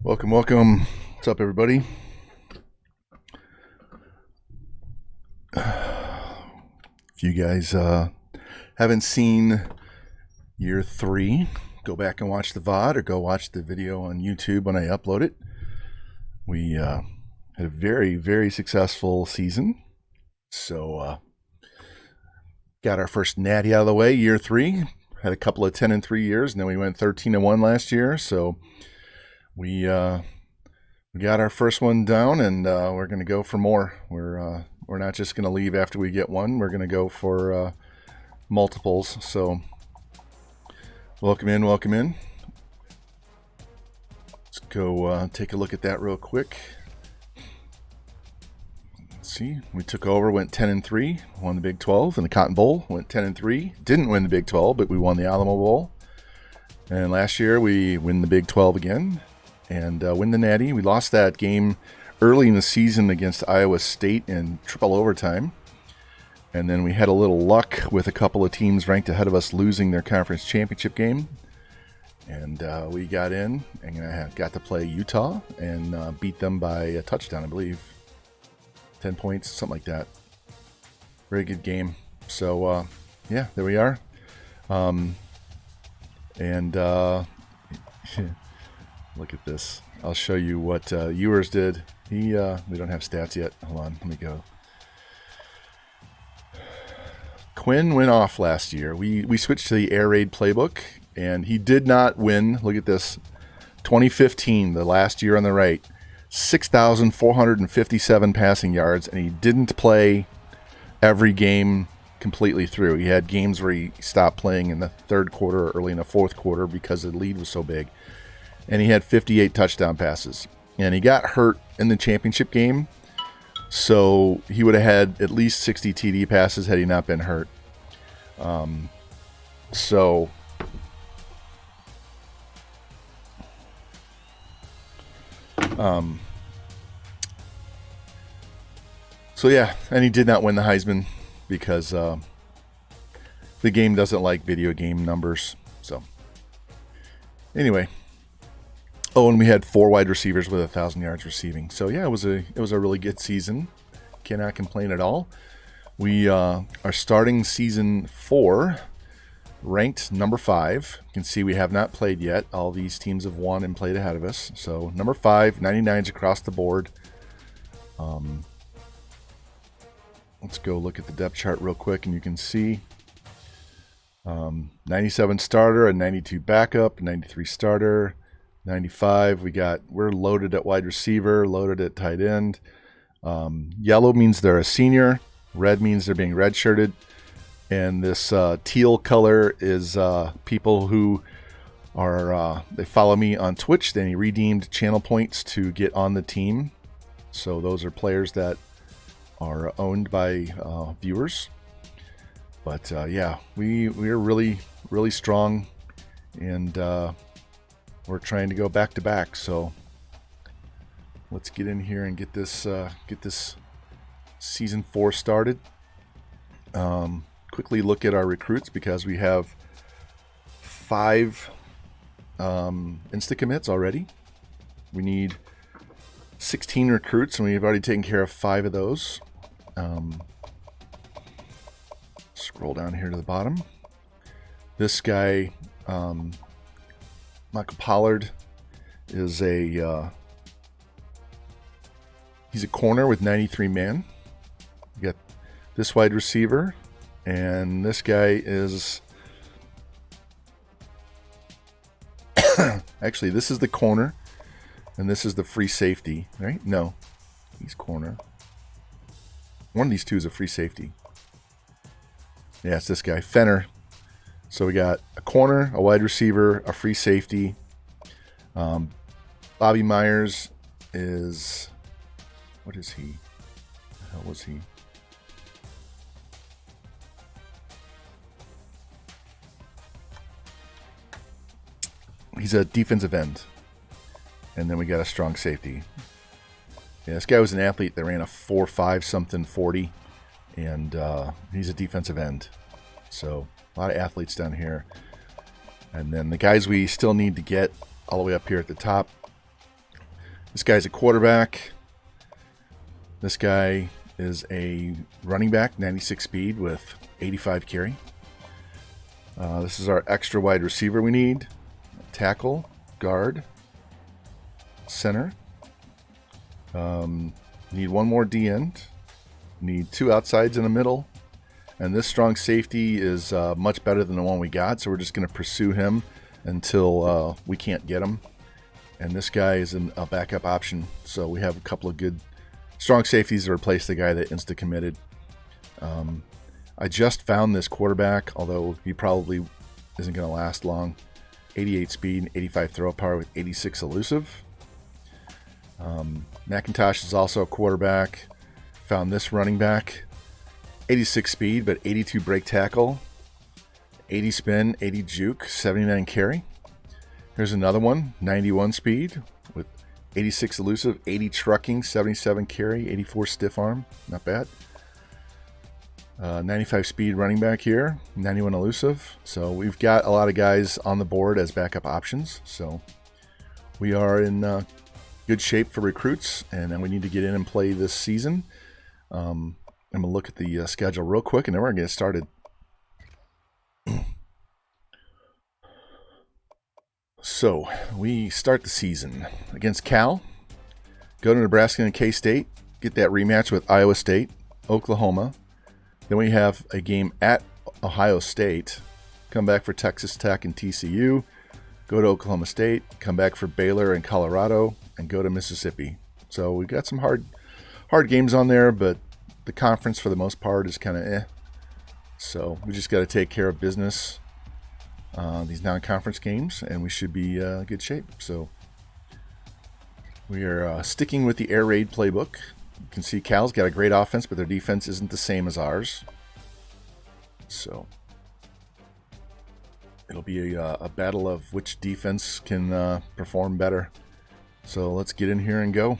Welcome, welcome. What's up, everybody? If you guys haven't seen year 3, go back and watch the VOD or go watch the video on YouTube when I upload it. We had a very, very successful season. So, got our first Natty out of the way, year 3. Had a couple of 10-3 years, and then we went 13-1 last year. So, we got our first one down, and we're going to go for more. We're not just going to leave after we get one. We're going to go for multiples. So, welcome in, welcome in. Let's go take a look at that real quick. Let's see. We took over, went 10-3, won the Big 12 in the Cotton Bowl. Went 10-3, didn't win the Big 12, but we won the Alamo Bowl. And last year we win the Big 12 again. And win the Natty. We lost that game early in the season against Iowa State in triple overtime. And then we had a little luck with a couple of teams ranked ahead of us losing their conference championship game. And we got in and got to play Utah and beat them by a touchdown, I believe. 10 points, something like that. Very good game. So, yeah, there we are. Look at this. I'll show you what Ewers did. We don't have stats yet. Hold on, let me go. Quinn went off last year. We switched to the air raid playbook, and he did not win. Look at this. 2015, the last year on the right, 6,457 passing yards, and he didn't play every game completely through. He had games where he stopped playing in the third quarter or early in the fourth quarter because the lead was so big. And he had 58 touchdown passes. And he got hurt in the championship game, so he would have had at least 60 TD passes had he not been hurt. So yeah, and he did not win the Heisman because the game doesn't like video game numbers. So anyway. Oh, and we had 4 wide receivers with 1,000 yards receiving. So yeah, it was a really good season. Cannot complain at all. We are starting season 4, ranked number 5. You can see we have not played yet. All these teams have won and played ahead of us. So number 5, 99s across the board. Let's go look at the depth chart real quick, and you can see 97 starter, a 92 backup, 93 starter. 95, we're loaded at wide receiver, loaded at tight end. Yellow means they're a senior. Red means they're being redshirted. And this teal color is people who are, they follow me on Twitch. They redeemed channel points to get on the team. So those are players that are owned by viewers. But yeah, we're really, really strong. And we're trying to go back to back, so let's get in here and get this season 4 started. Quickly look at our recruits because we have 5 insta commits already. We need 16 recruits, and we've already taken care of 5 of those. Scroll down here to the bottom. This guy. Michael Pollard is he's a corner with 93 man. You got this wide receiver, and this guy is actually, this is the corner, and this is the free safety, right? No, he's corner. One of these two is a free safety. Yeah, it's this guy, Fenner. So we got a corner, a wide receiver, a free safety. Bobby Myers is, what is he? What the hell was he? He's a defensive end. And then we got a strong safety. Yeah, this guy was an athlete that ran a 4.5 something 40. And he's a defensive end. So a lot of athletes down here. And then the guys we still need to get all the way up here at the top This guy's a quarterback. This guy is a running back, 96 speed with 85 carry. This is our extra wide receiver we need. Tackle, guard, center. Need one more D end. Need two outsides in the middle. And this strong safety is much better than the one we got, so we're just going to pursue him until we can't get him. And this guy is a backup option, so we have a couple of good strong safeties to replace the guy that insta-committed. I just found this quarterback, although he probably isn't going to last long. 88 speed and 85 throw power with 86 elusive. McIntosh is also a quarterback. Found this running back. 86 speed, but 82 break tackle. 80 spin, 80 juke, 79 carry. Here's another one. 91 speed with 86 elusive, 80 trucking, 77 carry, 84 stiff arm. Not bad. 95 speed running back here, 91 elusive. So we've got a lot of guys on the board as backup options. So we are in good shape for recruits, and then we need to get in and play this season. I'm going to look at the schedule real quick, and then we're going to get started. So we start the season against Cal, go to Nebraska and K-State, get that rematch with Iowa State, Oklahoma. Then we have a game at Ohio State, come back for Texas Tech and TCU, go to Oklahoma State, come back for Baylor and Colorado, and go to Mississippi. So we've got some hard games on there, but the conference for the most part is kind of eh. So we just got to take care of business, these non-conference games, and we should be in good shape. So we are sticking with the air raid playbook. You can see Cal's got a great offense, but their defense isn't the same as ours. So it'll be a battle of which defense can perform better. So let's get in here and go.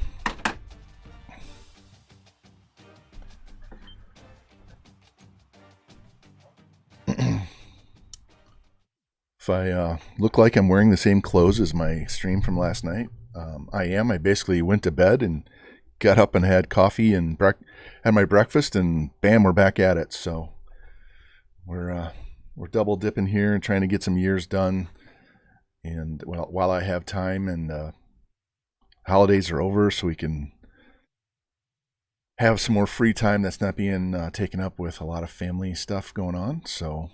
If I look like I'm wearing the same clothes as my stream from last night, I am. I basically went to bed and got up and had coffee and had my breakfast, and bam, we're back at it. So we're double dipping here and trying to get some years done. And well, while I have time, and holidays are over, so we can have some more free time that's not being taken up with a lot of family stuff going on. So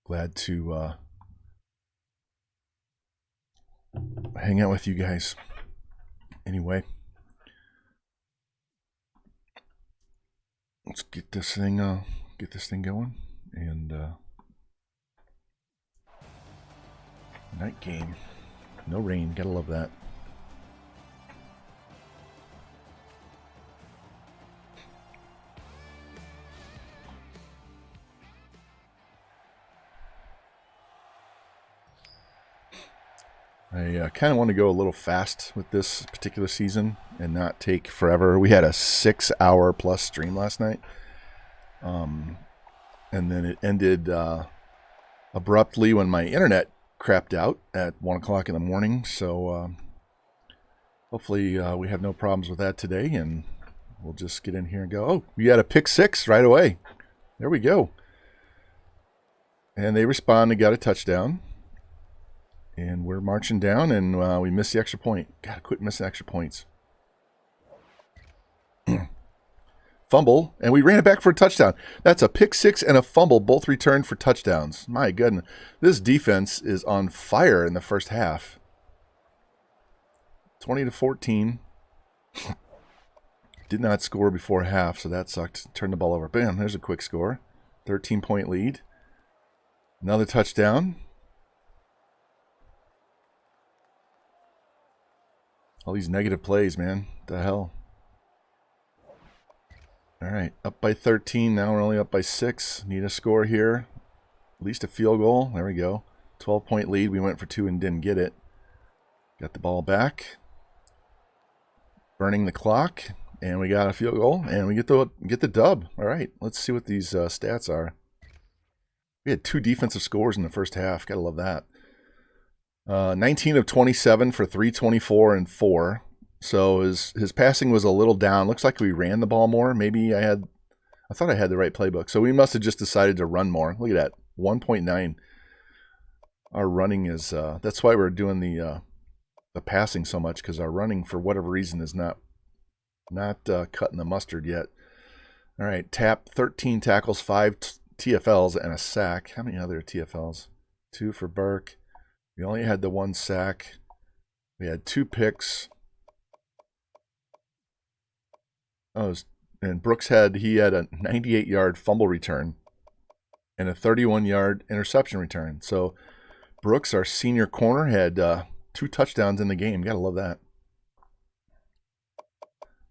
glad to hang out with you guys. Anyway, let's get this thing going. And night game, no rain, gotta love that. I kind of want to go a little fast with this particular season and not take forever. We had a 6-hour plus stream last night. And then it ended abruptly when my internet crapped out at 1 o'clock in the morning. So hopefully we have no problems with that today, and we'll just get in here and go. Oh, we had a pick 6 right away. There we go. And they responded, got a touchdown. And we're marching down, and we missed the extra point. Gotta quit missing extra points. Fumble, and we ran it back for a touchdown. That's a pick 6 and a fumble, both returned for touchdowns. My goodness. This defense is on fire in the first half. 20-14. Did not score before half, so that sucked. Turned the ball over. Bam, there's a quick score. 13-point lead. Another touchdown. All these negative plays, man. What the hell? All right, up by 13. Now we're only up by 6. Need a score here. At least a field goal. There we go. 12-point lead. We went for 2 and didn't get it. Got the ball back. Burning the clock. And we got a field goal. And we get the dub. All right, let's see what these stats are. We had 2 defensive scores in the first half. Gotta love that. 19 of 27 for 324 and 4. So his passing was a little down. Looks like we ran the ball more. Maybe I thought I had the right playbook. So we must have just decided to run more. Look at that, 1.9. Our running is that's why we're doing the passing so much, because our running for whatever reason is not cutting the mustard yet. All right, Tap 13 tackles, 5 TFLs, and a sack. How many other TFLs? 2 for Burke. We only had the 1 sack. We had 2 picks. Oh, and Brooks had a 98-yard fumble return and a 31-yard interception return. So Brooks, our senior corner, had 2 touchdowns in the game. Gotta love that.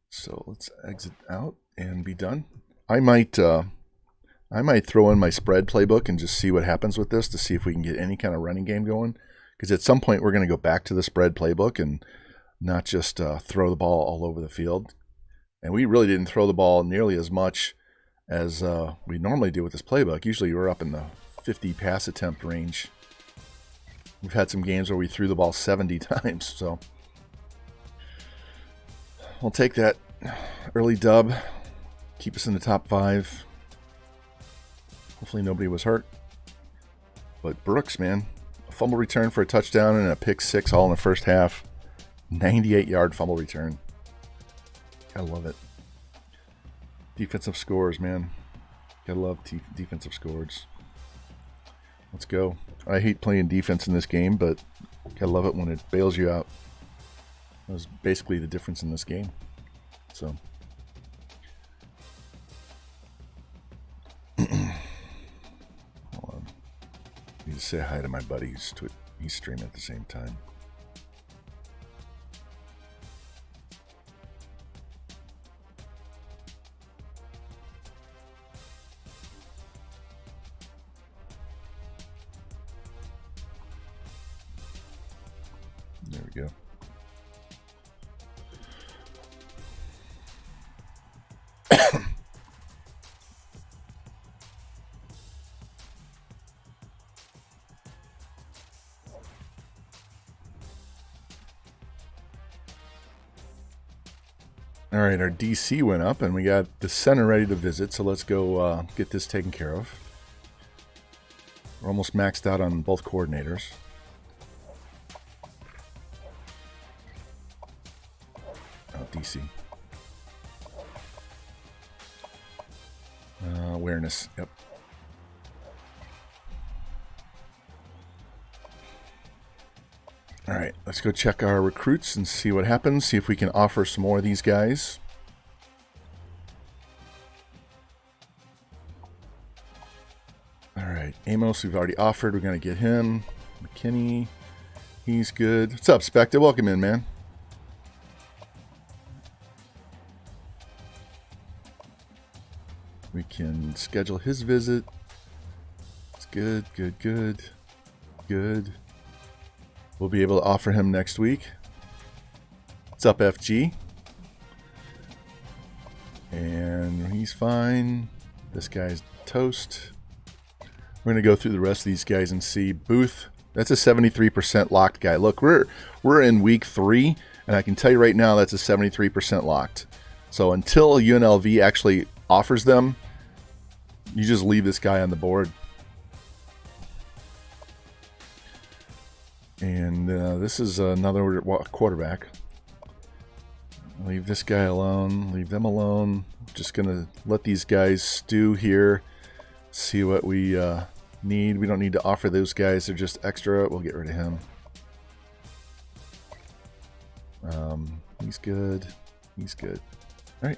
So let's exit out and be done. I might throw in my spread playbook and just see what happens with this to see if we can get any kind of running game going. Because at some point we're going to go back to the spread playbook and not just throw the ball all over the field. And we really didn't throw the ball nearly as much as we normally do with this playbook. Usually we're up in the 50 pass attempt range. We've had some games where we threw the ball 70 times. So we'll take that early dub. Keep us in the top 5. Hopefully nobody was hurt. But Brooks, man, a fumble return for a touchdown and a pick 6 all in the first half. 98-yard fumble return. Gotta love it. Defensive scores, man. Gotta love defensive scores. Let's go. I hate playing defense in this game, but gotta love it when it bails you out. That was basically the difference in this game. So. Hold on. I need to say hi to my buddies. He's streaming at the same time. There we go. All right, our DC went up, and we got the center ready to visit, so let's go get this taken care of. We're almost maxed out on both coordinators. Oh, DC. Awareness, yep. All right, let's go check our recruits and see what happens. See if we can offer some more of these guys. All right, Amos, we've already offered. We're going to get him. McKinney, he's good. What's up, Spectre? Welcome in, man. We can schedule his visit. It's good, good, good, good. We'll be able to offer him next week. What's up, FG? And he's fine. This guy's toast. We're going to go through the rest of these guys and see. Booth, that's a 73% locked guy. Look, we're in week 3, and I can tell you right now that's a 73% locked. So until UNLV actually offers them, you just leave this guy on the board. And this is another quarterback. Leave this guy alone. Leave them alone. Just going to let these guys stew here. See what we need. We don't need to offer those guys. They're just extra. We'll get rid of him. He's good. He's good. All right.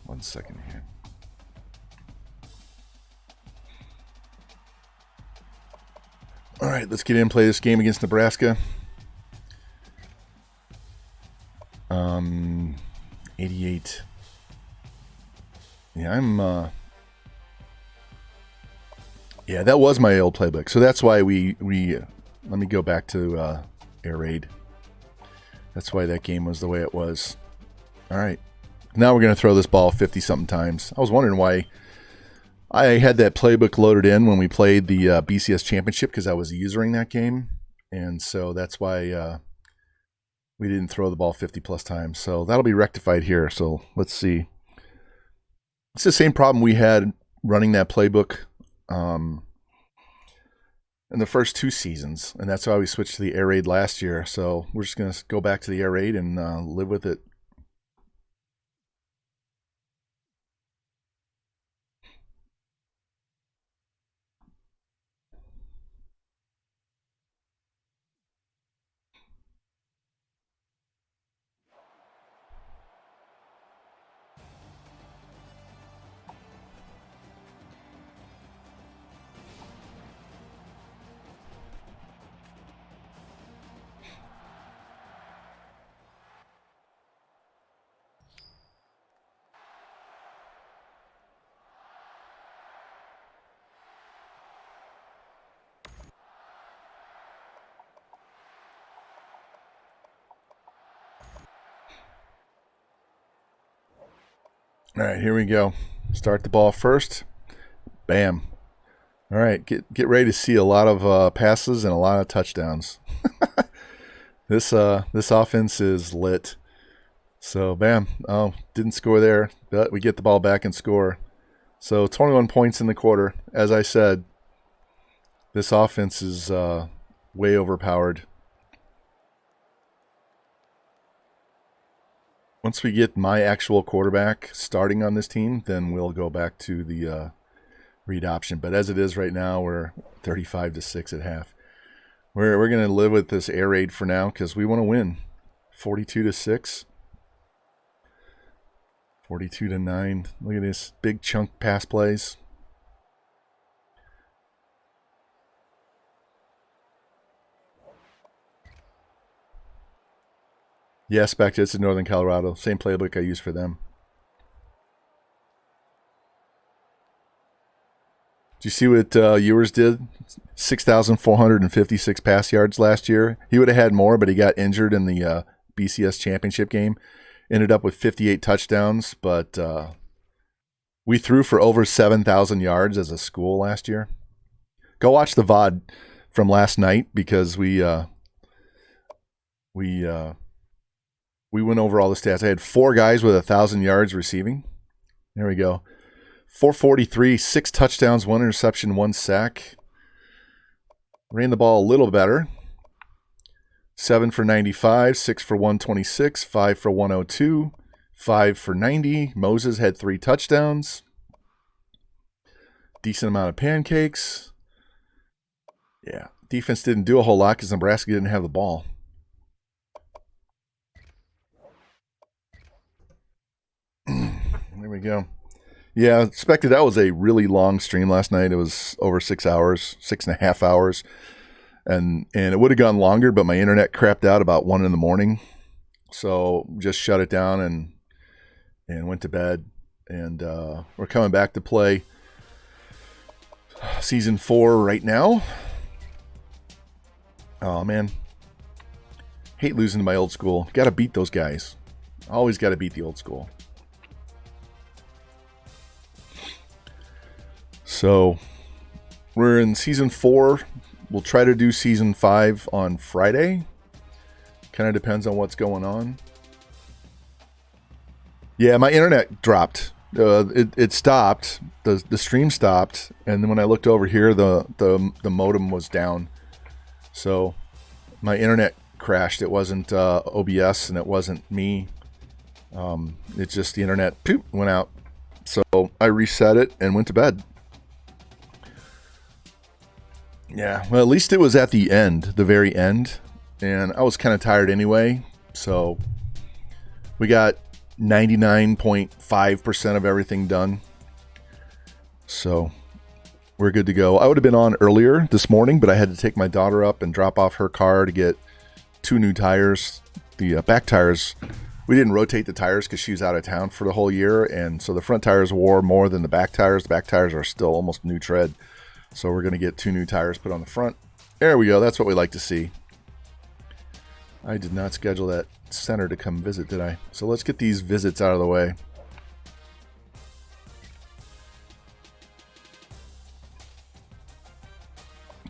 One second here. All right, let's get in and play this game against Nebraska. 88. Yeah, yeah, that was my old playbook. So that's why we let me go back to Air Raid. That's why that game was the way it was. All right. Now we're going to throw this ball 50-something times. I was wondering why I had that playbook loaded in when we played the BCS Championship, because I was using that game. And so that's why we didn't throw the ball 50-plus times. So that'll be rectified here. So let's see. It's the same problem we had running that playbook in the first 2 seasons. And that's why we switched to the Air Raid last year. So we're just going to go back to the Air Raid and live with it. All right, here we go. Start the ball first. Bam. All right, get ready to see a lot of passes and a lot of touchdowns. This offense is lit. So, bam. Oh, didn't score there, but we get the ball back and score. So, 21 points in the quarter. As I said, this offense is way overpowered. Once we get my actual quarterback starting on this team, then we'll go back to the read option. But as it is right now, we're 35-6 at half. We're going to live with this air raid for now because we want to win. 42-6. 42-9. Look at this big chunk pass plays. Yes, back to it's in Northern Colorado. Same playbook I use for them. Did you see what Ewers did? 6,456 pass yards last year. He would have had more, but he got injured in the BCS championship game. Ended up with 58 touchdowns, but we threw for over 7,000 yards as a school last year. Go watch the VOD from last night because we went over all the stats. I had 4 guys with 1,000 yards receiving. There we go. 443, 6 touchdowns, 1 interception, 1 sack. Ran the ball a little better. 7 for 95, 6 for 126, 5 for 102, 5 for 90. Moses had 3 touchdowns. Decent amount of pancakes. Yeah, defense didn't do a whole lot because Nebraska didn't have the ball. There we go. Yeah, I expected that was a really long stream last night. It was over 6 hours, 6.5 hours. And it would have gone longer, but my internet crapped out about 1 in the morning. So just shut it down and went to bed. And we're coming back to play season 4 right now. Oh, man. Hate losing to my old school. Got to beat those guys. Always got to beat the old school. So we're in season 4. We'll try to do season 5 on Friday. Kind of depends on what's going on. Yeah, my internet dropped. It stopped. The stream stopped, and then when I looked over here, the modem was down. So my internet crashed. It wasn't OBS, and it wasn't me. It's just the internet poop went out. So I reset it and went to bed. Yeah, well, at least it was at the end, the very end, and I was kind of tired anyway, so we got 99.5% of everything done, so we're good to go. I would have been on earlier this morning, but I had to take my daughter up and drop off her car to get 2 new tires. The back tires we didn't rotate the tires because she was out of town for the whole year, and so the front tires wore more than the back tires. The back tires are still almost new tread, so we're going to get 2 new tires put on the front. There we go. That's what we like to see. I did not schedule that center to come visit, did I? So let's get these visits out of the way.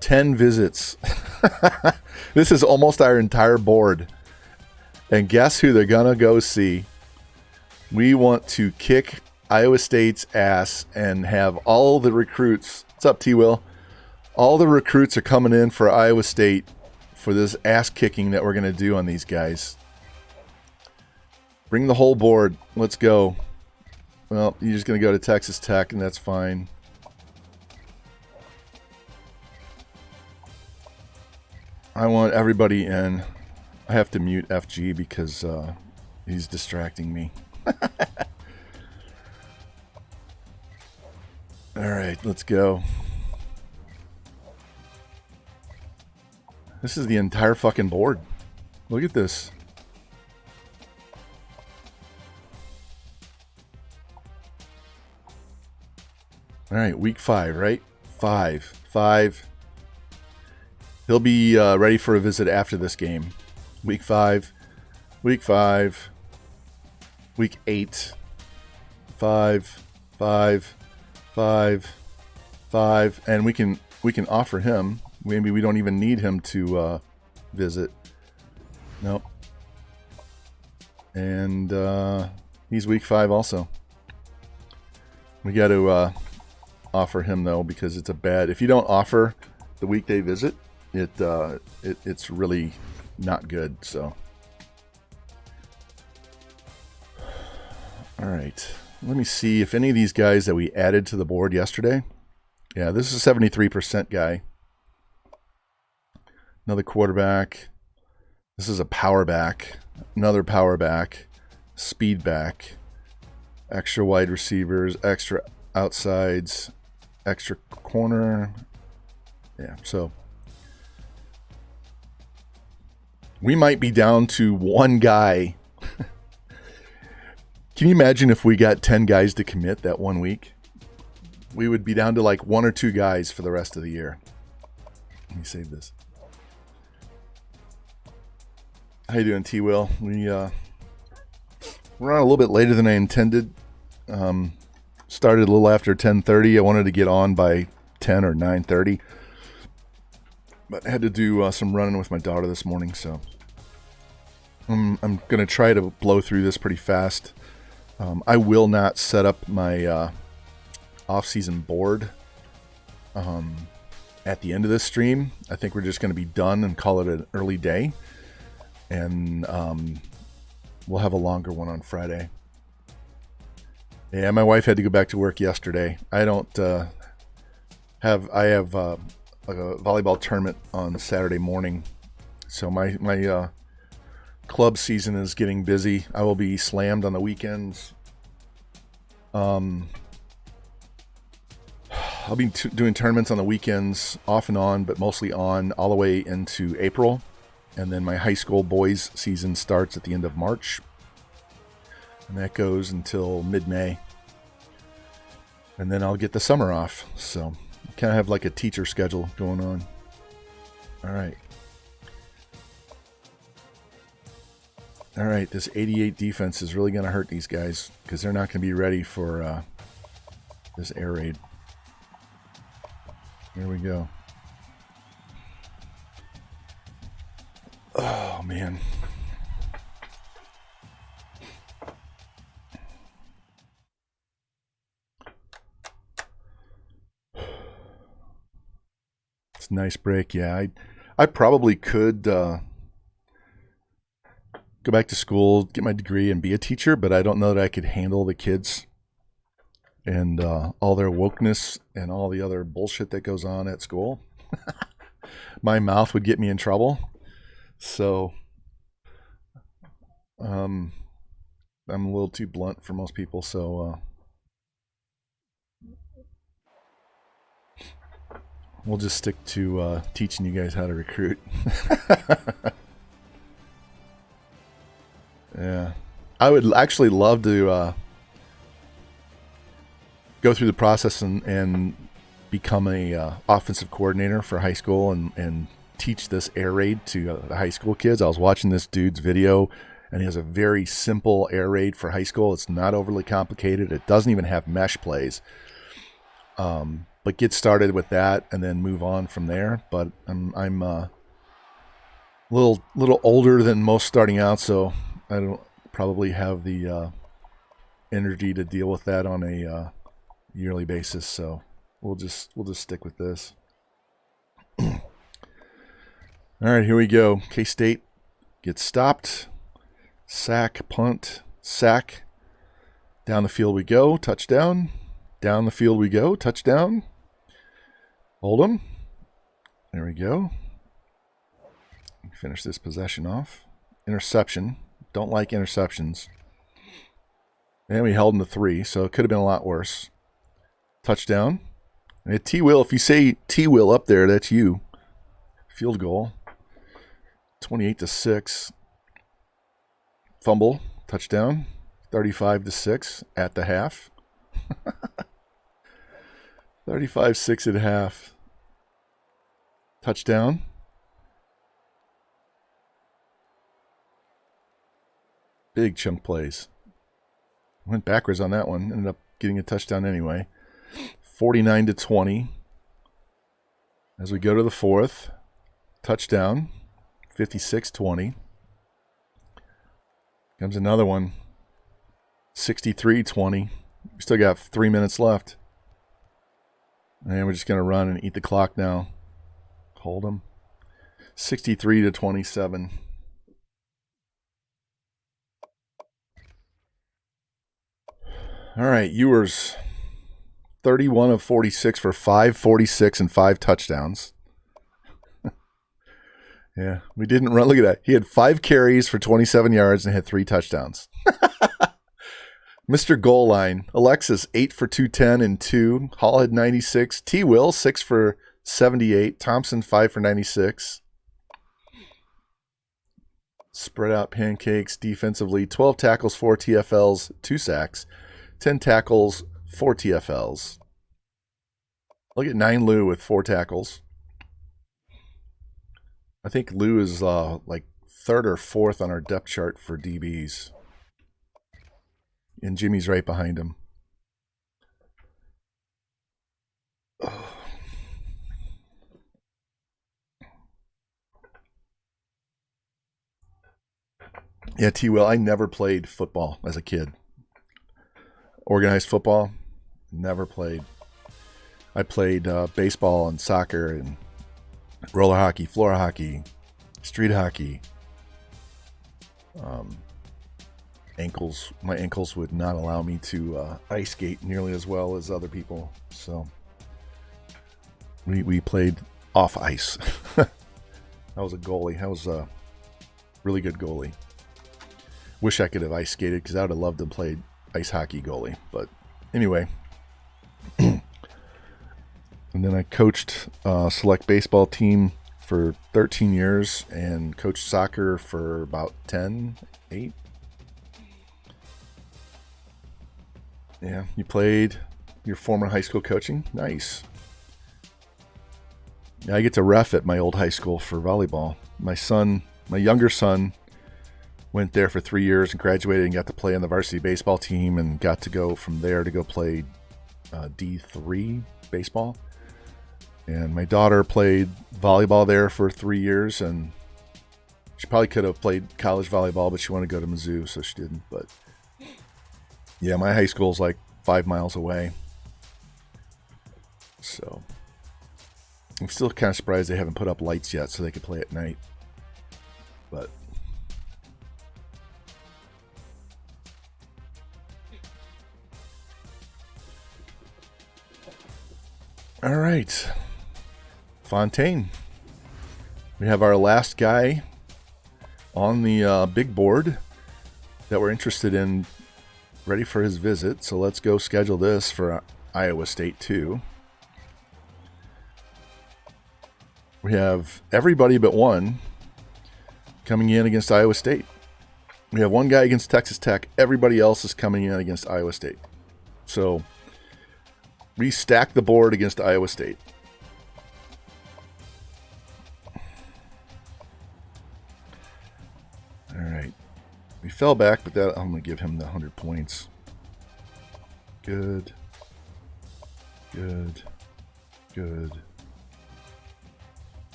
Ten visits. This is almost our entire board. And guess who they're going to go see? We want to kick Iowa State's ass and have all the recruits. What's up, T-Will? All the recruits are coming in for Iowa State for this ass kicking that we're going to do on these guys. Bring the whole board. Let's go. Well, you're just going to go to Texas Tech, and that's fine. I want everybody in. I have to mute FG because he's distracting me. All right, let's go. This is the entire fucking board. Look at this. All right, week 5, right? 5. He'll be ready for a visit after this game. Week 5. Week 5. Week 8. 5. 5. 5. 5. And we can offer him. Maybe we don't even need him to visit. Nope. And he's week 5 also. We got to offer him though, because it's a bad. If you don't offer the weekday visit, it's really not good. So, all right. Let me see if any of these guys that we added to the board yesterday. Yeah, this is a 73% guy. Another quarterback. This is a power back. Another power back. Speed back. Extra wide receivers. Extra outsides. Extra corner. Yeah, so we might be down to one guy. Can you imagine if we got 10 guys to commit that 1 week? We would be down to like 1 or 2 guys for the rest of the year. Let me save this. How you doing, T-Will? We're on a little bit later than I intended. Started a little after 10:30. I wanted to get on by 10 or 9:30. But I had to do some running with my daughter this morning, so I'm going to try to blow through this pretty fast. I will not set up my off-season board at the end of this stream. I think we're just going to be done and call it an early day. And we'll have a longer one on Friday. Yeah, my wife had to go back to work yesterday. I have a volleyball tournament on Saturday morning, so my club season is getting busy. I will be slammed on the weekends. I'll be doing tournaments on the weekends, off and on, but mostly on, all the way into April. And then my high school boys season starts at the end of March. And that goes until mid-May. And then I'll get the summer off. So kind of have like a teacher schedule going on. All right. All right, this 88 defense is really going to hurt these guys because they're not going to be ready for this air raid. Here we go. Oh, man. It's a nice break. Yeah, I probably could go back to school, get my degree, and be a teacher, but I don't know that I could handle the kids and all their wokeness and all the other bullshit that goes on at school. My mouth would get me in trouble. So I'm a little too blunt for most people, so we'll just stick to teaching you guys how to recruit. Yeah. I would actually love to go through the process and become a offensive coordinator for high school and teach this air raid to the high school kids. I was watching this dude's video, and he has a very simple air raid for high school. It's not overly complicated. It doesn't even have mesh plays. But get started with that and then move on from there. But I'm a little older than most starting out, so I don't probably have the energy to deal with that on a yearly basis. So we'll just stick with this. All right, here we go. K-State gets stopped. Sack, punt, sack. Down the field we go. Touchdown. Down the field we go. Touchdown. Hold them. There we go. Finish this possession off. Interception. Don't like interceptions. And we held them to 3, so it could have been a lot worse. Touchdown. And T-Will, if you say T-Will up there, that's you. Field goal. 28-6. Fumble. Touchdown. 35-6 at the half. 35-6 at half. Touchdown. Big chunk plays. Went backwards on that one. Ended up getting a touchdown anyway. 49-20. As we go to the 4th. Touchdown. 56-20. Comes another one. 63-20. We still got 3 minutes left. And we're just going to run and eat the clock now. Hold them. 63-27. All right, Ewers. 31 of 46 for 546 and 5 touchdowns. Yeah, we didn't run. Look at that. He had 5 carries for 27 yards and had 3 touchdowns. Mr. Goal Line. Alexis, 8 for 210 and 2. Hall had 96. T-Will, 6 for 78. Thompson, 5 for 96. Spread out pancakes defensively. 12 tackles, 4 TFLs, 2 sacks. 10 tackles, 4 TFLs. Look at 9 Lou with 4 tackles. I think Lou is like 3rd or 4th on our depth chart for DBs. And Jimmy's right behind him. Oh. Yeah, T-Will, I never played football as a kid. Organized football, never played. I played baseball and soccer and roller hockey, floor hockey, street hockey. My ankles would not allow me to ice skate nearly as well as other people. So we played off ice. I was a goalie. I was a really good goalie. Wish I could have ice skated because I would have loved to play ice hockey goalie. But anyway. And then I coached select baseball team for 13 years and coached soccer for about 8. Yeah, you played your former high school coaching? Nice. Yeah, I get to ref at my old high school for volleyball. My younger son, went there for 3 years and graduated and got to play on the varsity baseball team and got to go from there to go play D3 baseball. And my daughter played volleyball there for 3 years, and she probably could have played college volleyball, but she wanted to go to Mizzou, so she didn't. But yeah, my high school's like 5 miles away. So I'm still kind of surprised they haven't put up lights yet so they could play at night. But all right. Fontaine. We have our last guy on the big board that we're interested in, ready for his visit. So let's go schedule this for Iowa State 2. We have everybody but one coming in against Iowa State. We have one guy against Texas Tech. Everybody else is coming in against Iowa State. So we stack the board against Iowa State. All right. We fell back, but that I'm going to give him the 100 points. Good. Good. Good.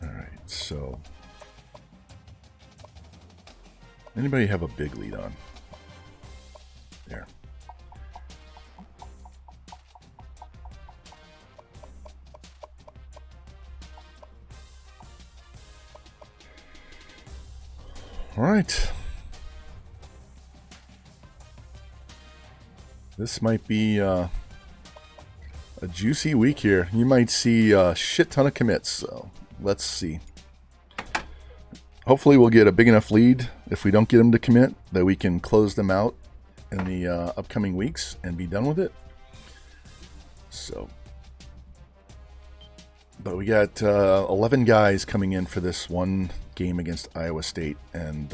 All right. So anybody have a big lead on? There. All right. This might be a juicy week here. You might see a shit ton of commits. So let's see. Hopefully we'll get a big enough lead if we don't get them to commit that we can close them out in the upcoming weeks and be done with it. So, but we got 11 guys coming in for this one game against Iowa State, and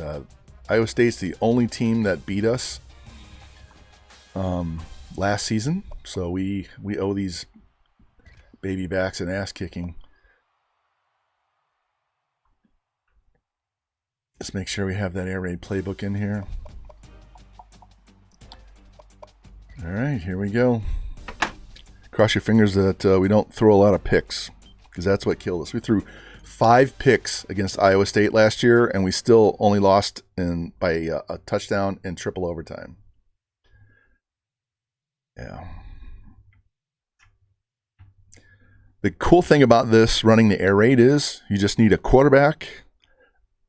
Iowa State's the only team that beat us last season, so we owe these baby backs an ass kicking. Let's make sure we have that air raid playbook in here. All right, here we go. Cross your fingers that we don't throw a lot of picks, because that's what killed us. We threw 5 picks against Iowa State last year, and we still only lost by a touchdown in triple overtime. Yeah. The cool thing about this running the air raid is you just need a quarterback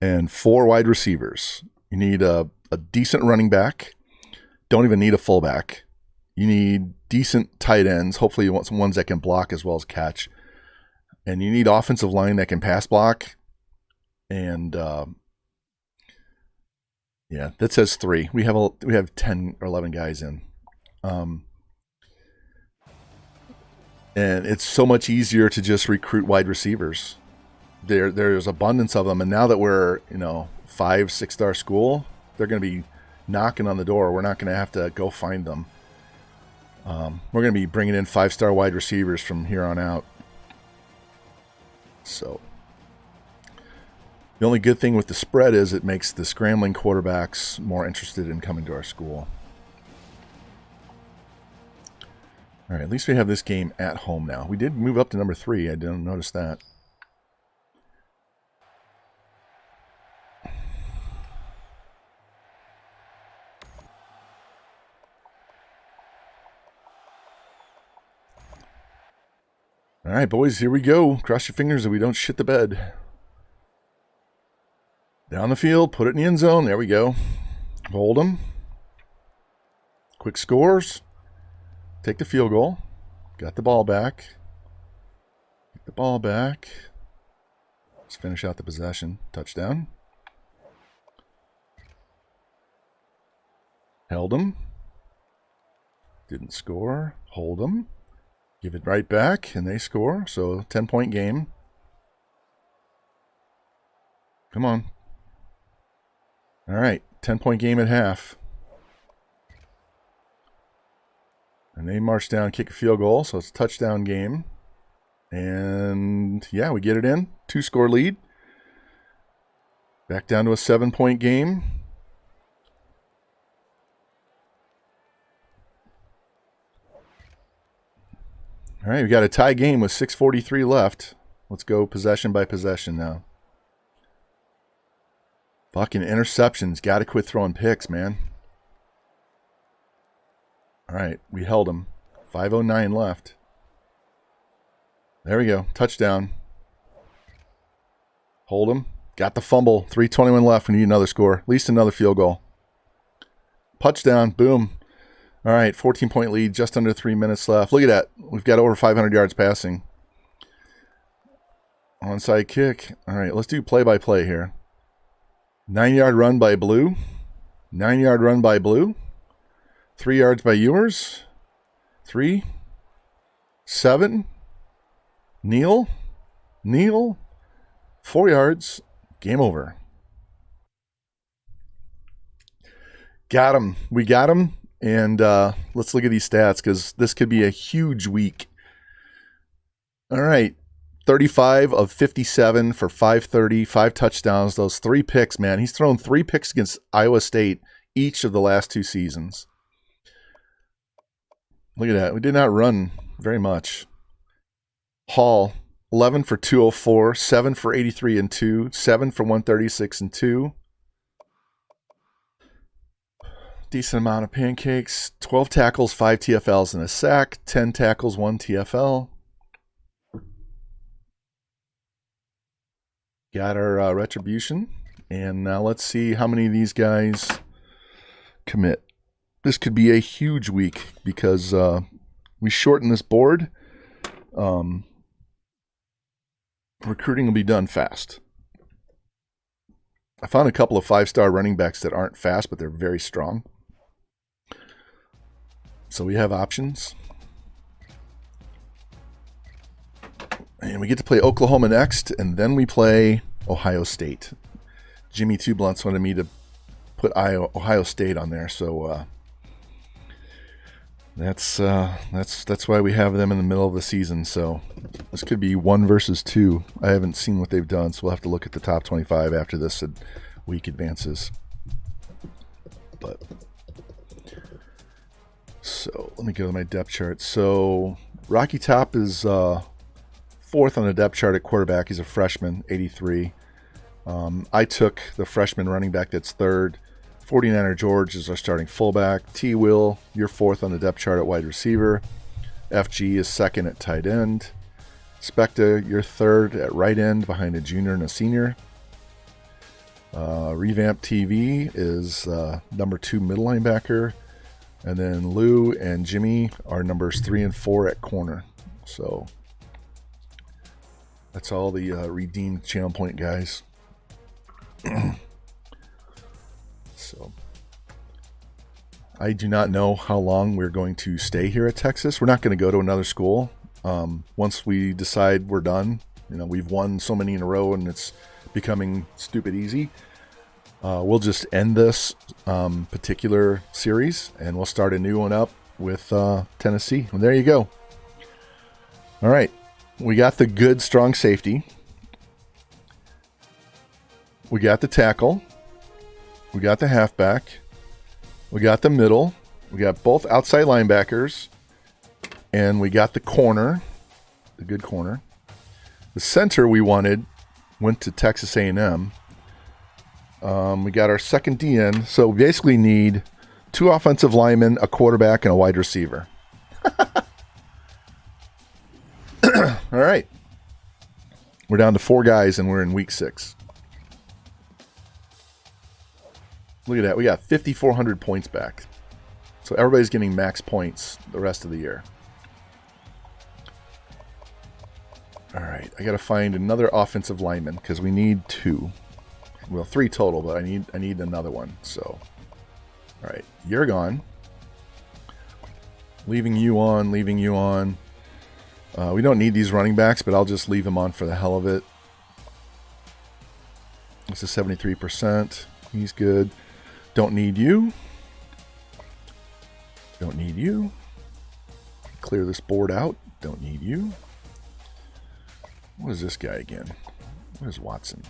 and 4 wide receivers. You need a decent running back. Don't even need a fullback. You need decent tight ends. Hopefully you want some ones that can block as well as catch. And you need offensive line that can pass block. And yeah, that says 3. We have 10 or 11 guys in. And it's so much easier to just recruit wide receivers. There's abundance of them, and now that we're 5-6-star school, they're going to be knocking on the door. We're not going to have to go find them. We're going to be bringing in 5-star wide receivers from here on out. So the only good thing with the spread is it makes the scrambling quarterbacks more interested in coming to our school. All right, at least we have this game at home now. We did move up to number 3. I didn't notice that. All right, boys, here we go. Cross your fingers that we don't shit the bed. Down the field, put it in the end zone. There we go. Hold them. Quick scores. Take the field goal. Got the ball back. Get the ball back. Let's finish out the possession. Touchdown. Held them. Didn't score. Hold them. Give it right back, and they score. So 10-point game. Come on. All right, 10-point game at half. And they march down, kick a field goal, so it's a touchdown game. And yeah, we get it in. 2-score lead. Back down to a 7-point game. All right, we got a tie game with 6:43 left. Let's go possession by possession now. Fucking interceptions. Got to quit throwing picks, man. All right, we held them. 5:09 left. There we go. Touchdown. Hold them. Got the fumble. 3:21 left. We need another score. At least another field goal. Touchdown. Boom. All right, 14-point lead. Just under 3 minutes left. Look at that. We've got over 500 yards passing. Onside kick. All right, let's do play-by-play here. 9-yard run by Blue. 9-yard run by Blue. 3 yards by Ewers. 3. 7. Neal. 4 yards. Game over. Got him. We got him. And let's look at these stats because this could be a huge week. All right. 35 of 57 for 530, 5 touchdowns. Those 3 picks, man. He's thrown 3 picks against Iowa State each of the last 2 seasons. Look at that. We did not run very much. Hall, 11 for 204, 7 for 83 and 2, 7 for 136 and 2. Decent amount of pancakes. 12 tackles, 5 TFLs and a sack. 10 tackles, 1 TFL. Got our retribution. And now let's see how many of these guys commit. This could be a huge week because we shorten this board. Recruiting will be done fast. I found a couple of 5-star running backs that aren't fast, but they're very strong. So we have options. And we get to play Oklahoma next, and then we play Ohio State. Jimmy Two Blunts wanted me to put Ohio State on there, so that's why we have them in the middle of the season. So this could be 1 versus 2. I haven't seen what they've done, so we'll have to look at the top 25 after this week advances. But so let me go to my depth chart. So Rocky Top is 4th on the depth chart at quarterback. He's a freshman, 83. I took the freshman running back that's 3rd. 49er George is our starting fullback. T. Will, you're 4th on the depth chart at wide receiver. FG is 2nd at tight end. Specta, you're 3rd at right end behind a junior and a senior. Revamp TV is number 2 middle linebacker. And then Lou and Jimmy are numbers 3 and 4 at corner. So that's all the redeemed channel point guys. So I do not know how long we're going to stay here at Texas. We're not going to go to another school. Once we decide we're done, we've won so many in a row and it's becoming stupid easy. We'll just end this particular series and we'll start a new one up with Tennessee. And there you go. All right. We got the good, strong safety. We got the tackle. We got the halfback. We got the middle. We got both outside linebackers. And we got the corner, the good corner. The center we wanted went to Texas A&M. We got our second DN. So we basically need 2 offensive linemen, a quarterback, and a wide receiver. All right. We're down to 4 guys, and we're in week 6. Look at that. We got 5,400 points back. So everybody's getting max points the rest of the year. All right. I got to find another offensive lineman because we need 2. Well, 3 total, but I need another one. So, all right. You're gone. Leaving you on. We don't need these running backs, but I'll just leave them on for the hell of it. This is 73%. He's good. Don't need you. Don't need you. Clear this board out. Don't need you. What is this guy again? What is Watson?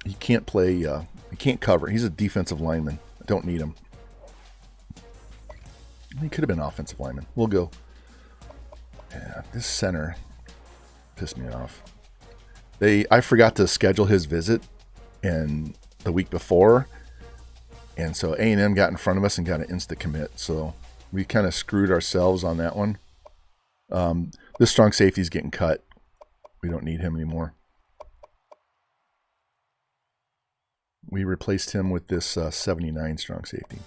He can't play. He can't cover. He's a defensive lineman. I don't need him. He could have been offensive lineman. We'll go. Yeah, this center pissed me off. I forgot to schedule his visit and the week before, and so A&M got in front of us and got an insta commit. So we kind of screwed ourselves on that one. This strong safety is getting cut. We don't need him anymore. We replaced him with this 79 strong safety.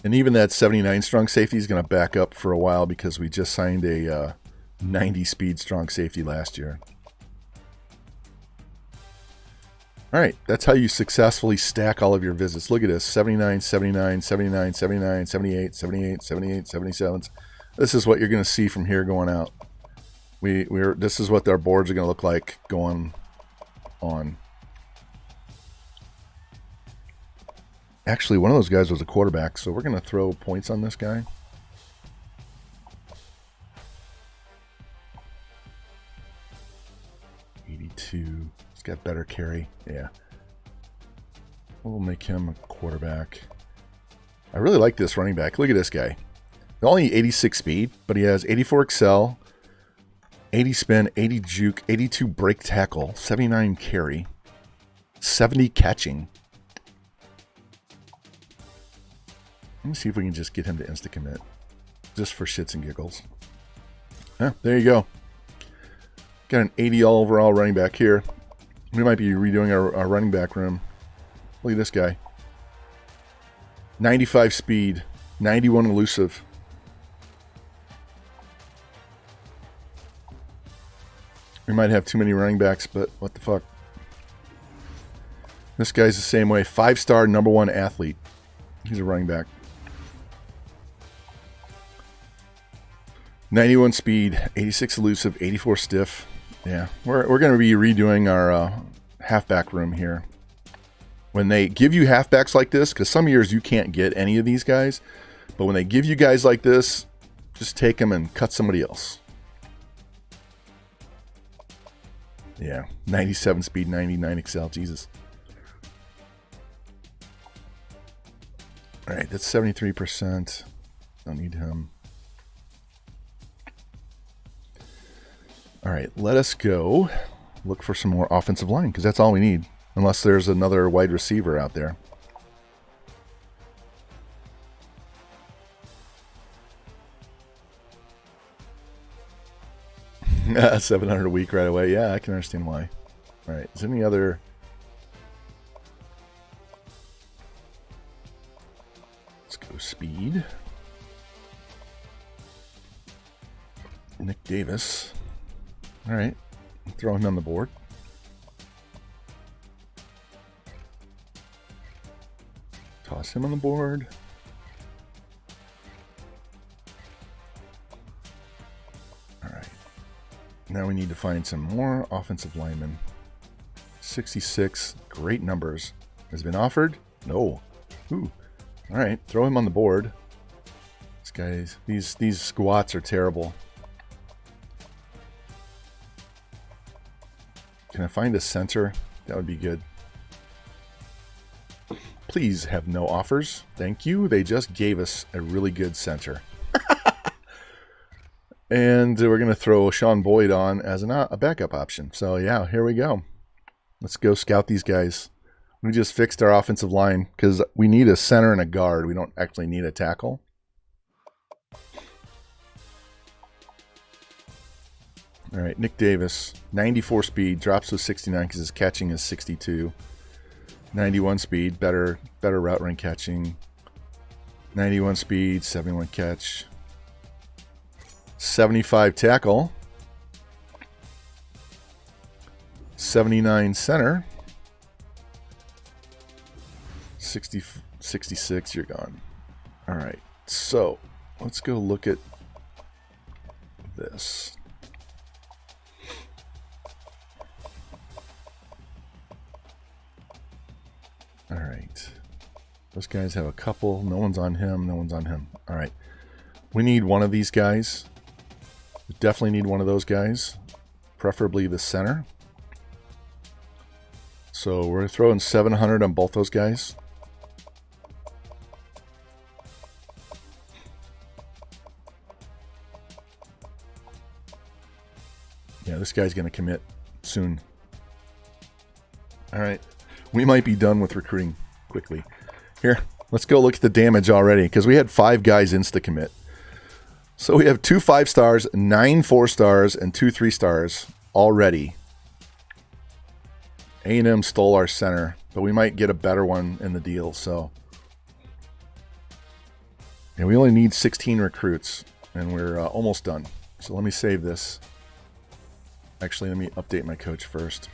And even that 79 strong safety is going to back up for a while because we just signed a 90 speed strong safety last year. All right, that's how you successfully stack all of your visits. Look at this, 79, 79, 79, 79, 78, 78, 78, 77. This is what you're going to see from here going out. This is what our boards are going to look like going on. Actually, one of those guys was a quarterback, so we're going to throw points on this guy. '82. He's got better carry. Yeah. We'll make him a quarterback. I really like this running back. Look at this guy. Only 86 speed, but he has 84 excel, 80 spin, 80 juke, 82 break tackle, 79 carry, 70 catching. Let me see if we can just get him to insta-commit. Just for shits and giggles. Yeah, there you go. Got an 80 all-overall running back here. We might be redoing our running back room. Look at this guy. 95 speed, 91 elusive. We might have too many running backs, but what the fuck. This guy's the same way. 5-star #1 athlete. He's a running back. 91 speed, 86 elusive, 84 stiff. Yeah, we're going to be redoing our halfback room here. When they give you halfbacks like this, because some years you can't get any of these guys, but when they give you guys like this, just take them and cut somebody else. Yeah, 97 speed, 99 excel, Jesus. All right, that's 73%. Don't need him. All right, let us go look for some more offensive line, because that's all we need. Unless there's another wide receiver out there. $700 a week right away. Yeah, I can understand why. All right, is there any other... Let's go speed. Nick Davis. All right, throw him on the board. Toss him on the board. All right. Now we need to find some more offensive linemen. 66, great numbers. Has been offered? No. Ooh. All right, throw him on the board. This guy's these squats are terrible. Can I find a center? That would be good. Please have no offers. Thank you. They just gave us a really good center. And we're going to throw Sean Boyd on as a backup option. So, yeah, here we go. Let's go scout these guys. We just fixed our offensive line because we need a center and a guard. We don't actually need a tackle. All right, Nick Davis, 94 speed, drops to 69 because his catching is 62. 91 speed, better route run catching. 91 speed, 71 catch. 75 tackle. 79 center. 66, you're gone. All right, so let's go look at this. All right. Those guys have a couple. No one's on him. No one's on him. All right. We need one of these guys. We definitely need one of those guys. Preferably the center. So we're throwing 700 on both those guys. Yeah, this guy's going to commit soon. All right. We might be done with recruiting quickly. Here, let's go look at the damage already, because we had 5 guys insta-commit. So we have 2 5-stars, 9 4-stars, and 2 3-stars already. A&M stole our center, but we might get a better one in the deal. So, and we only need 16 recruits, and we're almost done. So let me save this. Actually, let me update my coach first.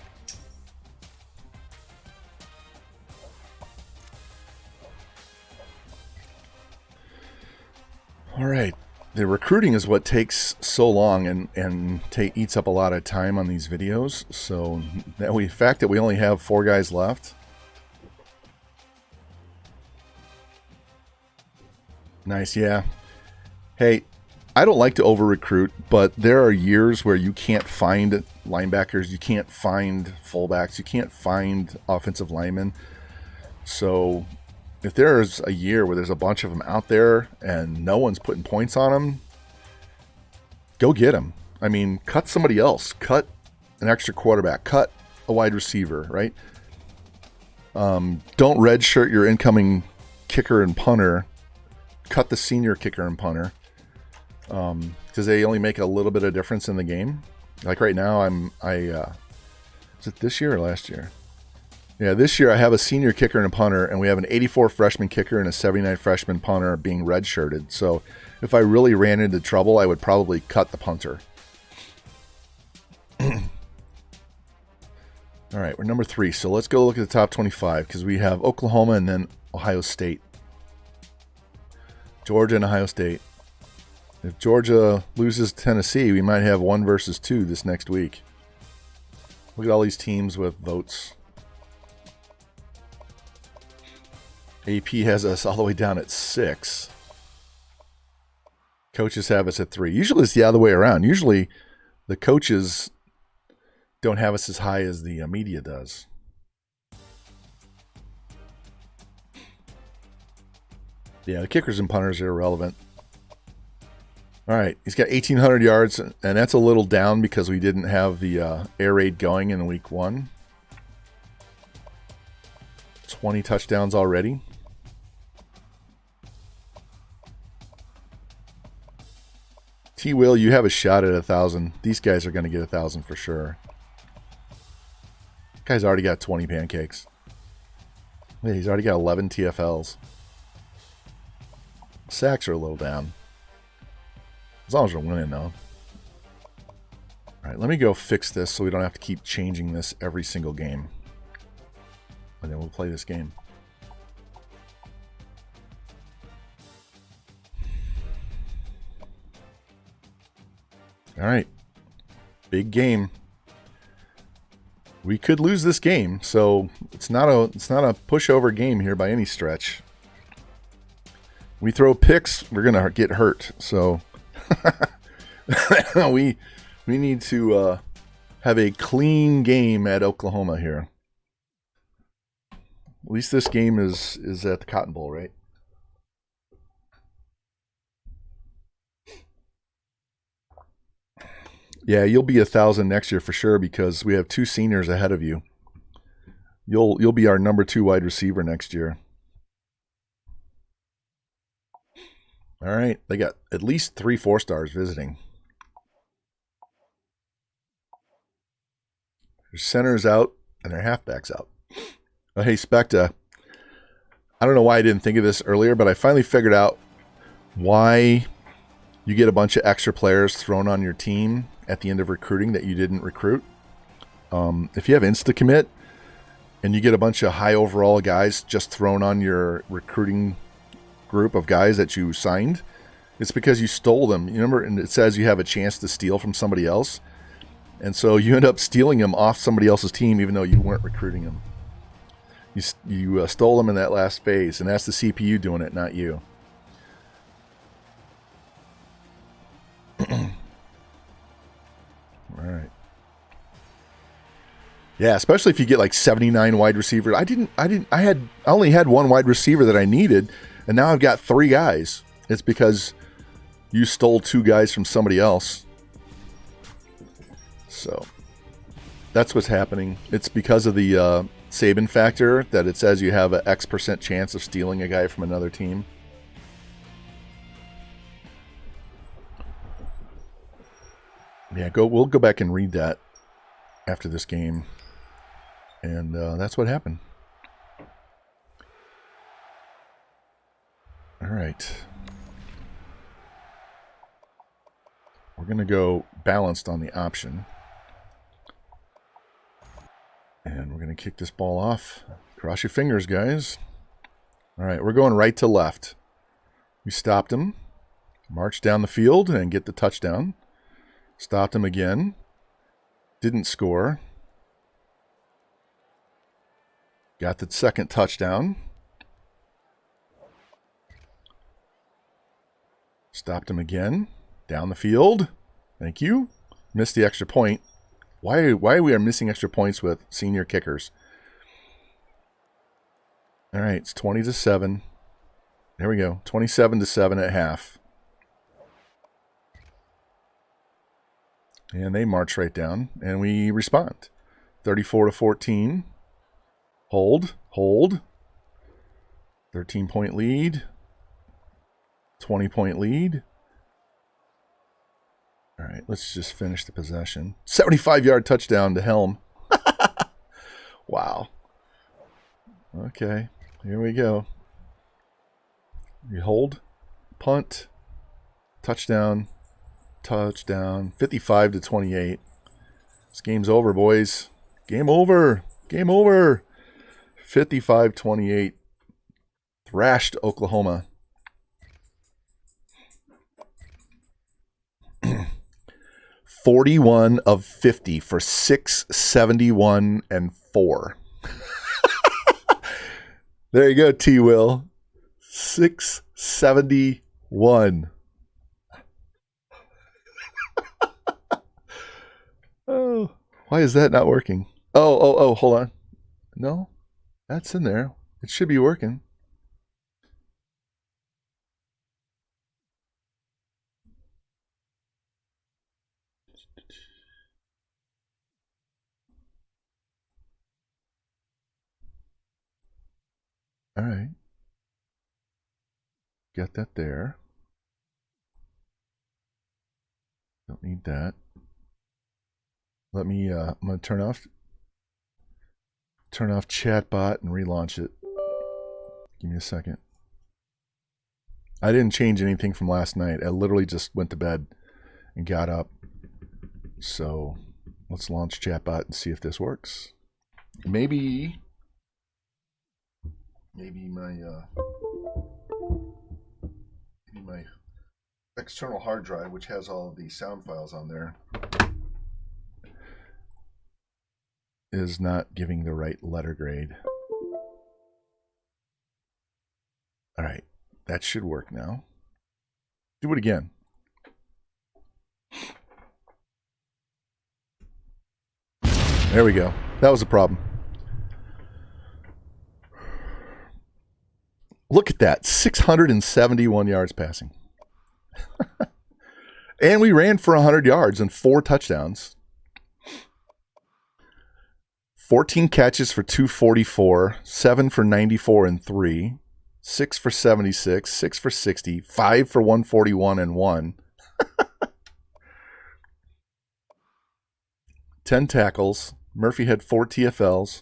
All right, the recruiting is what takes so long and eats up a lot of time on these videos. So the fact that we only have 4 guys left, Nice, yeah. Hey, I don't like to over-recruit, but there are years where you can't find linebackers, you can't find fullbacks, you can't find offensive linemen. So if there's a year where there's a bunch of them out there and no one's putting points on them, go get them. I mean, cut somebody else. Cut an extra quarterback. Cut a wide receiver, right? Don't redshirt your incoming kicker and punter. Cut the senior kicker and punter. Because they only make a little bit of difference in the game. Like right now, is it this year or last year? Yeah, this year I have a senior kicker and a punter, and we have an 84 freshman kicker and a 79 freshman punter being redshirted. So if I really ran into trouble, I would probably cut the punter. All right, we're number 3. So let's go look at the top 25 because we have Oklahoma and then Ohio State. Georgia and Ohio State. If Georgia loses Tennessee, we might have 1 versus 2 this next week. Look at all these teams with votes. AP has us all the way down at 6. Coaches have us at 3. Usually it's the other way around. Usually the coaches don't have us as high as the media does. Yeah, the kickers and punters are irrelevant. All right, he's got 1,800 yards, and that's a little down because we didn't have the air raid going in week 1. 20 touchdowns already. T-Will, you have a shot at 1,000. These guys are going to get 1,000 for sure. Guy's already got 20 pancakes. Yeah, he's already got 11 TFLs. Sacks are a little down. As long as we're winning, though. All right, let me go fix this so we don't have to keep changing this every single game. And then we'll play this game. All right. Big game. We could lose this game, so it's not a pushover game here by any stretch. We throw picks, we're gonna get hurt. So we need to have a clean game at Oklahoma here. At least this game is at the Cotton Bowl, right? Yeah, you'll be 1,000 next year for sure because we have 2 seniors ahead of you. You'll be our number 2 wide receiver next year. All right, they got at least 3 4-stars visiting. Their center's out and their halfback's out. Oh, hey, Specta. I don't know why I didn't think of this earlier, but I finally figured out why you get a bunch of extra players thrown on your team at the end of recruiting that you didn't recruit. If you have insta-commit and you get a bunch of high overall guys just thrown on your recruiting group of guys that you signed, it's because you stole them. You remember, and it says you have a chance to steal from somebody else. And so you end up stealing them off somebody else's team even though you weren't recruiting them. You stole them in that last phase, and that's the CPU doing it, not you. All right. Yeah, especially if you get like 79 wide receivers. I only had 1 wide receiver that I needed, and now I've got 3 guys. It's because you stole 2 guys from somebody else. So that's what's happening. It's because of the Saban factor that it says you have an X% chance of stealing a guy from another team. Yeah, we'll go back and read that after this game. And that's what happened. All right. We're going to go balanced on the option. And we're going to kick this ball off. Cross your fingers, guys. All right, we're going right to left. We stopped him. March down the field and get the touchdown. Stopped him again. Didn't score. Got the second touchdown. Stopped him again. Down the field. Thank you. Missed the extra point. Why we are missing extra points with senior kickers? All right, it's 20-7. There we go. 27-7 at half. And they march right down, and we respond. 34-14. Hold. 13-point lead. 20-point lead. All right, let's just finish the possession. 75-yard touchdown to Helm. Wow. Okay, here we go. We hold, punt, touchdown, 55-28. This game's over, boys. Game over. 55-28. Thrashed Oklahoma. 41 of 50 for 671 and 4. There you go, T. Will. 671. Oh, why is that not working? Oh, hold on. No, that's in there. It should be working. All right. Get that there. Don't need that. Let me, I'm going to turn off chatbot and relaunch it. Give me a second. I didn't change anything from last night. I literally just went to bed and got up. So let's launch chatbot and see if this works. Maybe my external hard drive, which has all of the sound files on there, is not giving the right letter grade. All right, that should work now. Do it again. There we go. That was the problem. Look at that, 671 yards passing. And we ran for 100 yards and 4 touchdowns. 14 catches for 244, 7 for 94 and 3, 6 for 76, 6 for 60, 5 for 141 and 1. 10 tackles. Murphy had 4 TFLs.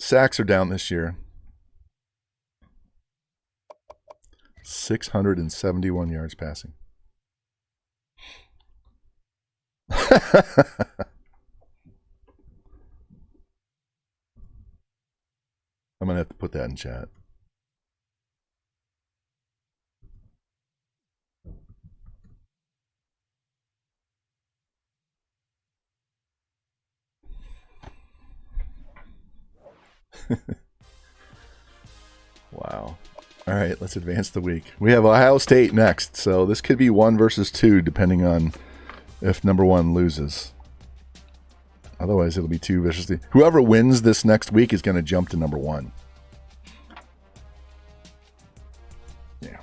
Sacks are down this year. 671 yards passing. I'm going to have to put that in chat. Wow. All right, let's advance the week. We have Ohio State next, so this could be 1 versus 2, depending on if number 1 loses. Otherwise, it'll be 2 versus 3. Whoever wins this next week is going to jump to number 1. Yeah.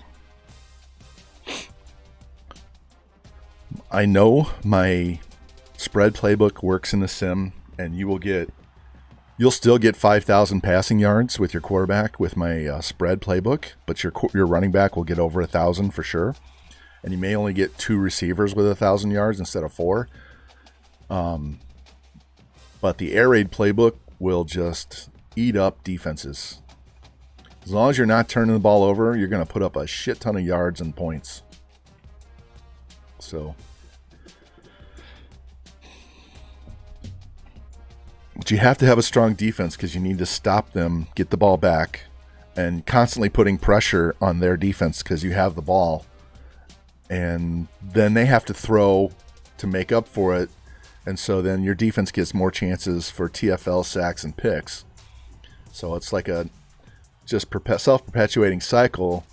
I know my spread playbook works in the sim, and you'll still get 5,000 passing yards with your quarterback with my spread playbook, but your running back will get over 1,000 for sure. And you may only get 2 receivers with 1,000 yards instead of 4. But the air raid playbook will just eat up defenses. As long as you're not turning the ball over, you're going to put up a shit ton of yards and points. So, but you have to have a strong defense because you need to stop them, get the ball back, and constantly putting pressure on their defense because you have the ball. And then they have to throw to make up for it. And so then your defense gets more chances for TFL, sacks, and picks. So it's like a just self-perpetuating cycle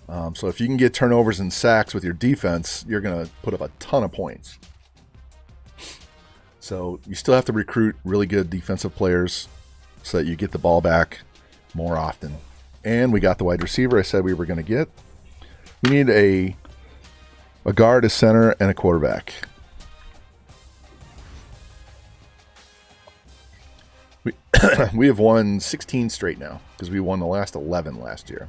So if you can get turnovers and sacks with your defense, you're going to put up a ton of points. So you still have to recruit really good defensive players so that you get the ball back more often. And we got the wide receiver I said we were going to get. We need a guard, a center, and a quarterback. We have won 16 straight now because we won the last 11 last year.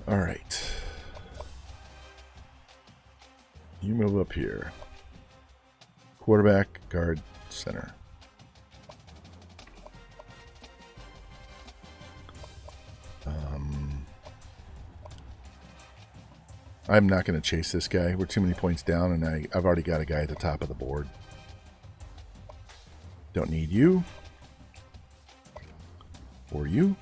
All right. You move up here. Quarterback, guard, center. I'm not going to chase this guy. We're too many points down, and I've already got a guy at the top of the board. Don't need you. Or you.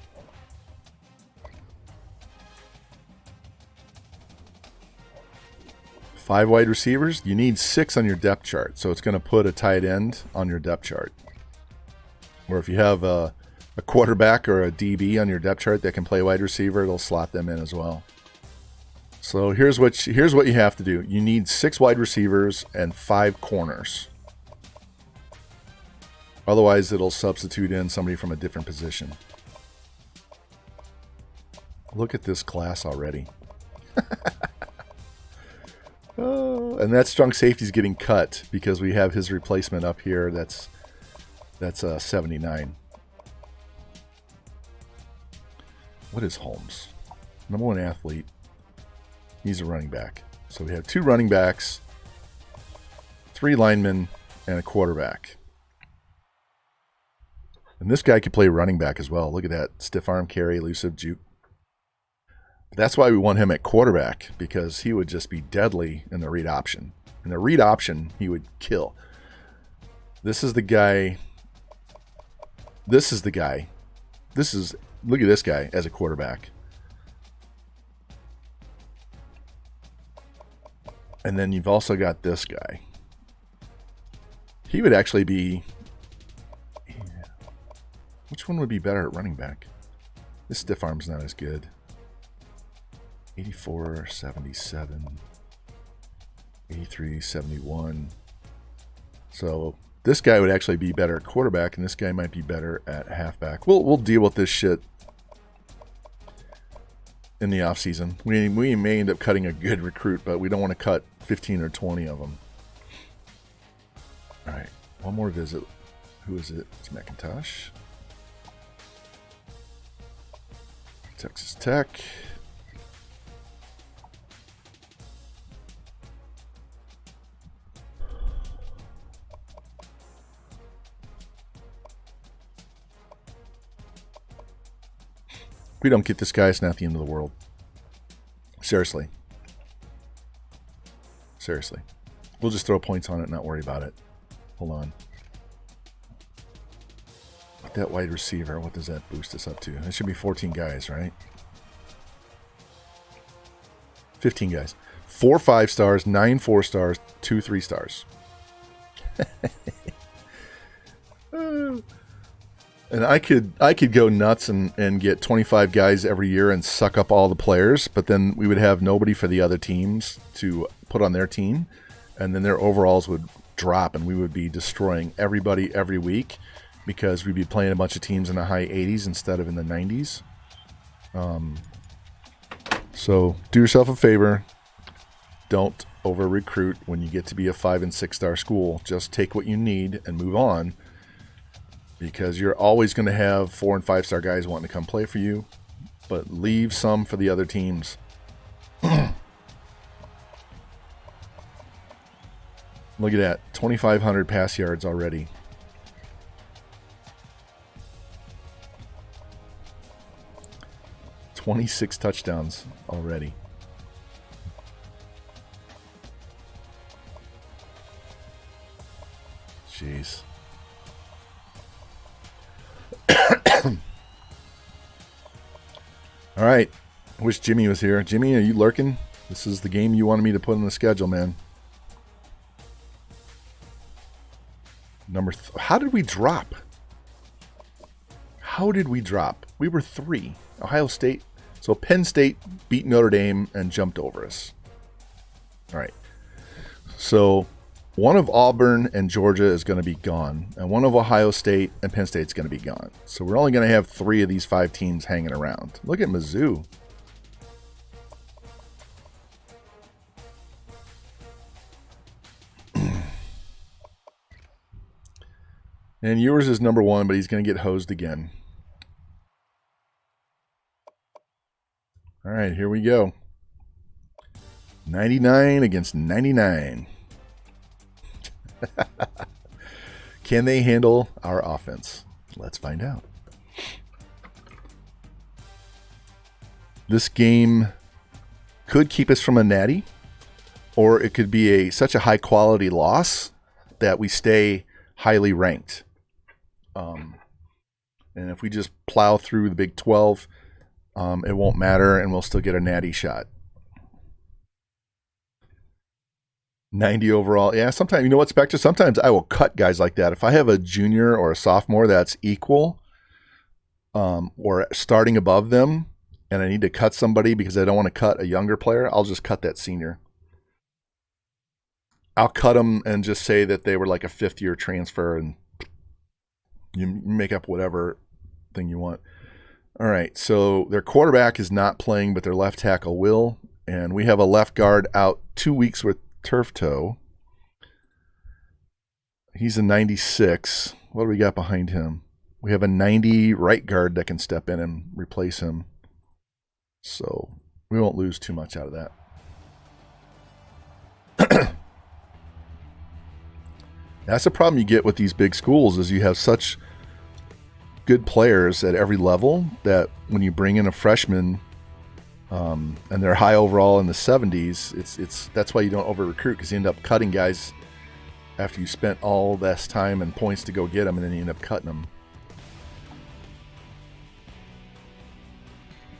Five wide receivers. You need 6 on your depth chart, so it's going to put a tight end on your depth chart. Or if you have a quarterback or a DB on your depth chart that can play wide receiver, it'll slot them in as well. So here's what you have to do. You need 6 wide receivers and 5 corners. Otherwise, it'll substitute in somebody from a different position. Look at this class already. Oh, and that strong safety is getting cut because we have his replacement up here. That's 79. What is Holmes? Number 1 athlete. He's a running back. So we have 2 running backs, 3 linemen, and a quarterback. And this guy could play running back as well. Look at that. Stiff arm carry, elusive juke. That's why we want him at quarterback, because he would just be deadly in the read option. In the read option, he would kill. This is the guy. This is the guy. Look at this guy as a quarterback. And then you've also got this guy. He would actually be... Which one would be better at running back? This stiff arm's not as good. 84, 77, 83, 71. So this guy would actually be better at quarterback, and this guy might be better at halfback. We'll deal with this shit in the off season. We may end up cutting a good recruit, but we don't want to cut 15 or 20 of them. All right, one more visit. Who is it? It's McIntosh. Texas Tech. If we don't get this guy, it's not the end of the world. Seriously. Seriously. We'll just throw points on it and not worry about it. Hold on. That wide receiver, what does that boost us up to? That should be 14 guys, right? 15 guys. 4 5 stars, 9 4 stars, 2 3 stars. And I could go nuts and get 25 guys every year and suck up all the players, but then we would have nobody for the other teams to put on their team, and then their overalls would drop, and we would be destroying everybody every week because we'd be playing a bunch of teams in the high 80s instead of in the 90s. So do yourself a favor. Don't over-recruit when you get to be a 5 and 6 star school. Just take what you need and move on, because you're always going to have 4 and 5 star guys wanting to come play for you, but leave some for the other teams. Look at that, 2,500 pass yards already. $26 touchdowns already. Jeez. All right. I wish Jimmy was here. Jimmy, are you lurking? This is the game you wanted me to put on the schedule, man. How did we drop? How did we drop? We were 3. Ohio State. So Penn State beat Notre Dame and jumped over us. All right. So one of Auburn and Georgia is going to be gone. And one of Ohio State and Penn State is going to be gone. So we're only going to have 3 of these 5 teams hanging around. Look at Mizzou. And Ewers is number 1, but he's going to get hosed again. All right, here we go. 99 against 99. Can they handle our offense? Let's find out. This game could keep us from a natty, or it could be such a high quality loss that we stay highly ranked. And if we just plow through the Big 12, it won't matter, and we'll still get a natty shot. 90 overall. Yeah, sometimes, you know what, Spectre? Sometimes I will cut guys like that. If I have a junior or a sophomore that's equal or starting above them, and I need to cut somebody because I don't want to cut a younger player, I'll just cut that senior. I'll cut them and just say that they were like a 5th-year transfer, and you make up whatever thing you want. All right, so their quarterback is not playing, but their left tackle will. And we have a left guard out 2 weeks with turf toe. He's a 96. What do we got behind him? We have a 90 right guard that can step in and replace him. So we won't lose too much out of that. That's the problem you get with these big schools, is you have such good players at every level that when you bring in a freshman and they're high overall in the 70s, that's why you don't over recruit, because you end up cutting guys after you spent all this time and points to go get them, and then you end up cutting them.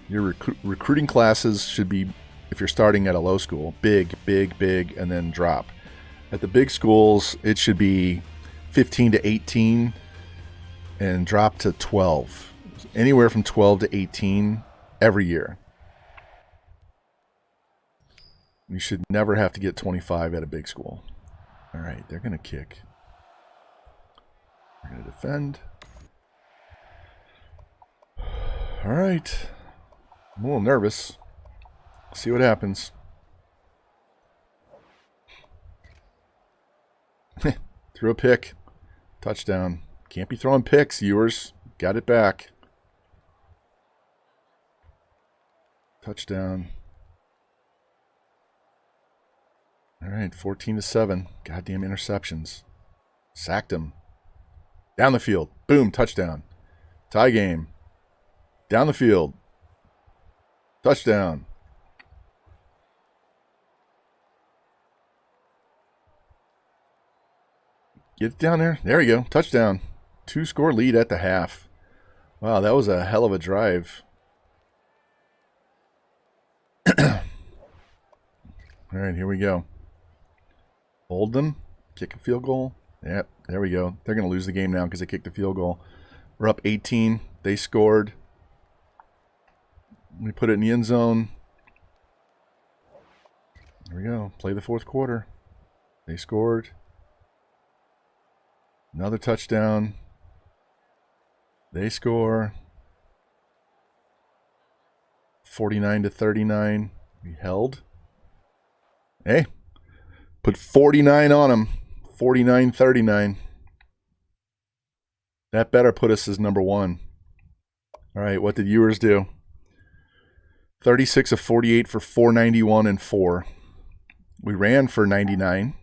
Your recruiting classes should be, if you're starting at a low school, big, big, big, and then drop. At the big schools, it should be 15 to 18 and drop to 12. Anywhere from 12 to 18 every year. You should never have to get 25 at a big school. All right, they're going to kick. They're going to defend. All right. I'm a little nervous. See what happens. Threw a pick. Touchdown. Can't be throwing picks, Ewers. Got it back. Touchdown. All right, 14-7. Goddamn interceptions. Sacked him. Down the field. Boom, touchdown. Tie game. Down the field. Touchdown. Get it down there. There we go. Touchdown. 2-score lead at the half. Wow, that was a hell of a drive. All right, here we go. Hold them. Kick a field goal. Yep, there we go. They're going to lose the game now because they kicked a field goal. We're up 18. They scored. We put it in the end zone. There we go. Play the fourth quarter. They scored. Another touchdown. They score. 49-39. We held. Hey, put 49 on them. 49-39. That better put us as number 1. All right, what did Ewers do? 36 of 48 for 491 and 4. We ran for 99.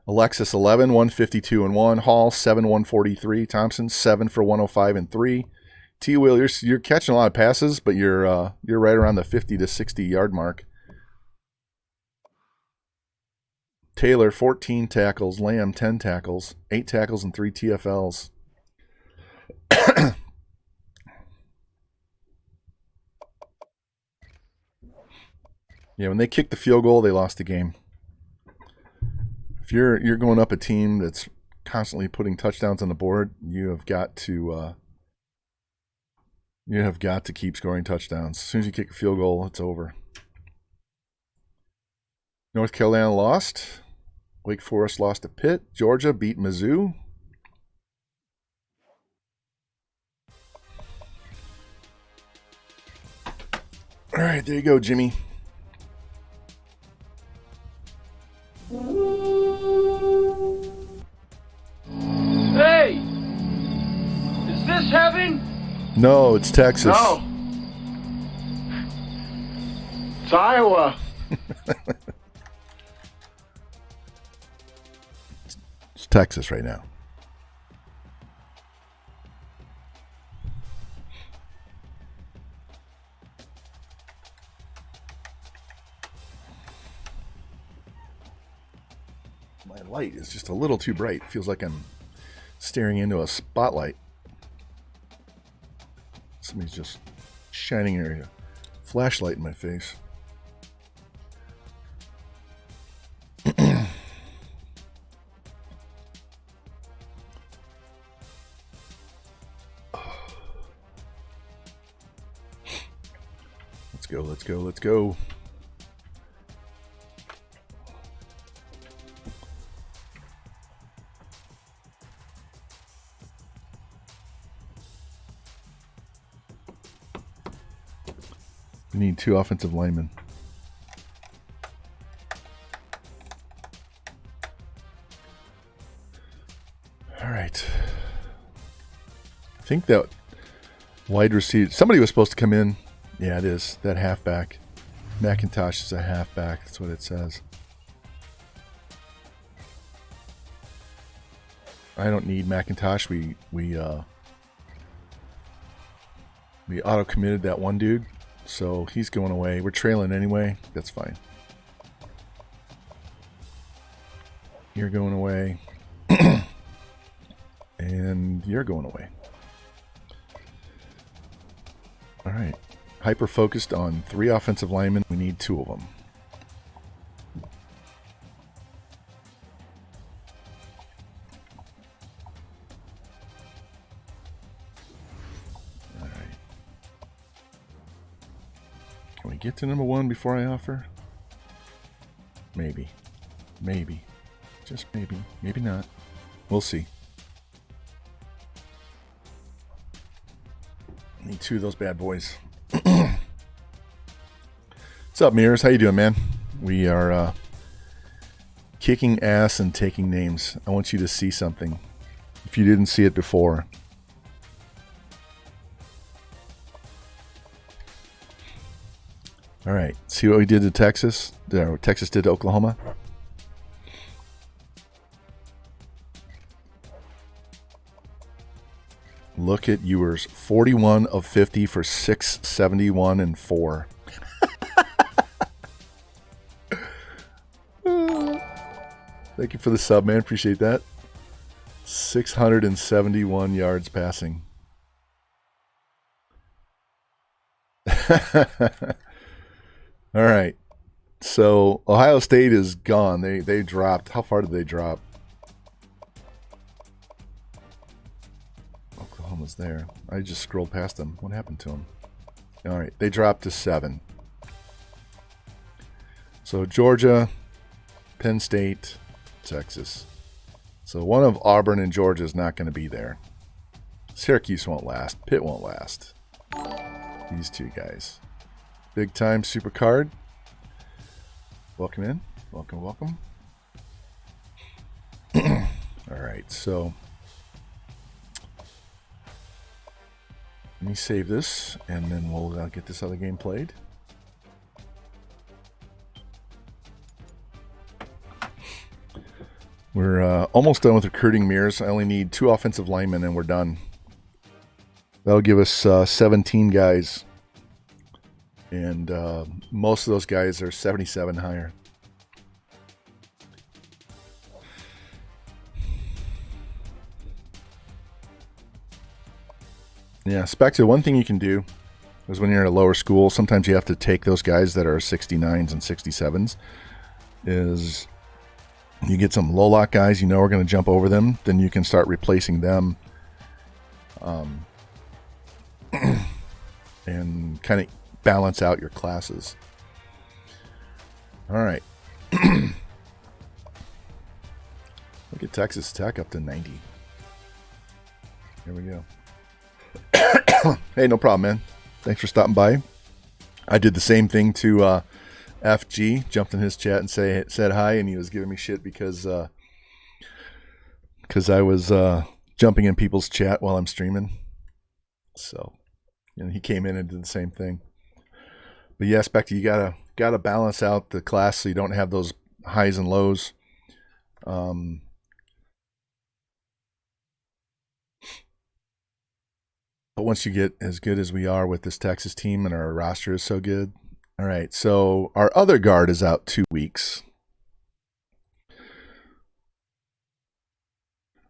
Alexis 11, 152 and 1. Hall 7, 143. Thompson 7 for 105 and 3. T. Will, you're catching a lot of passes, but you're right around the 50 to 60 yard mark. Taylor 14 tackles. Lamb 10 tackles. 8 tackles and 3 TFLs. Yeah, when they kicked the field goal, they lost the game. If you're going up a team that's constantly putting touchdowns on the board, you have got to You have got to keep scoring touchdowns. As soon as you kick a field goal, it's over. North Carolina lost. Wake Forest lost to Pitt. Georgia beat Mizzou. All right, there you go, Jimmy. Hey! Is this heaven? No, it's Texas. No. It's Iowa. It's Texas right now. My light is just a little too bright. Feels like I'm staring into a spotlight. Somebody's just shining a flashlight in my face. Let's go, let's go, let's go. We need 2 offensive linemen. All right. I think that wide receiver, somebody was supposed to come in. Yeah, it is. That halfback. McIntosh is a halfback. That's what it says. I don't need McIntosh. We auto-committed that one dude. So he's going away. We're trailing anyway. That's fine. You're going away. And you're going away. All right. Hyper-focused on 3 offensive linemen. We need 2 of them. Can we get to number 1 before I offer? Maybe. Maybe. Just maybe. Maybe not. We'll see. Need 2 of those bad boys. What's up, Mears? How you doing, man? We are kicking ass and taking names. I want you to see something. If you didn't see it before. All right, see what we did to Texas? Texas did to Oklahoma? Look at Ewers. 41 of 50 for 671 and 4. Thank you for the sub, man. Appreciate that. 671 yards passing. All right. So Ohio State is gone. They dropped. How far did they drop? Oklahoma's there. I just scrolled past them. What happened to them? All right. They dropped to 7. So Georgia, Penn State, Texas. So one of Auburn and Georgia is not going to be there. Syracuse won't last. Pitt won't last. These 2 guys. Big time super card. Welcome in. Welcome, welcome. All right, so let me save this, and then we'll get this other game played. We're almost done with recruiting, Mears. I only need 2 offensive linemen, and we're done. That'll give us 17 guys. And most of those guys are 77 higher. Yeah, Spectre, one thing you can do is when you're at a lower school, sometimes you have to take those guys that are 69s and 67s, is you get some low-lock guys you know are going to jump over them, then you can start replacing them. and kind of balance out your classes. All right. Look at Texas Tech up to 90. Here we go. Hey, no problem, man. Thanks for stopping by. I did the same thing to FG. Jumped in his chat and said hi, and he was giving me shit because I was jumping in people's chat while I'm streaming. So, and he came in and did the same thing. But yeah, Spectre, you gotta balance out the class so you don't have those highs and lows. But once you get as good as we are with this Texas team and our roster is so good. All right, so our other guard is out 2 weeks.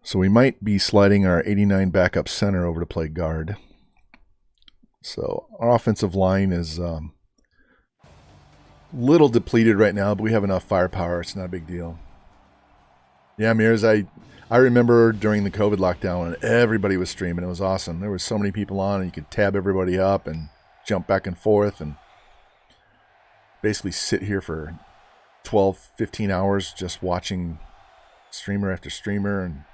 So we might be sliding our 89 backup center over to play guard. So our offensive line is little depleted right now, but we have enough firepower. It's not a big deal. Yeah, Mears, I remember during the COVID lockdown when everybody was streaming. It was awesome. There was so many people on, and you could tab everybody up and jump back and forth and basically sit here for 12, 15 hours just watching streamer after streamer. And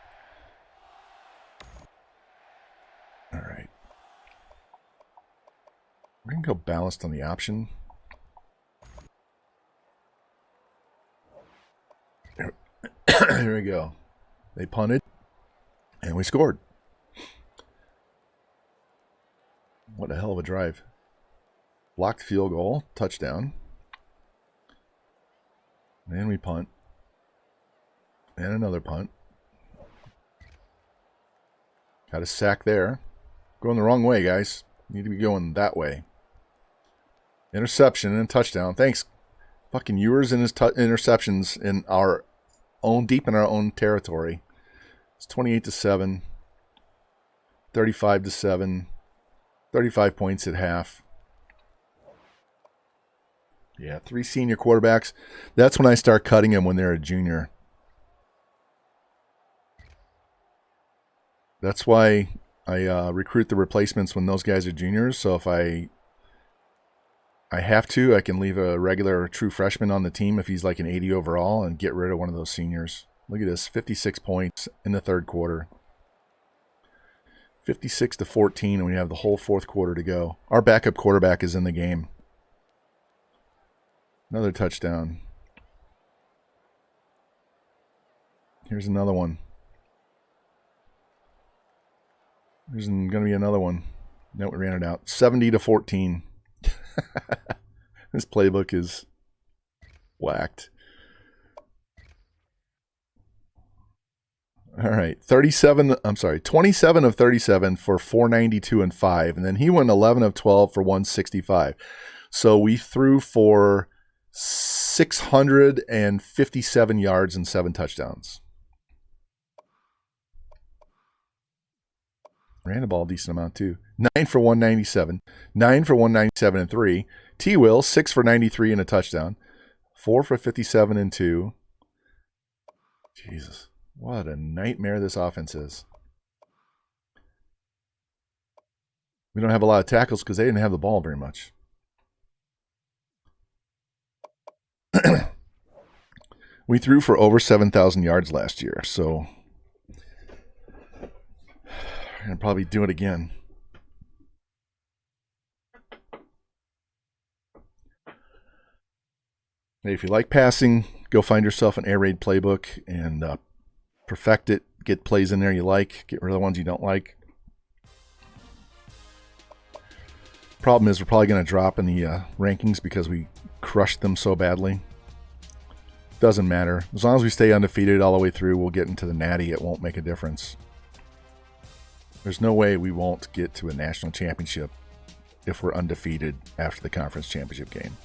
all right. We're going to go balanced on the option. Here we go. They punted, and we scored. What a hell of a drive. Blocked field goal, touchdown. And we punt. And another punt. Got a sack there. Going the wrong way, guys. Need to be going that way. Interception and touchdown. Thanks. Fucking Ewers and his interceptions in our own, deep in our own territory. It's 28-7. 35-7. 35 points at half. Yeah, 3 senior quarterbacks. That's when I start cutting them when they're a junior. That's why I recruit the replacements when those guys are juniors. So if I have to, I can leave a regular true freshman on the team if he's like an 80 overall and get rid of one of those seniors. Look at this, 56 points in the third quarter. 56-14, and we have the whole fourth quarter to go. Our backup quarterback is in the game. Another touchdown. Here's another one. There's going to be another one. No, we ran it out. 70-14. This playbook is whacked. All right, 27 of 37 for 492 and 5, and then he went 11 of 12 for 165. So we threw for 657 yards and 7 touchdowns. Ran the ball a decent amount too. 9 for 197, 9 for 197 and 3. T-Will 6 for 93 and a touchdown, 4 for 57 and 2. Jesus. What a nightmare this offense is. We don't have a lot of tackles because they didn't have the ball very much. We threw for over 7,000 yards last year, so we're going to probably do it again. Hey, if you like passing, go find yourself an air raid playbook and perfect it. Get plays in there you like. Get rid of the ones you don't like. Problem is we're probably going to drop in the rankings because we crushed them so badly. Doesn't matter. As long as we stay undefeated all the way through, we'll get into the Natty. It won't make a difference. There's no way we won't get to a national championship if we're undefeated after the conference championship game.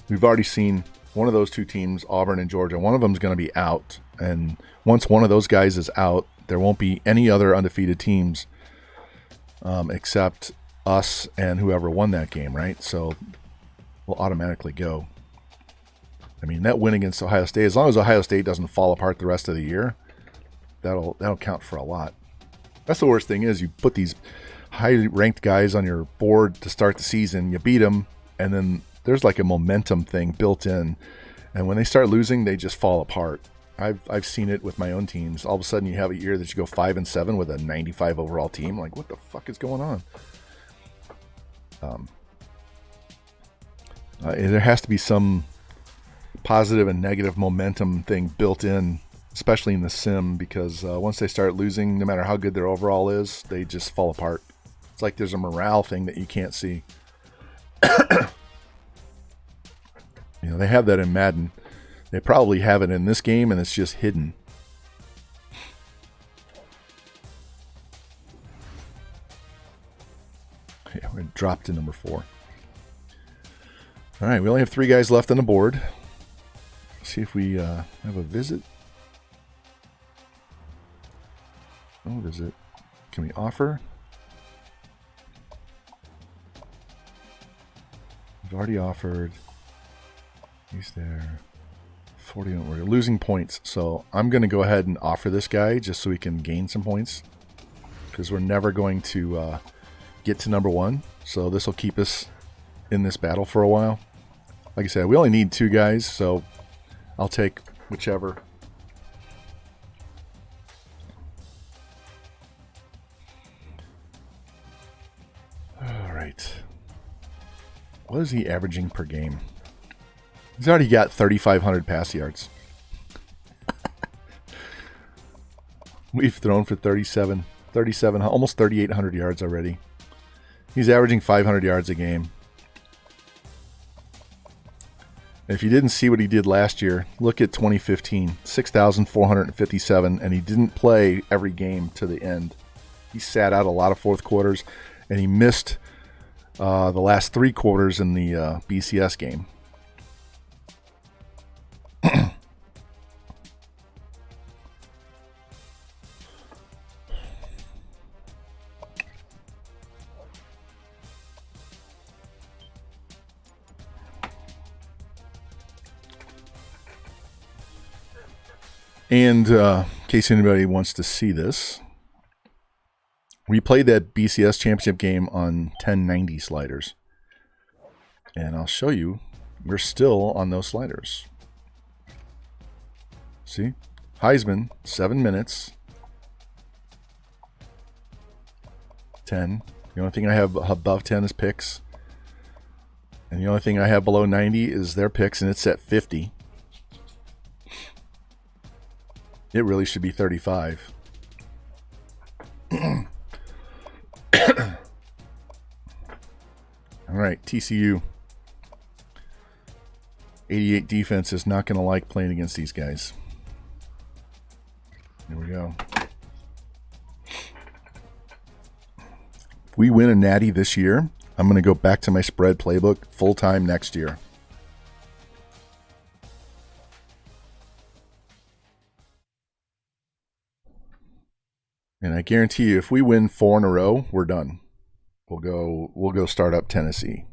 We've already seen one of those two teams, Auburn and Georgia. One of them is going to be out. And once one of those guys is out, there won't be any other undefeated teams except us and whoever won that game, right? So we'll automatically go. I mean, that win against Ohio State, as long as Ohio State doesn't fall apart the rest of the year, that'll count for a lot. That's the worst thing is you put these highly ranked guys on your board to start the season, you beat them, and then there's like a momentum thing built in, and when they start losing, they just fall apart. I've seen it with my own teams. All of a sudden, you have a year that you go 5-7 with a 95 overall team. Like, what the fuck is going on? There has to be some positive and negative momentum thing built in, especially in the sim, because once they start losing, no matter how good their overall is, they just fall apart. It's like there's a morale thing that you can't see. You know, they have that in Madden. They probably have it in this game, and it's just hidden. Yeah, we're going to drop to number 4. All right, we only have 3 guys left on the board. Let's see if we have a visit. No visit. Can we offer? We've already offered. He's there. 40. We're losing points, so I'm going to go ahead and offer this guy just so we can gain some points, because we're never going to get to number 1. So this will keep us in this battle for a while. Like I said, we only need 2 guys, so I'll take whichever. All right. What is he averaging per game? He's already got 3,500 pass yards. We've thrown for 37, almost 3,800 yards already. He's averaging 500 yards a game. If you didn't see what he did last year, look at 2015, 6,457, and he didn't play every game to the end. He sat out a lot of fourth quarters, and he missed the last 3 quarters in the BCS game. And in case anybody wants to see this, we played that BCS championship game on 1090 sliders. And I'll show you, we're still on those sliders. See? Heisman, 7 minutes. 10. The only thing I have above 10 is picks. And the only thing I have below 90 is their picks, and it's at 50. It really should be 35. All right, TCU. 88 defense is not going to like playing against these guys. Here we go. If we win a Natty this year, I'm going to go back to my spread playbook full-time next year. And I guarantee you, if we win 4 in a row, we're done. We'll go start up Tennessee.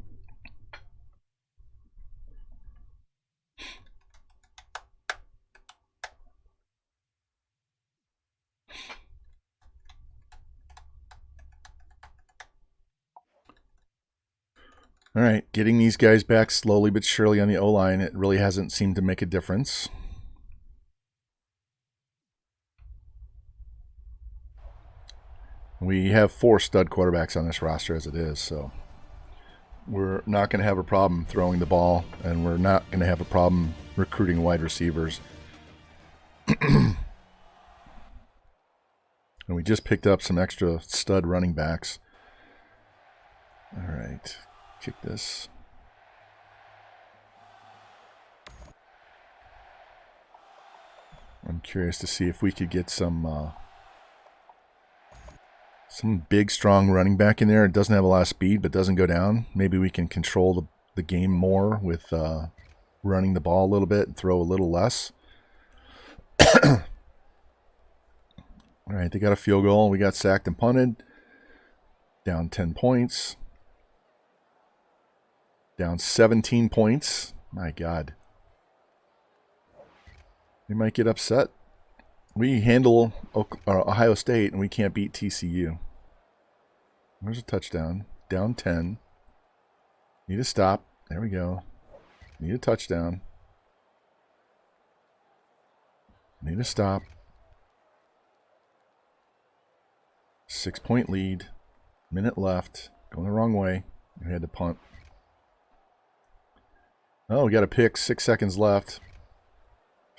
All right, getting these guys back slowly but surely on the O-line. It really hasn't seemed to make a difference. We have 4 stud quarterbacks on this roster as it is, so we're not going to have a problem throwing the ball, and we're not going to have a problem recruiting wide receivers. And we just picked up some extra stud running backs. All right, kick this. I'm curious to see if we could get some big, strong running back in there. It doesn't have a lot of speed, but doesn't go down. Maybe we can control the game more with running the ball a little bit and throw a little less. All right, they got a field goal. We got sacked and punted. Down 10 points. Down 17 points. My God. They might get upset. We handle Ohio State, and we can't beat TCU. There's a touchdown. Down 10. Need a stop. There we go. Need a touchdown. Need a stop. 6-point lead. Minute left. Going the wrong way. We had to punt. Oh, we got a pick. 6 seconds left.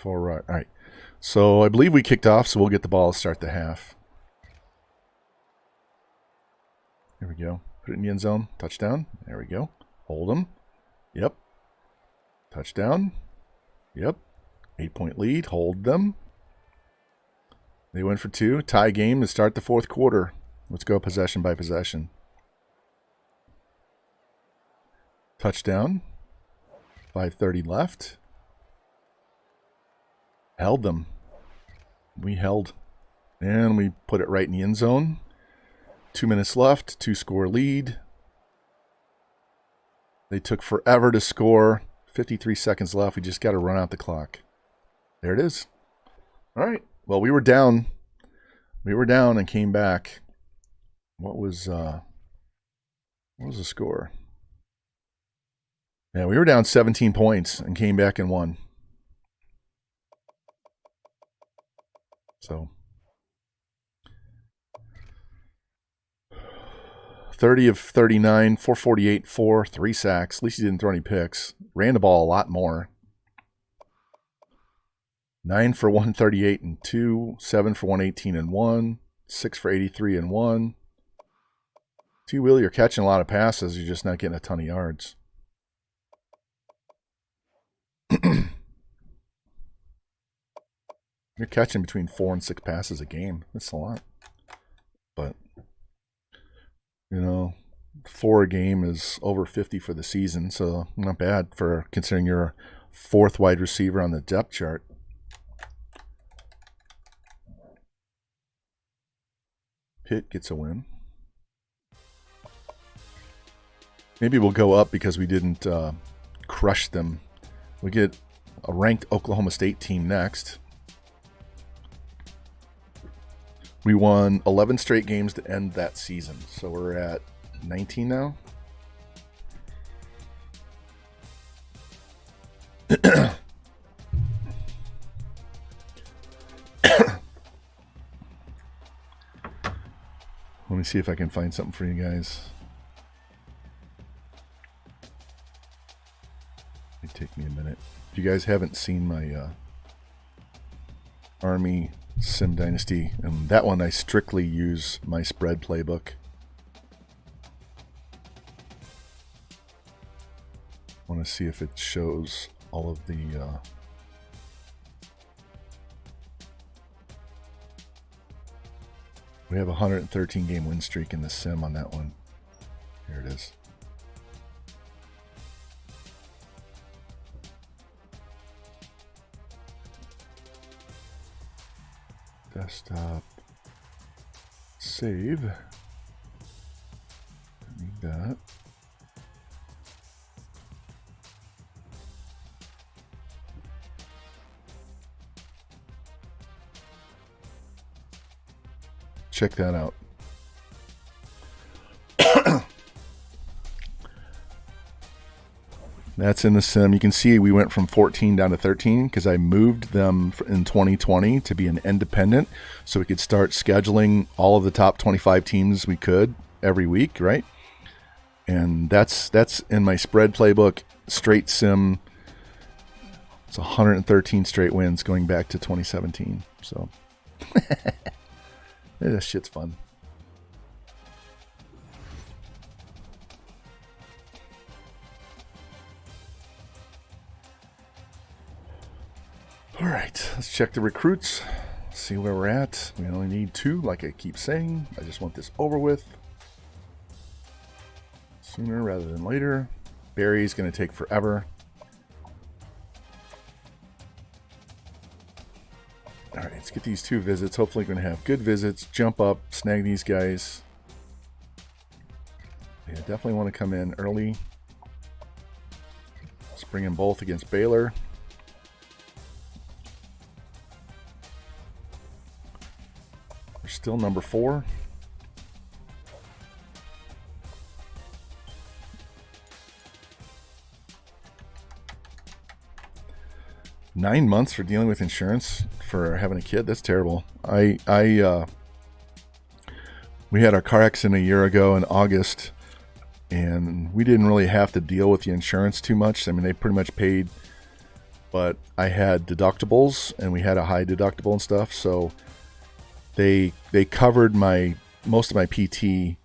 All right. So I believe we kicked off, so we'll get the ball to start the half. There we go. Put it in the end zone. Touchdown. There we go. Hold them. Yep. Touchdown. Yep. 8-point lead. Hold them. They went for 2. Tie game to start the fourth quarter. Let's go possession by possession. Touchdown. 5:30 left. Held them. We held. And we put it right in the end zone. 2 minutes left. 2-score lead. They took forever to score. 53 seconds left. We just got to run out the clock. There it is. All right. Well, we were down. We were down and came back. What was the score? Yeah, we were down 17 points and came back and won. So 30 of 39, 448, 3 sacks. At least he didn't throw any picks. Ran the ball a lot more. 9 for 138 and 2, 7 for 118 and 1, 6 for 83 and 1. T-Wheel, you're catching a lot of passes. You're just not getting a ton of yards. You're catching between 4 and 6 passes a game. That's a lot. But, 4 a game is over 50 for the season, so not bad for considering you're 4th wide receiver on the depth chart. Pitt gets a win. Maybe we'll go up because we didn't crush them. We get a ranked Oklahoma State team next. We won 11 straight games to end that season. So we're at 19 now. Let me see if I can find something for you guys. It'll take me a minute. If you guys haven't seen my Army Sim Dynasty, and that one I strictly use my spread playbook. I want to see if it shows all of the we have a 113 game win streak in the sim on that one. Here it is. Desktop. Save. Need that. Check that out. That's in the sim. You can see we went from 14 down to 13 because I moved them in 2020 to be an independent so we could start scheduling all of the top 25 teams we could every week, right? And that's in my spread playbook, straight sim. It's 113 straight wins going back to 2017. So that shit's fun. All right, let's check the recruits, see where we're at. We only need 2, like I keep saying. I just want this over with sooner rather than later. Barry's going to take forever. All right, let's get these 2 visits. Hopefully we're going to have good visits. Jump up, snag these guys. Yeah, definitely want to come in early. Let's bring them both against Baylor. Still number 4. $9 months for dealing with insurance for having a kid. That's terrible. We had our car accident a year ago in August, and we didn't really have to deal with the insurance too much. I mean, they pretty much paid, but I had deductibles, and we had a high deductible and stuff, so they covered most of my PT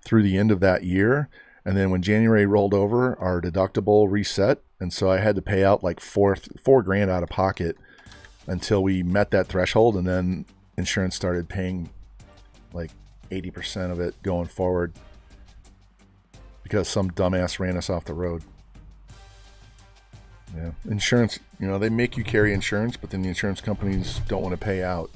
through the end of that year. And then when January rolled over, our deductible reset, and so I had to pay out like $4,000 out of pocket until we met that threshold, and then insurance started paying like 80% of it going forward because some dumbass ran us off the road. Yeah, insurance, you know, they make you carry insurance, but then the insurance companies don't want to pay out.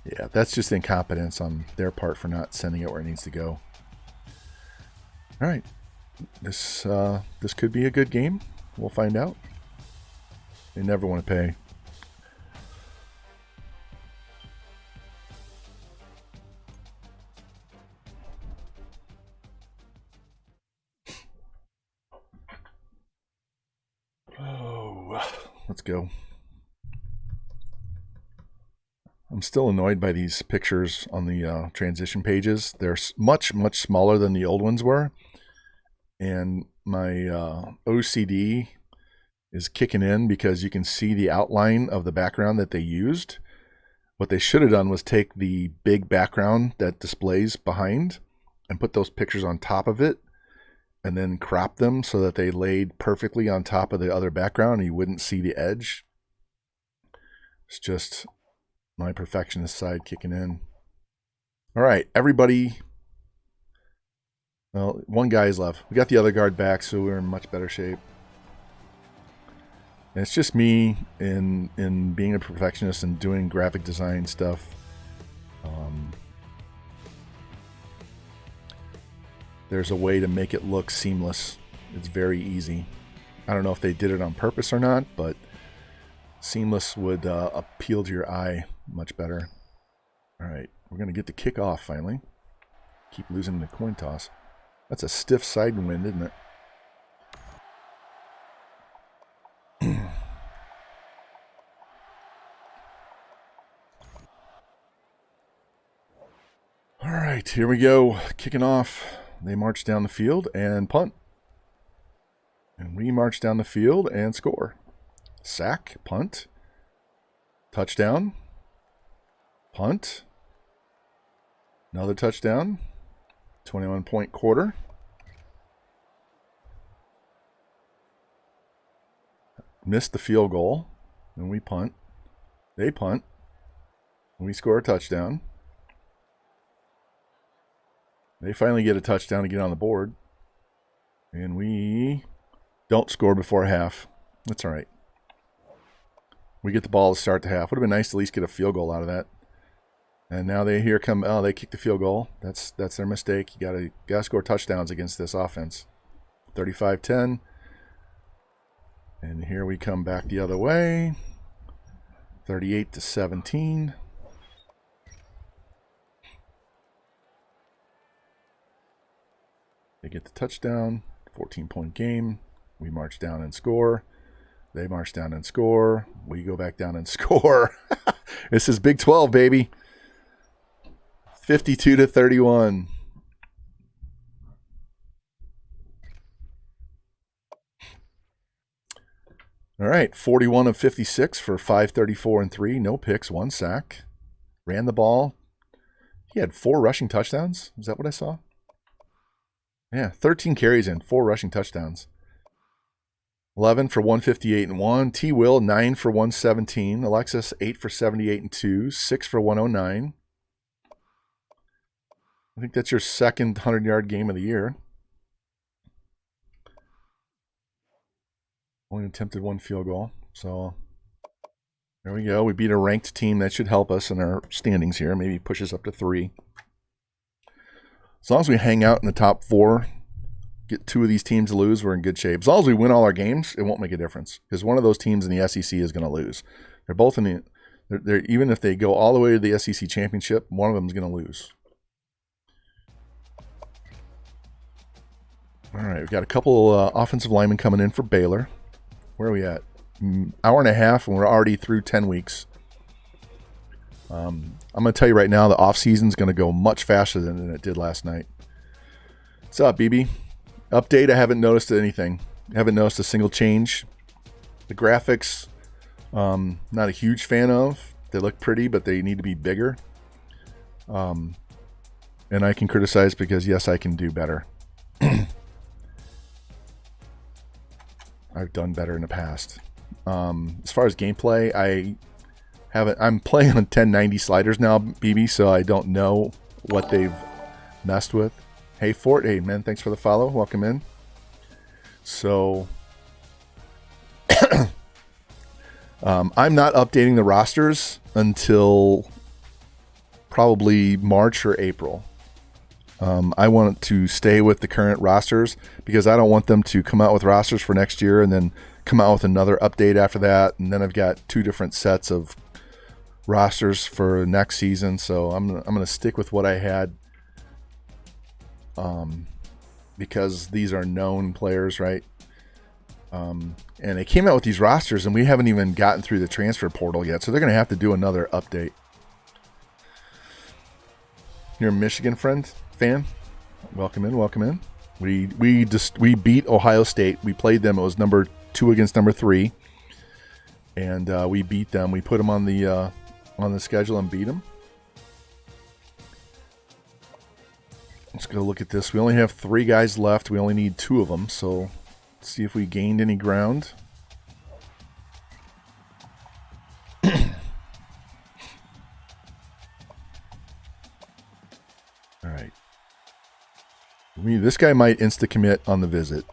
Yeah, that's just incompetence on their part for not sending it where it needs to go. All right, this could be a good game. We'll find out. They never want to pay. Oh, let's go. I'm still annoyed by these pictures on the transition pages. They're much, much smaller than the old ones were. And my OCD is kicking in because you can see the outline of the background that they used. What they should have done was take the big background that displays behind and put those pictures on top of it and then crop them so that they laid perfectly on top of the other background and you wouldn't see the edge. It's just my perfectionist side kicking in. All right, everybody. Well, one guy is left. We got the other guard back, so we're in much better shape. And it's just me in being a perfectionist and doing graphic design stuff. There's a way to make it look seamless. It's very easy. I don't know if they did it on purpose or not, but seamless would appeal to your eye much better. All right, we're going to get the kick off finally. Keep losing the coin toss. That's a stiff side wind, isn't it? All right, here we go. Kicking off. They march down the field and punt. And we march down the field and score. Sack, punt, touchdown, punt, another touchdown, 21-point quarter. Missed the field goal, and we punt. They punt, and we score a touchdown. They finally get a touchdown to get on the board, and we don't score before half. That's all right. We get the ball to start the half. Would have been nice to at least get a field goal out of that. And now they they kick the field goal. That's their mistake. You gotta score touchdowns against this offense. 35-10. And here we come back the other way. 38-17. They get the touchdown. 14-point game. We march down and score. They march down and score. We go back down and score. This is Big 12, baby. 52-31. All right, 41 of 56 for 534 and 3. No picks, 1 sack. Ran the ball. He had 4 rushing touchdowns. Is that what I saw? Yeah, 13 carries and 4 rushing touchdowns. 11 for 158 and 1. T. Will 9 for 117. Alexis 8 for 78 and 2. 6 for 109. I think that's your second 100-yard game of the year. Only attempted 1 field goal. So there we go. We beat a ranked team. That should help us in our standings here. Maybe push us up to 3. As long as we hang out in the top 4, get 2 of these teams to lose, we're in good shape. As long as we win all our games, it won't make a difference because one of those teams in the SEC is going to lose. They're both in the. They're even if they go all the way to the SEC championship, one of them is going to lose. All right, we've got a couple offensive linemen coming in for Baylor. Where are we at? Hour and a half, and we're already through 10 weeks. I'm going to tell you right now, the off season is going to go much faster than it did last night. What's up, BB? Update, I haven't noticed anything. I haven't noticed a single change. The graphics, not a huge fan of. They look pretty, but they need to be bigger. And I can criticize because, yes, I can do better. I've done better in the past. As far as gameplay, I'm playing on 1090 sliders now, BB, so I don't know what they've messed with. Hey, Fort. Hey, man, thanks for the follow. Welcome in. So, I'm not updating the rosters until probably March or April. I want to stay with the current rosters because I don't want them to come out with rosters for next year and then come out with another update after that. And then I've got 2 different sets of rosters for next season. So I'm going to stick with what I had. Because these are known players, right? And they came out with these rosters and we haven't even gotten through the transfer portal yet. So they're going to have to do another update. You're a Michigan fan? Welcome in, welcome in. We beat Ohio State. We played them. It was number 2 against number 3. And we beat them. We put them on the schedule and beat them. Let's go look at this. We only have 3 guys left. We only need 2 of them. So let's see if we gained any ground. All right. This guy might insta-commit on the visit.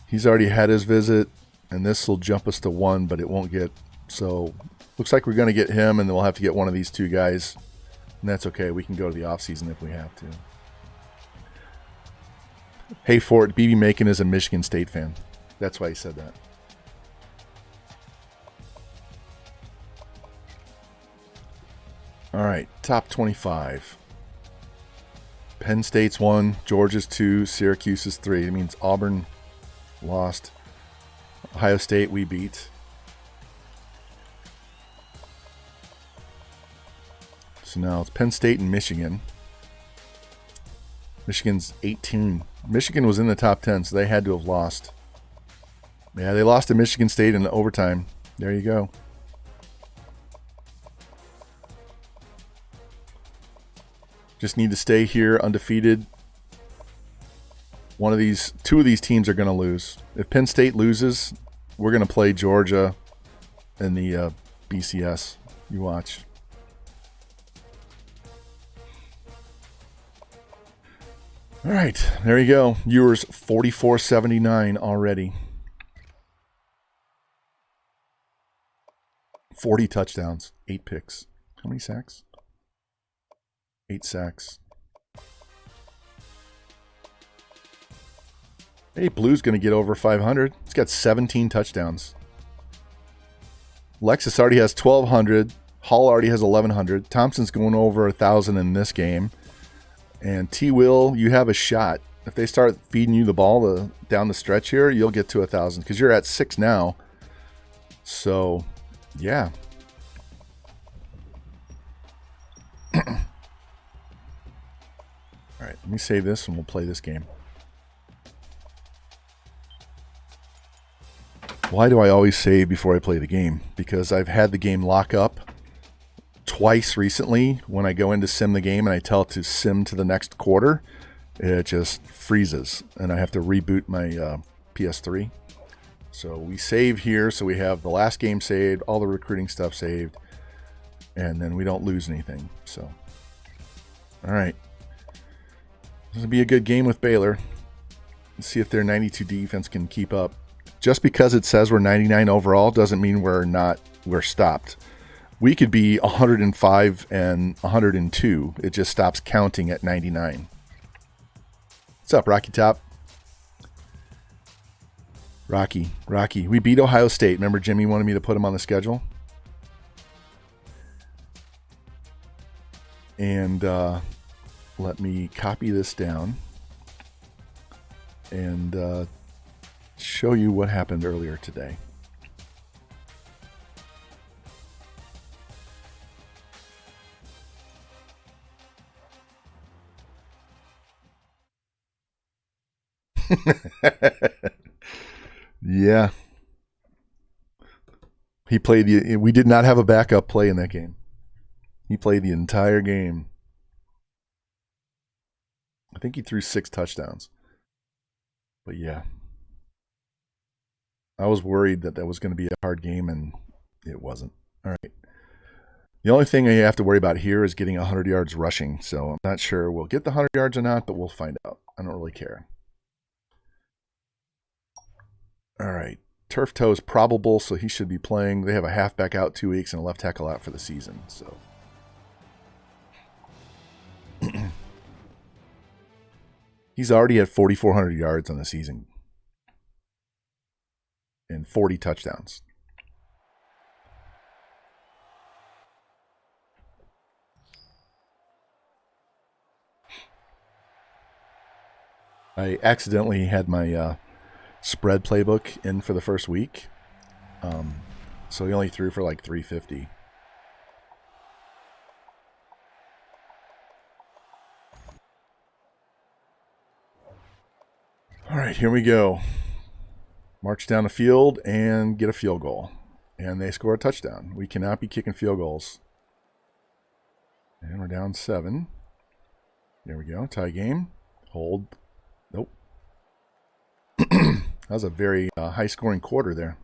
He's already had his visit, and this will jump us to 1, but it won't get. So looks like we're going to get him, and then we'll have to get one of these 2 guys. And that's okay. We can go to the offseason if we have to. Hey, Fort, BB Macon is a Michigan State fan. That's why he said that. All right, top 25. Penn State's 1, Georgia's 2, Syracuse is 3. It means Auburn lost. Ohio State we beat. So now it's Penn State and Michigan. Michigan's 18. Michigan was in the top 10, so they had to have lost. Yeah, they lost to Michigan State in the overtime. There you go. Just need to stay here undefeated. 2 of these teams are going to lose. If Penn State loses, we're going to play Georgia in the BCS. You watch. All right, there you go. Ewers 44.79 already. 40 touchdowns, 8 picks. How many sacks? 8 sacks. Hey, Blue's going to get over 500. He's got 17 touchdowns. Lexus already has 1,200. Hall already has 1,100. Thompson's going over 1,000 in this game. And T-Will, you have a shot. If they start feeding you the ball down the stretch here, you'll get to 1,000 because you're at 6 now. So, yeah. All right, let me save this and we'll play this game. Why do I always save before I play the game? Because I've had the game lock up twice recently. When I go in to sim the game and I tell it to sim to the next quarter, it just freezes and I have to reboot my PS3. So we save here, so we have the last game saved, all the recruiting stuff saved, and then we don't lose anything. So, all right. This will be a good game with Baylor. Let's see if their 92 defense can keep up. Just because it says we're 99 overall doesn't mean we're stopped. We could be 105 and 102. It just stops counting at 99. What's up, Rocky Top? Rocky. We beat Ohio State. Remember Jimmy wanted me to put him on the schedule? And let me copy this down and show you what happened earlier today. Yeah. We did not have a backup play in that game. He played the entire game. I think he threw 6 touchdowns. But yeah. I was worried that was going to be a hard game, and it wasn't. All right. The only thing I have to worry about here is getting 100 yards rushing. So I'm not sure we'll get the 100 yards or not, but we'll find out. I don't really care. All right. Turf toe is probable, so he should be playing. They have a halfback out 2 weeks and a left tackle out for the season. So he's already at 4,400 yards on the season and 40 touchdowns. I accidentally had my spread playbook in for the first week. So he only threw for like 350. All right, here we go. March down the field and get a field goal. And they score a touchdown. We cannot be kicking field goals. And we're down 7. There we go. Tie game. Hold. Nope. That was a very high-scoring quarter there.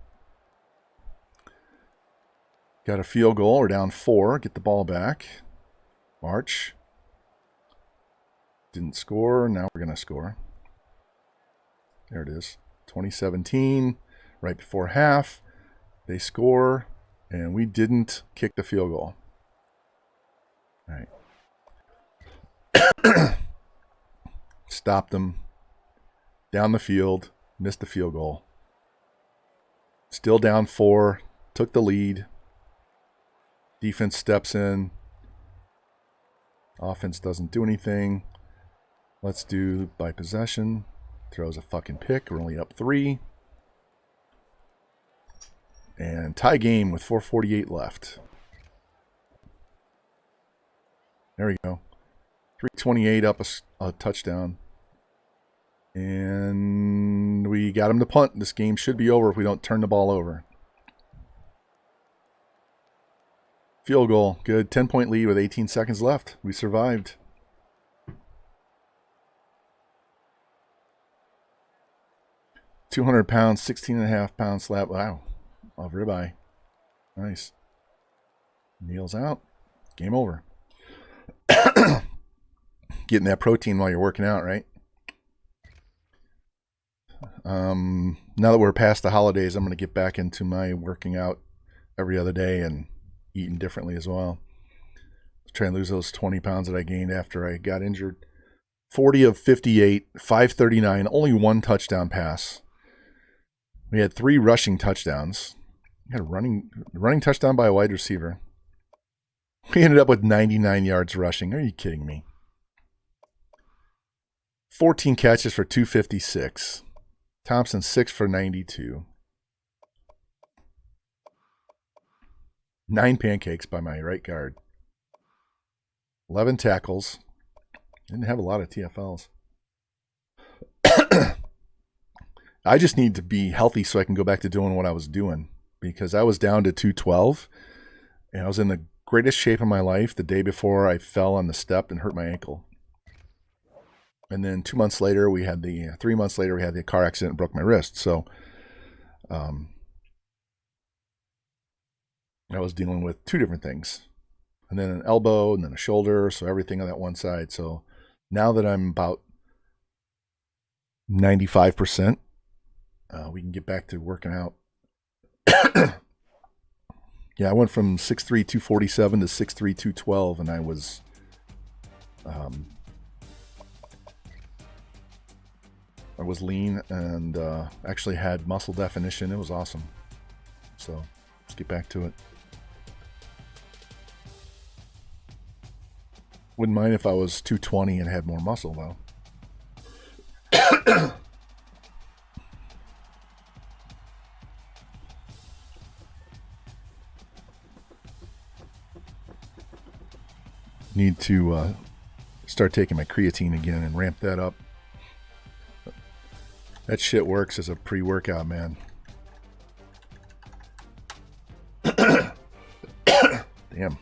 Got a field goal. We're down 4. Get the ball back. March. Didn't score. Now we're going to score. There it is. 2017. Right before half. They score. And we didn't kick the field goal. All right. Stopped them. Down the field. Missed the field goal. Still down 4. Took the lead. Defense steps in. Offense doesn't do anything. Let's do by possession. Throws a fucking pick. We're only up 3. And tie game with 4:48 left. There we go. 3:28 up a touchdown. And we got him to punt. This game should be over if we don't turn the ball over. Field goal. Good. 10-point lead with 18 seconds left. We survived. £200, 16.5 pound slab. Wow. Off ribeye. Nice. Kneels out. Game over. Getting that protein while you're working out, right? Now that we're past the holidays, I'm going to get back into my working out every other day and eating differently as well. Try and lose those 20 pounds that I gained after I got injured. 40 of 58, 539, only 1 touchdown pass. We had 3 rushing touchdowns. We had a running touchdown by a wide receiver. We ended up with 99 yards rushing. Are you kidding me? 14 catches for 256. Thompson 6 for 92. 9 pancakes by my right guard. 11 tackles. Didn't have a lot of TFLs. I just need to be healthy so I can go back to doing what I was doing, because I was down to 212 and I was in the greatest shape of my life the day before I fell on the step and hurt my ankle. And then 3 months later, we had the car accident and broke my wrist. So I was dealing with 2 different things, and then an elbow and then a shoulder. So everything on that one side. So now that I'm about 95%, we can get back to working out. Yeah, I went from 6'3", 247 to 6'3", 212, and I was I was lean and actually had muscle definition. It was awesome. So let's get back to it. Wouldn't mind if I was 220 and had more muscle, though. Need to start taking my creatine again and ramp that up. That shit works as a pre-workout, man. Damn.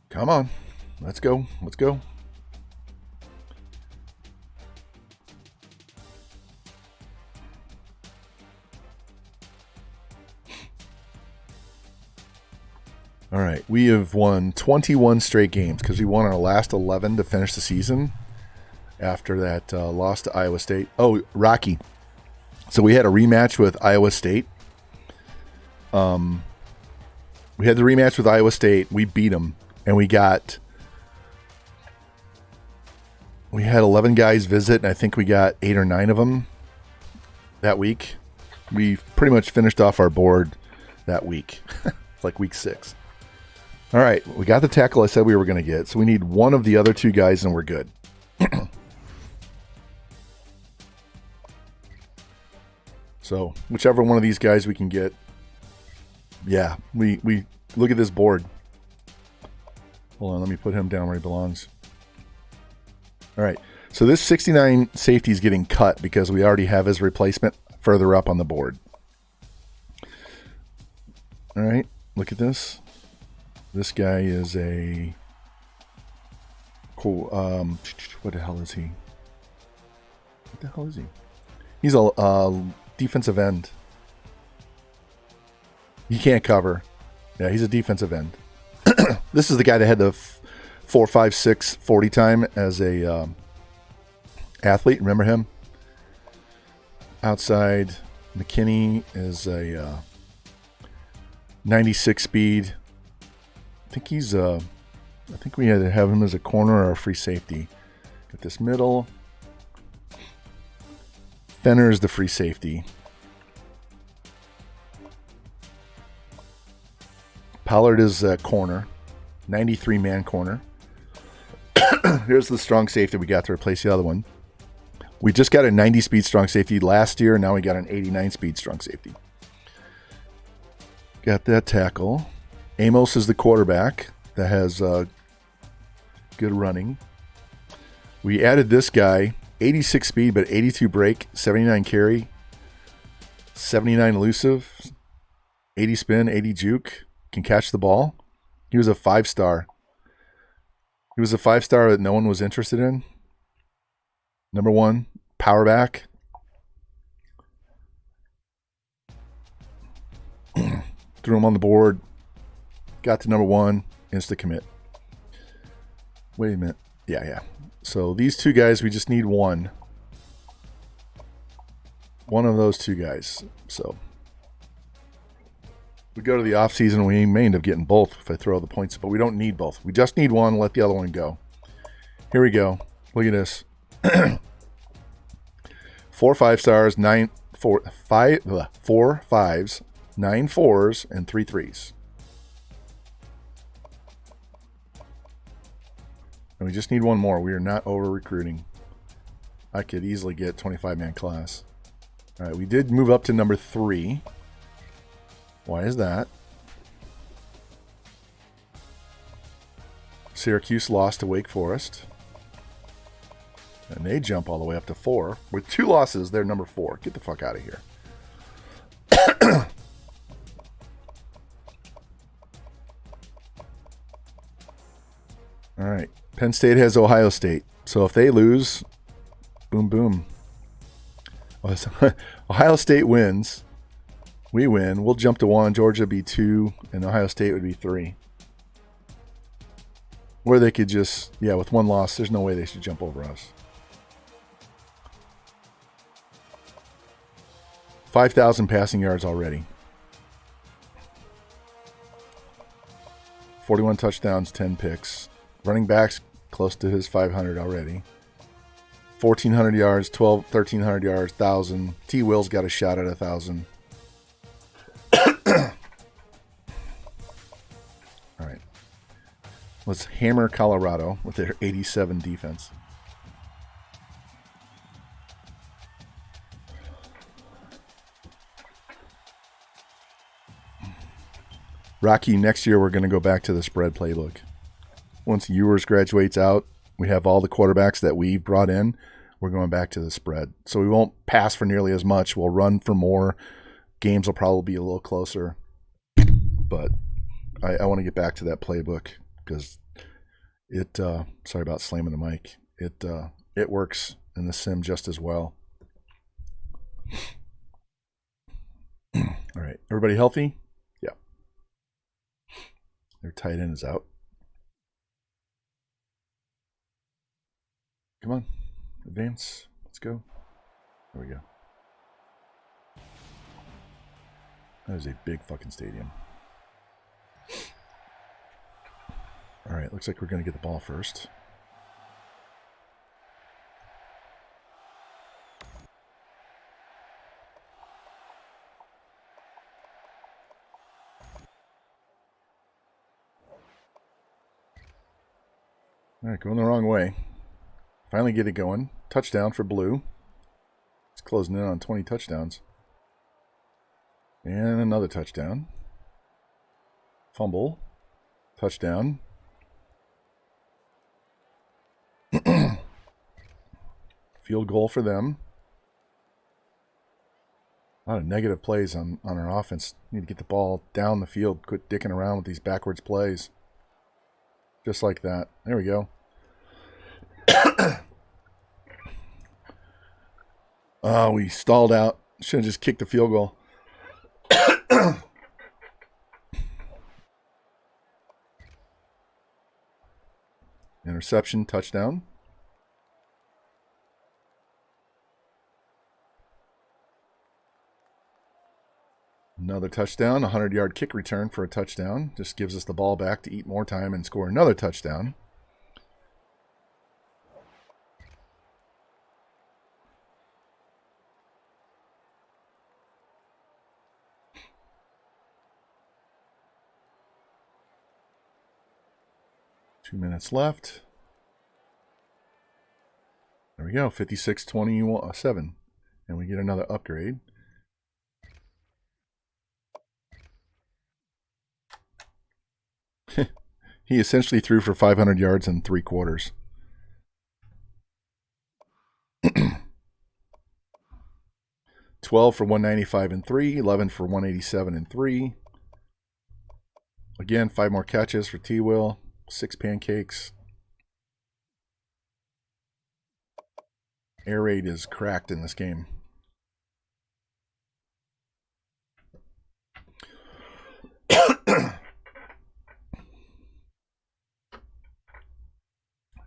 Come on. Let's go. Let's go. All right, we have won 21 straight games because we won our last 11 to finish the season after that loss to Iowa State. Oh, Rocky. So we had a rematch with Iowa State. We had the rematch with Iowa State. We beat them, and we had 11 guys visit, and I think we got 8 or 9 of them that week. We pretty much finished off our board that week, like week 6. All right, we got the tackle I said we were going to get, so we need one of the other 2 guys, and we're good. So whichever one of these guys we can get, yeah, we look at this board. Hold on, let me put him down where he belongs. All right, so this 69 safety is getting cut because we already have his replacement further up on the board. All right, look at this. This guy is a cool. What the hell is he? What the hell is he? He's a defensive end. He can't cover. Yeah, he's a defensive end. This is the guy that had the 4.56 40 time as a athlete. Remember him? Outside, McKinney is a 96 speed. I think he's I think we had to have him as a corner or a free safety. Got this middle. Fenner is the free safety. Pollard is a corner. 93-man corner. Here's the strong safety we got to replace the other one. We just got a 90-speed strong safety last year. Now we got an 89-speed strong safety. Got that tackle. Amos is the quarterback that has good running. We added this guy, 86 speed, but 82 break, 79 carry, 79 elusive, 80 spin, 80 juke, can catch the ball. He was a 5-star. He was a 5-star that no one was interested in. Number 1, power back. Threw him on the board. Got to number 1, insta commit. Wait a minute. Yeah. So these 2 guys, we just need one. One of those 2 guys. So we go to the off season, we may end up getting both if I throw the points, but we don't need both. We just need one. Let the other one go. Here we go. Look at this. 4 5-stars, 4 5s, 9 4s, and 3 3s. And we just need one more. We are not over recruiting. I could easily get 25-man class. All right, we did move up to number 3. Why is that? Syracuse lost to Wake Forest. And they jump all the way up to 4. With 2 losses, they're number 4. Get the fuck out of here. All right. Penn State has Ohio State. So if they lose, boom, boom. Ohio State wins. We win. We'll jump to 1. Georgia be 2. And Ohio State would be 3. Or they could just, with 1 loss, there's no way they should jump over us. 5,000 passing yards already. 41 touchdowns, 10 picks. Running backs close to his 500 already. 1,400 yards, 1,300 yards, 1,000. T. Will's got a shot at 1,000. All right. Let's hammer Colorado with their 87 defense. Rocky, next year we're going to go back to the spread playbook. Once Ewers graduates out, we have all the quarterbacks that we've brought in. We're going back to the spread. So we won't pass for nearly as much. We'll run for more. Games will probably be a little closer. But I want to get back to that playbook because it, sorry about slamming the mic. It works in the sim just as well. All right. Everybody healthy? Yeah. Their tight end is out. Come on. Advance. Let's go. There we go. That is a big fucking stadium. All right. Looks like we're going to get the ball first. All right. Going the wrong way. Finally get it going. Touchdown for Blue. It's closing in on 20 touchdowns. And another touchdown. Fumble. Touchdown. Field goal for them. A lot of negative plays on our offense. Need to get the ball down the field. Quit dicking around with these backwards plays. Just like that. There we go. Oh, we stalled out. Should have just kicked the field goal. Interception, touchdown. Another touchdown, 100-yard kick return for a touchdown. Just gives us the ball back to eat more time and score another touchdown. Two minutes left. There we go, 56-27. And we get another upgrade. He essentially threw for 500 yards in 3 quarters. $12 for 195 and 3, $11 for 187 and 3. Again, 5 more catches for T. Will, 6 pancakes. Air raid is cracked in this game.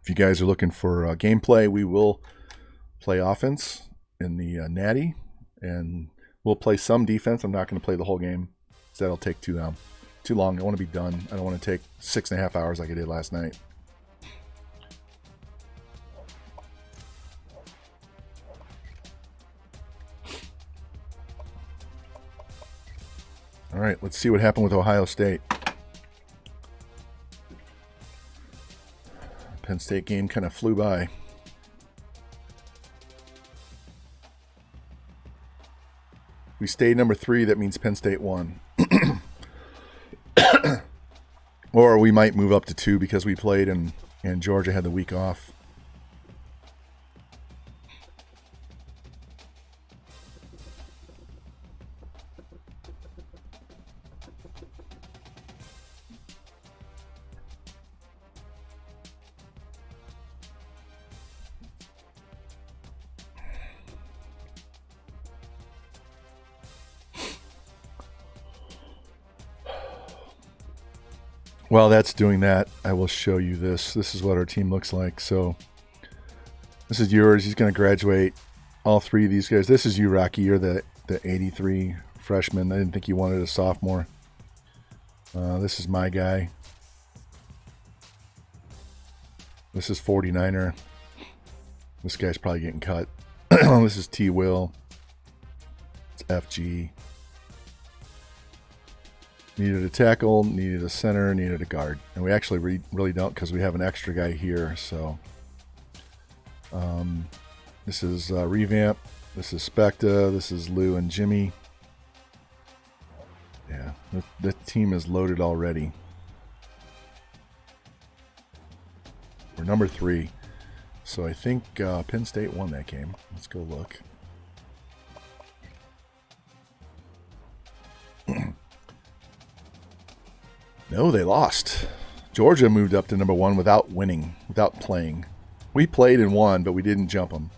If you guys are looking for gameplay, we will play offense in the Natty, and we'll play some defense. I'm not going to play the whole game, so that'll take too long. I want to be done. I don't want to take 6.5 hours like I did last night. All right, let's see what happened with Ohio State. Penn State game kind of flew by. We stayed number 3. That means Penn State won. Or we might move up to 2 because we played and Georgia had the week off. While that's doing that, I will show you this. This is what our team looks like. So this is yours. He's going to graduate. All 3 of these guys. This is you, Rocky. You're the 83 freshman. I didn't think you wanted a sophomore. This is my guy. This is 49er. This guy's probably getting cut. This is T. Will. It's FG. Needed a tackle, needed a center, needed a guard. And we actually really don't because we have an extra guy here. So this is Revamp. This is Specta. This is Lou and Jimmy. Yeah, the team is loaded already. We're number 3. So I think Penn State won that game. Let's go look. No, they lost. Georgia moved up to number 1 without winning, without playing. We played and won, but we didn't jump them.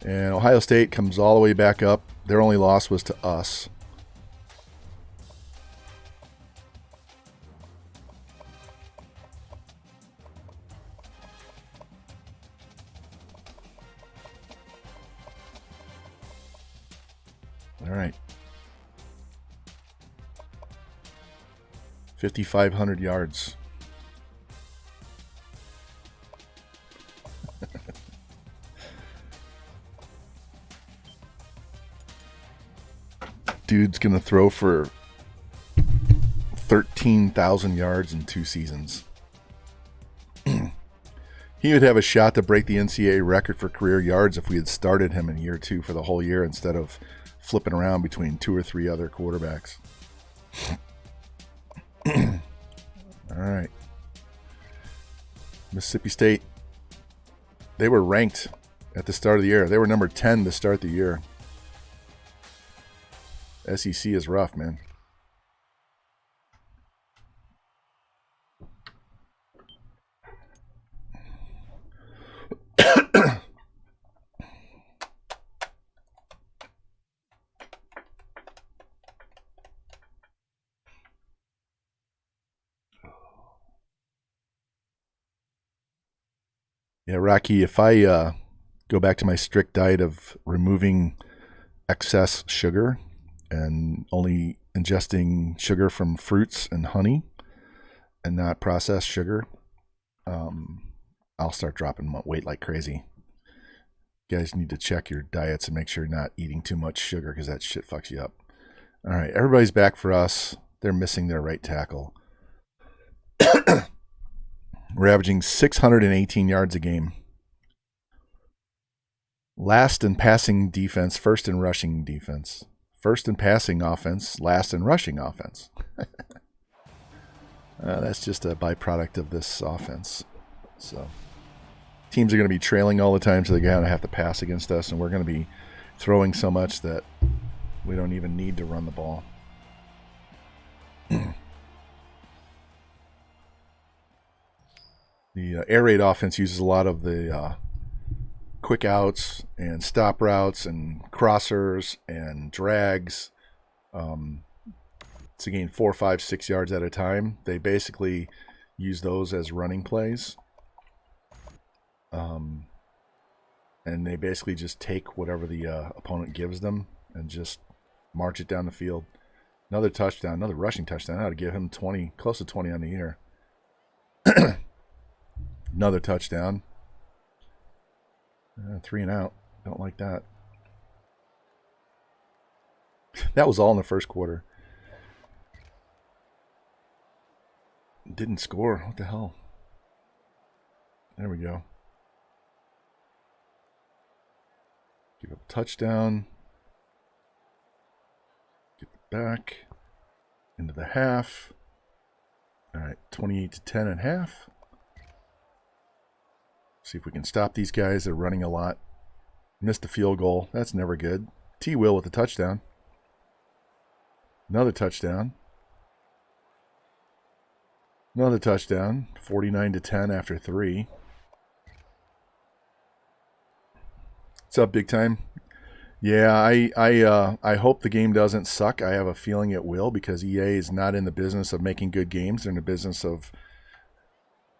And Ohio State comes all the way back up. Their only loss was to us. All right. 5,500 yards. Dude's going to throw for 13,000 yards in 2 seasons. He would have a shot to break the NCAA record for career yards if we had started him in year 2 for the whole year instead of flipping around between 2 or 3 other quarterbacks. All right. Mississippi State. They were ranked at the start of the year. They were number 10 to start the year. SEC is rough, man. Yeah, Rocky, if I go back to my strict diet of removing excess sugar and only ingesting sugar from fruits and honey and not processed sugar, I'll start dropping weight like crazy. You guys need to check your diets and make sure you're not eating too much sugar because that shit fucks you up. All right, everybody's back for us. They're missing their right tackle. We're averaging 618 yards a game. Last in passing defense, first in rushing defense. First in passing offense, last in rushing offense. That's just a byproduct of this offense. So teams are going to be trailing all the time, so they're going to have to pass against us, and we're going to be throwing so much that we don't even need to run the ball. The air raid offense uses a lot of the quick outs and stop routes and crossers and drags to gain 4, 5, 6 yards at a time. They basically use those as running plays. And they basically just take whatever the opponent gives them and just march it down the field. Another touchdown, another rushing touchdown. I ought to give him 20, close to 20 on the year. Another touchdown. 3 and out. Don't like that. That was all in the first quarter. Didn't score. What the hell? There we go. Give up a touchdown. Get it back. Into the half. All right, 28-10 at half. See if we can stop these guys. They're running a lot. Missed a field goal. That's never good. T. Will with a touchdown. Another touchdown. Another touchdown. 49-10 after 3. What's up, big time? Yeah, I hope the game doesn't suck. I have a feeling it will because EA is not in the business of making good games. They're in the business of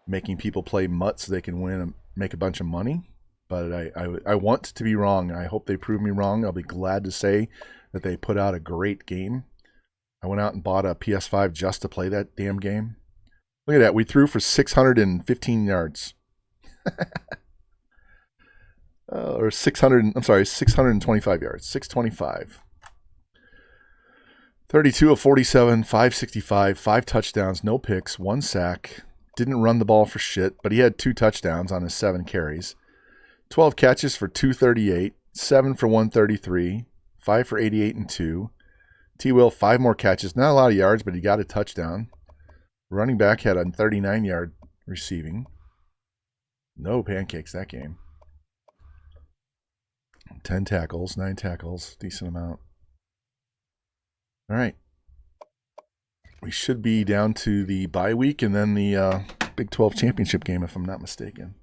making people play mutt so they can win and make a bunch of money. But I want to be wrong. I hope they prove me wrong. I'll be glad to say that they put out a great game. I went out and bought a PS5 just to play that damn game. Look at that. We threw for 615 yards. Or 600, I'm sorry, 625 yards, 625. 32 of 47, 565, 5 touchdowns, no picks, 1 sack. Didn't run the ball for shit, but he had 2 touchdowns on his 7 carries. 12 catches for 238, 7 for 133, 5 for 88 and 2. T-Will, 5 more catches. Not a lot of yards, but he got a touchdown. Running back had a 39-yard receiving. No pancakes that game. 10 tackles, 9 tackles, decent amount. All right. We should be down to the bye week and then the Big 12 championship game, if I'm not mistaken.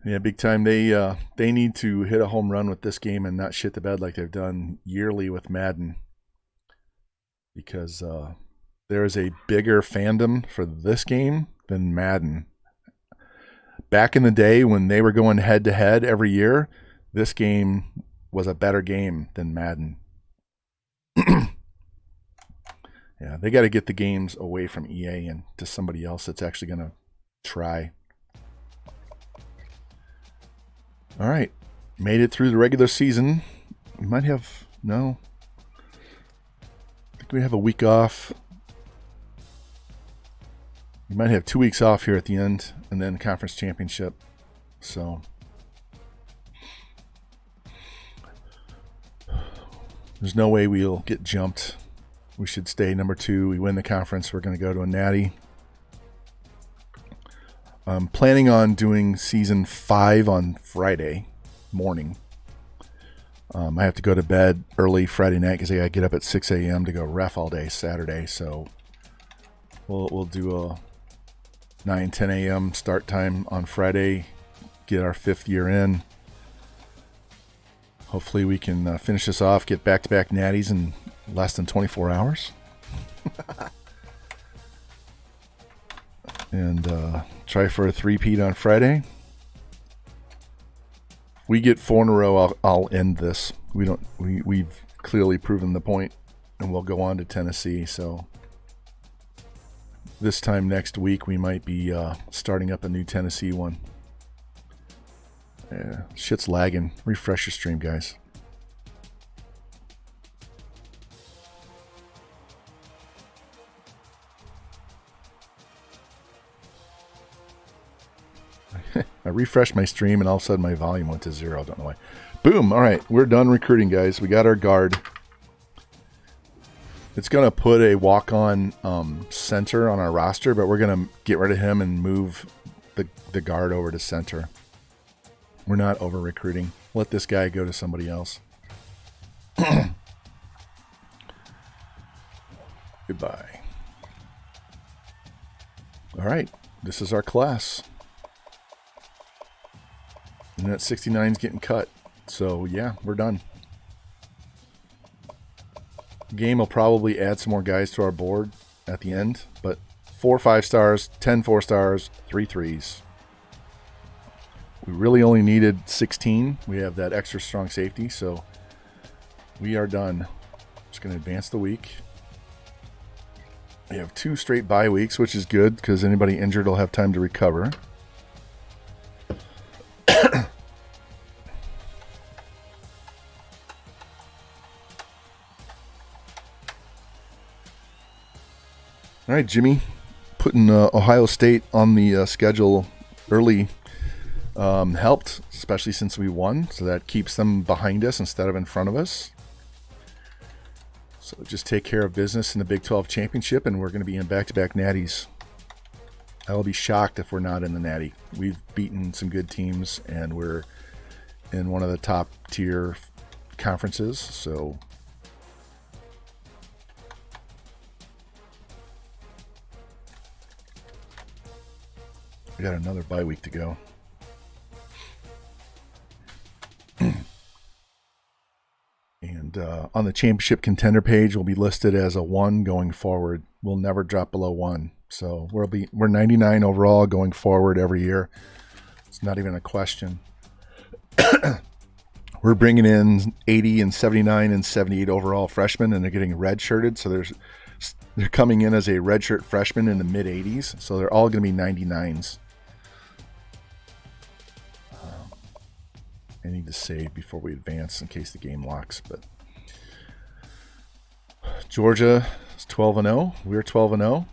Yeah, big time. They need to hit a home run with this game and not shit the bed like they've done yearly with Madden, because there is a bigger fandom for this game than Madden. Back in the day when they were going head-to-head every year, this game was a better game than Madden. Yeah, they got to get the games away from EA and to somebody else that's actually going to try. All right, made it through the regular season. We might have, no, I think we have a week off. We might have 2 weeks off here at the end, and then conference championship. So there's no way we'll get jumped. We should stay number 2. We win the conference. We're going to go to a Natty. I'm planning on doing season 5 on Friday morning. I have to go to bed early Friday night because I got to get up at 6 a.m. to go ref all day Saturday. So we'll do a 9, 10 a.m. start time on Friday, get our 5th year in. Hopefully we can finish this off, get back-to-back natties in less than 24 hours. And try for a 3-peat on Friday. If we get 4 in a row, I'll end this. We've clearly proven the point, and we'll go on to Tennessee. So this time next week, we might be starting up a new Tennessee one. Yeah, shit's lagging. Refresh your stream, guys. I refreshed my stream and all of a sudden my volume went to 0. I don't know why. Boom. All right. We're done recruiting, guys. We got our guard. It's going to put a walk-on center on our roster, but we're going to get rid of him and move the guard over to center. We're not over-recruiting. Let this guy go to somebody else. Goodbye. All right. This is our class. And that 69 is getting cut. So, yeah, we're done. Game will probably add some more guys to our board at the end. But 4 5 stars, 10 4 stars, 3 3s. We really only needed 16. We have that extra strong safety. So, we are done. Just going to advance the week. We have 2 straight bye weeks, which is good because anybody injured will have time to recover. All right, Jimmy, putting Ohio State on the schedule early helped, especially since we won. So that keeps them behind us instead of in front of us. So just take care of business in the Big 12 championship, and we're going to be in back-to-back natties. I will be shocked if we're not in the natty. We've beaten some good teams, and we're in one of the top-tier conferences. So we got another bye week to go. And on the championship contender page, we'll be listed as a 1 going forward. We'll never drop below 1. So we're 99 overall going forward every year. It's not even a question. We're bringing in 80 and 79 and 78 overall freshmen, and they're getting red-shirted. So they're coming in as a redshirt freshman in the mid-80s. So they're all going to be 99s. I need to save before we advance in case the game locks. But Georgia is 12-0. We're 12-0.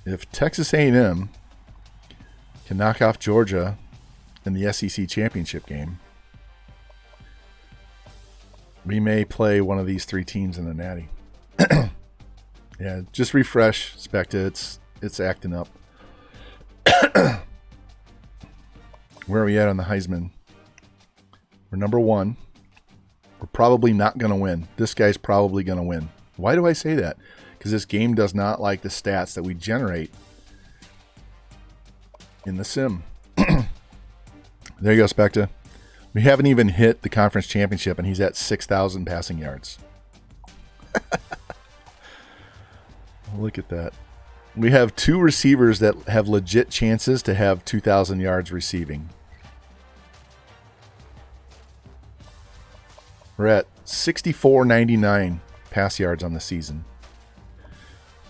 If Texas A&M can knock off Georgia in the SEC championship game, we may play one of these three teams in the Natty. Yeah, just refresh, Specta. It's acting up. Where are we at on the Heisman? We're number 1. We're probably not going to win. This guy's probably going to win. Why do I say that? Because this game does not like the stats that we generate in the sim. There you go, Specta. We haven't even hit the conference championship, and he's at 6,000 passing yards. Look at that. We have 2 receivers that have legit chances to have 2,000 yards receiving. We're at 64.99 pass yards on the season.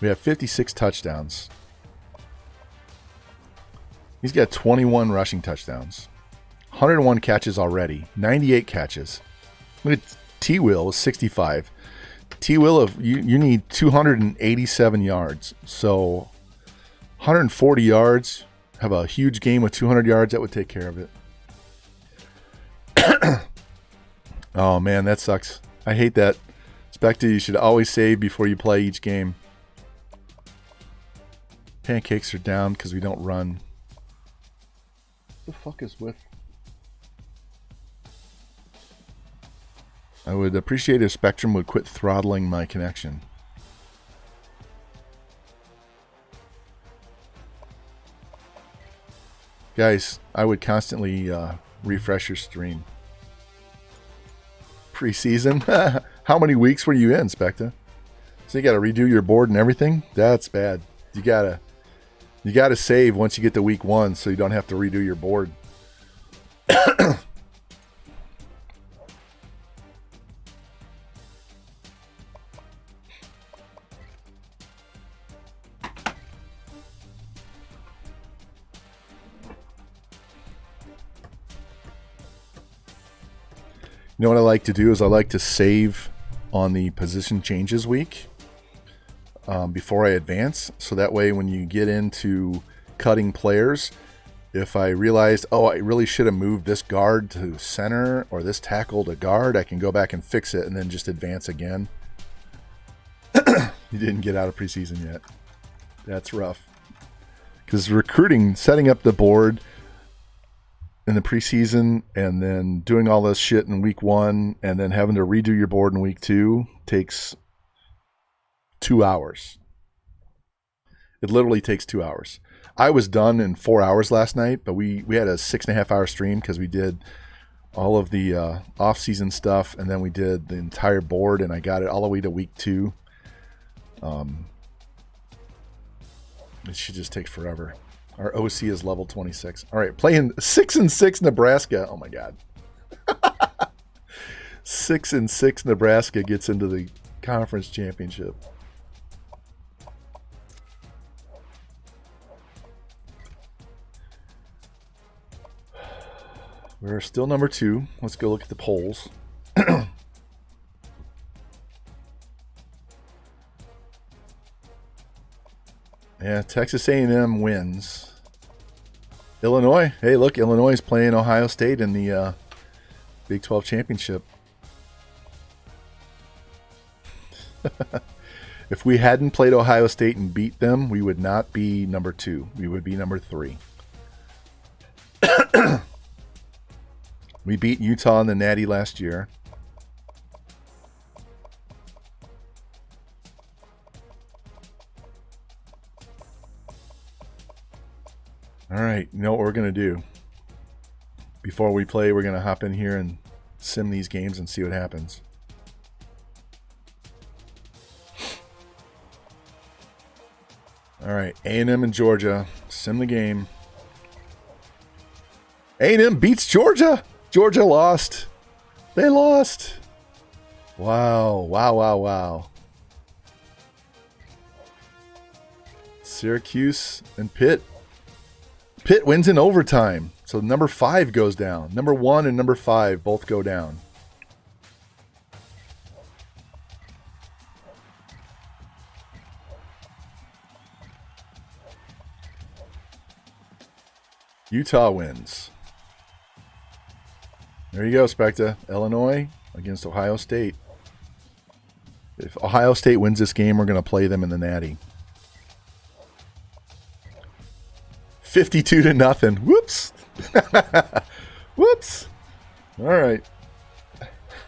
We have 56 touchdowns. He's got 21 rushing touchdowns. 101 catches already. 98 catches. Look at T-Will with 65. T-Will, you need 287 yards. So 140 yards. Have a huge game with 200 yards. That would take care of it. Oh, man, that sucks. I hate that. Specta, you should always save before you play each game. Pancakes are down because we don't run. What the fuck is with... I would appreciate if Spectrum would quit throttling my connection. Guys, I would constantly refresh your stream. Preseason? How many weeks were you in, Specta? So you got to redo your board and everything? That's bad. You gotta save once you get to week 1 so you don't have to redo your board. You know what I like to do is I like to save on the position changes week before I advance. So that way when you get into cutting players, if I realized, oh, I really should have moved this guard to center or this tackle to guard, I can go back and fix it and then just advance again. You didn't get out of preseason yet. That's rough. Because recruiting, setting up the board in the preseason and then doing all this shit in week 1 and then having to redo your board in week 2 takes 2 hours. It literally takes 2 hours. I was done in 4 hours last night, but we had a 6.5 hour stream because we did all of the off-season stuff and then we did the entire board and I got it all the way to week 2. It should just take forever. Our OC is level 26. All right, playing 6-6 Nebraska. Oh my God. 6-6 Nebraska gets into the conference championship. We're still number 2. Let's go look at the polls. Yeah, Texas A&M wins. Illinois. Hey, look, Illinois is playing Ohio State in the Big 12 championship. If we hadn't played Ohio State and beat them, we would not be number 2. We would be number 3. We beat Utah in the Natty last year. All right, you know what we're going to do? Before we play, we're going to hop in here and sim these games and see what happens. All right, A&M and Georgia. Sim the game. A&M beats Georgia. Georgia lost. They lost. Wow, wow, wow, wow. Syracuse and Pitt. Pitt wins in overtime. So number 5 goes down. Number 1 and number 5 both go down. Utah wins. There you go, Specta. Illinois against Ohio State. If Ohio State wins this game, we're going to play them in the Natty. 52-0. Whoops. Whoops. All right.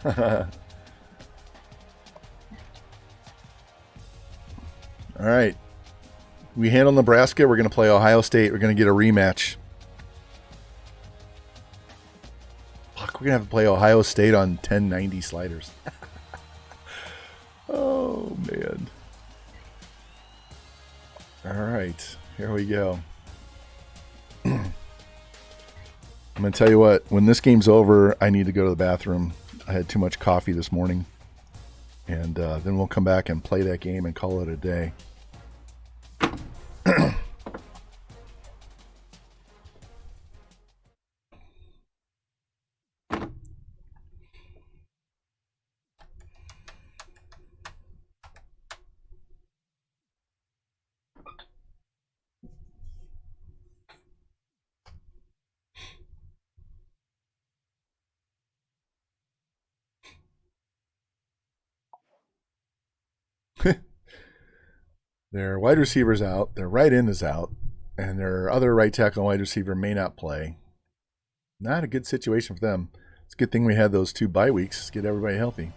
All right. We handle Nebraska. We're going to play Ohio State. We're going to get a rematch. Fuck, we're going to have to play Ohio State on 1090 sliders. Oh, man. All right. Here we go. I'm going to tell you what. When this game's over, I need to go to the bathroom. I had too much coffee this morning. And then we'll come back and play that game and call it a day. Their wide receiver's out. Their right end is out. And their other right tackle and wide receiver may not play. Not a good situation for them. It's a good thing we had those 2 bye weeks to get everybody healthy.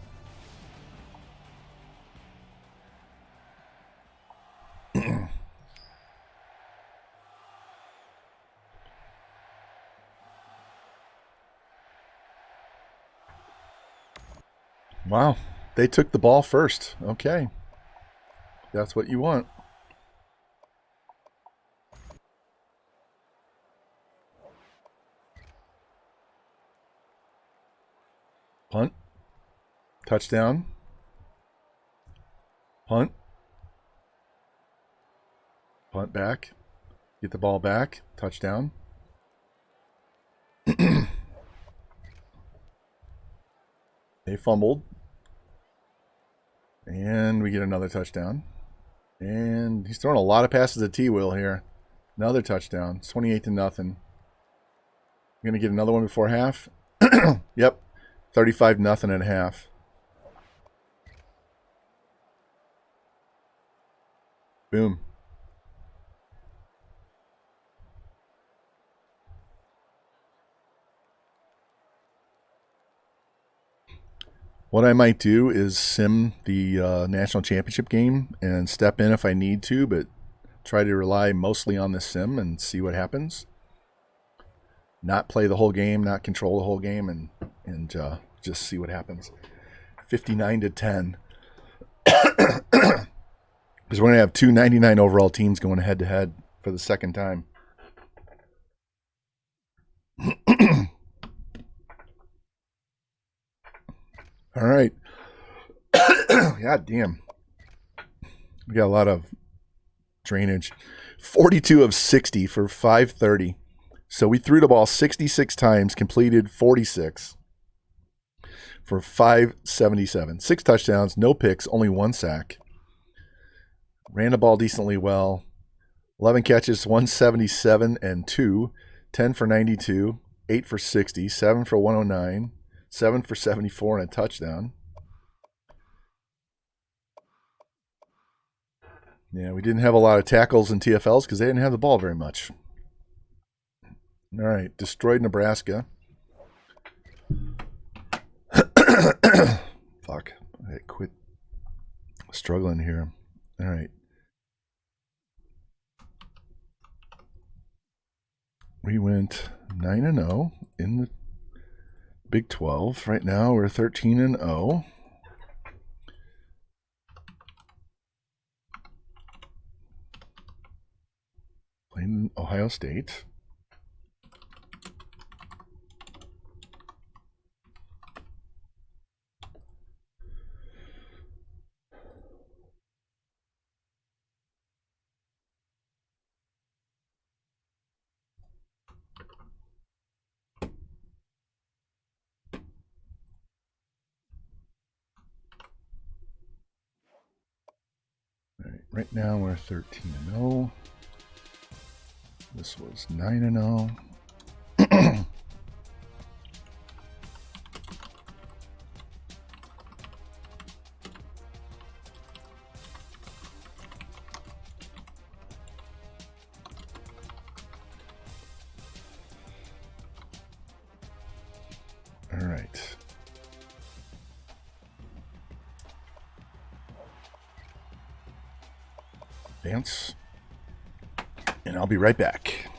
Wow. They took the ball first. Okay. That's what you want. Punt. Touchdown. Punt. Punt back. Get the ball back. Touchdown. They fumbled. And we get another touchdown. And he's throwing a lot of passes at T-Will here. Another touchdown. It's 28-0. We're going to get another one before half. Yep. 35-0 at half. Boom. What I might do is sim the national championship game and step in if I need to, but try to rely mostly on the sim and see what happens. Not play the whole game, not control the whole game, and just see what happens. 59-10. Because we're going to have 2 99 overall teams going head-to-head for the second time. All right. God damn. We got a lot of drainage. 42 of 60 for 530. So we threw the ball 66 times, completed 46 for 577. 6 touchdowns, no picks, only 1 sack. Ran the ball decently well. 11 catches, 177 and 2. 10 for 92. 8 for 60. 7 for 109. 7 for 74 and a touchdown. Yeah, we didn't have a lot of tackles and TFLs because they didn't have the ball very much. All right, destroyed Nebraska. Fuck, I quit struggling here. All right. We went 9-0 in the Big 12. Right now we're 13-0. Playing Ohio State. Right now we're 13-0. This was 9-0. All right. Dance. And I'll be right back.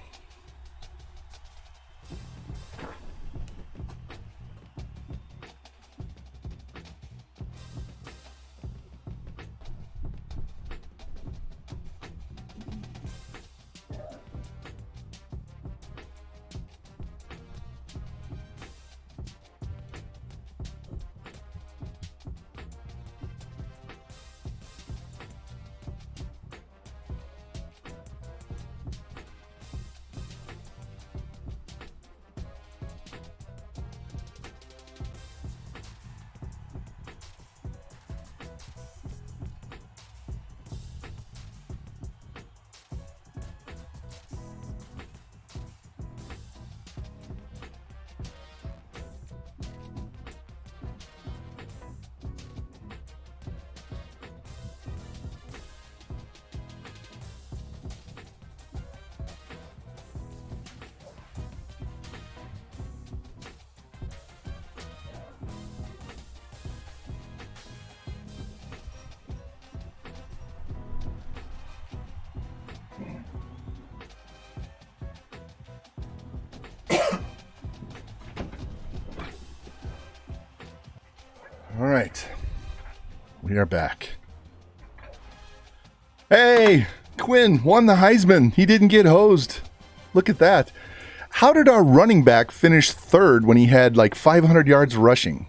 All right, we are back. Hey, Quinn won the Heisman. He didn't get hosed. Look at that. How did our running back finish third when he had like 500 yards rushing?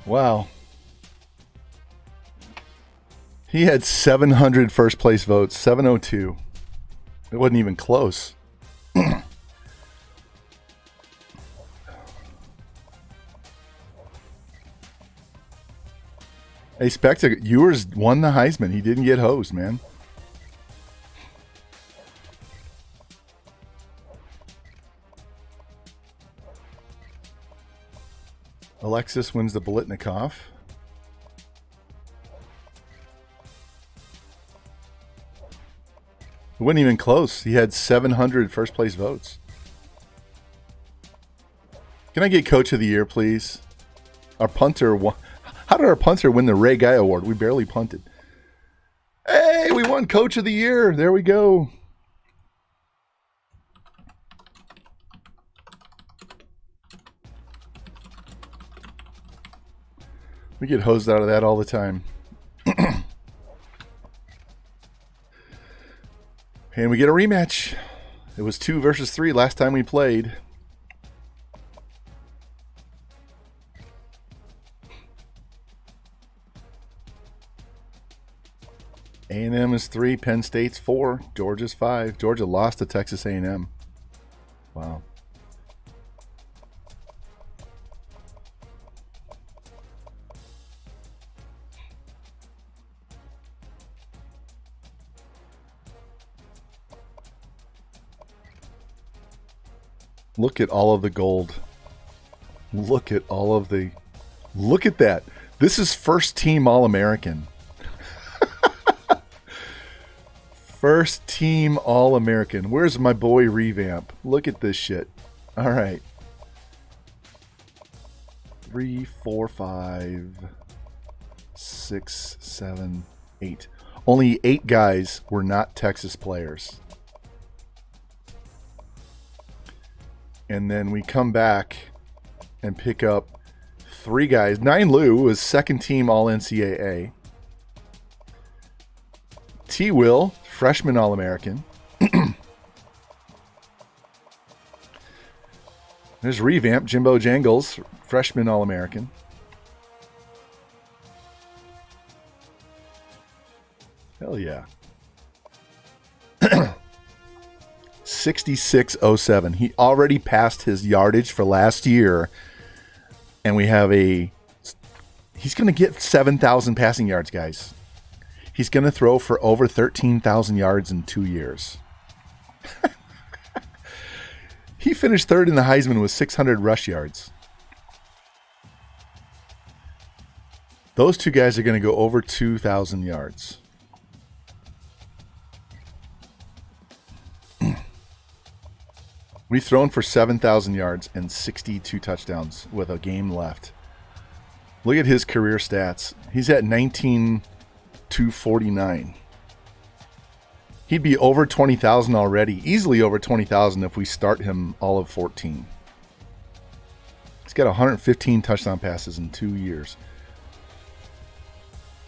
Wow. He had 700 first place votes, 702. It wasn't even close. Hey, Spectacle, Ewers won the Heisman. He didn't get hosed, man. Alexis wins the Bolitnikov. It wasn't even close. He had 700 first place votes. Can I get Coach of the Year, please? Our punter won. How did our punter win the Ray Guy Award? We barely punted. Hey, we won Coach of the Year. There we go. We get hosed out of that all the time. And we get a rematch. It was 2 versus 3 last time we played. A&M is 3, Penn State's 4, Georgia's 5. Georgia lost to Texas A&M. Wow. Look at all of the gold. Look at all of the... Look at that. This is first team All-American. First team All-American. Where's my boy Revamp? Look at this shit. All right. 3, 4, 5, 6, 7, 8. Only 8 guys were not Texas players. And then we come back and pick up 3 guys. Nine Liu was second team All-NCAA. T. Will, freshman All-American. There's Revamp, Jimbo Jangles, freshman All-American. Hell yeah. 6607. He already passed his yardage for last year. And we have he's going to get 7,000 passing yards, guys. He's going to throw for over 13,000 yards in 2 years. He finished third in the Heisman with 600 rush yards. Those two guys are going to go over 2,000 yards. We've thrown for 7,000 yards and 62 touchdowns with a game left. Look at his career stats. He's at 19,249. He'd be over 20,000 already, easily over 20,000 if we start him all of 14. He's got 115 touchdown passes in 2 years.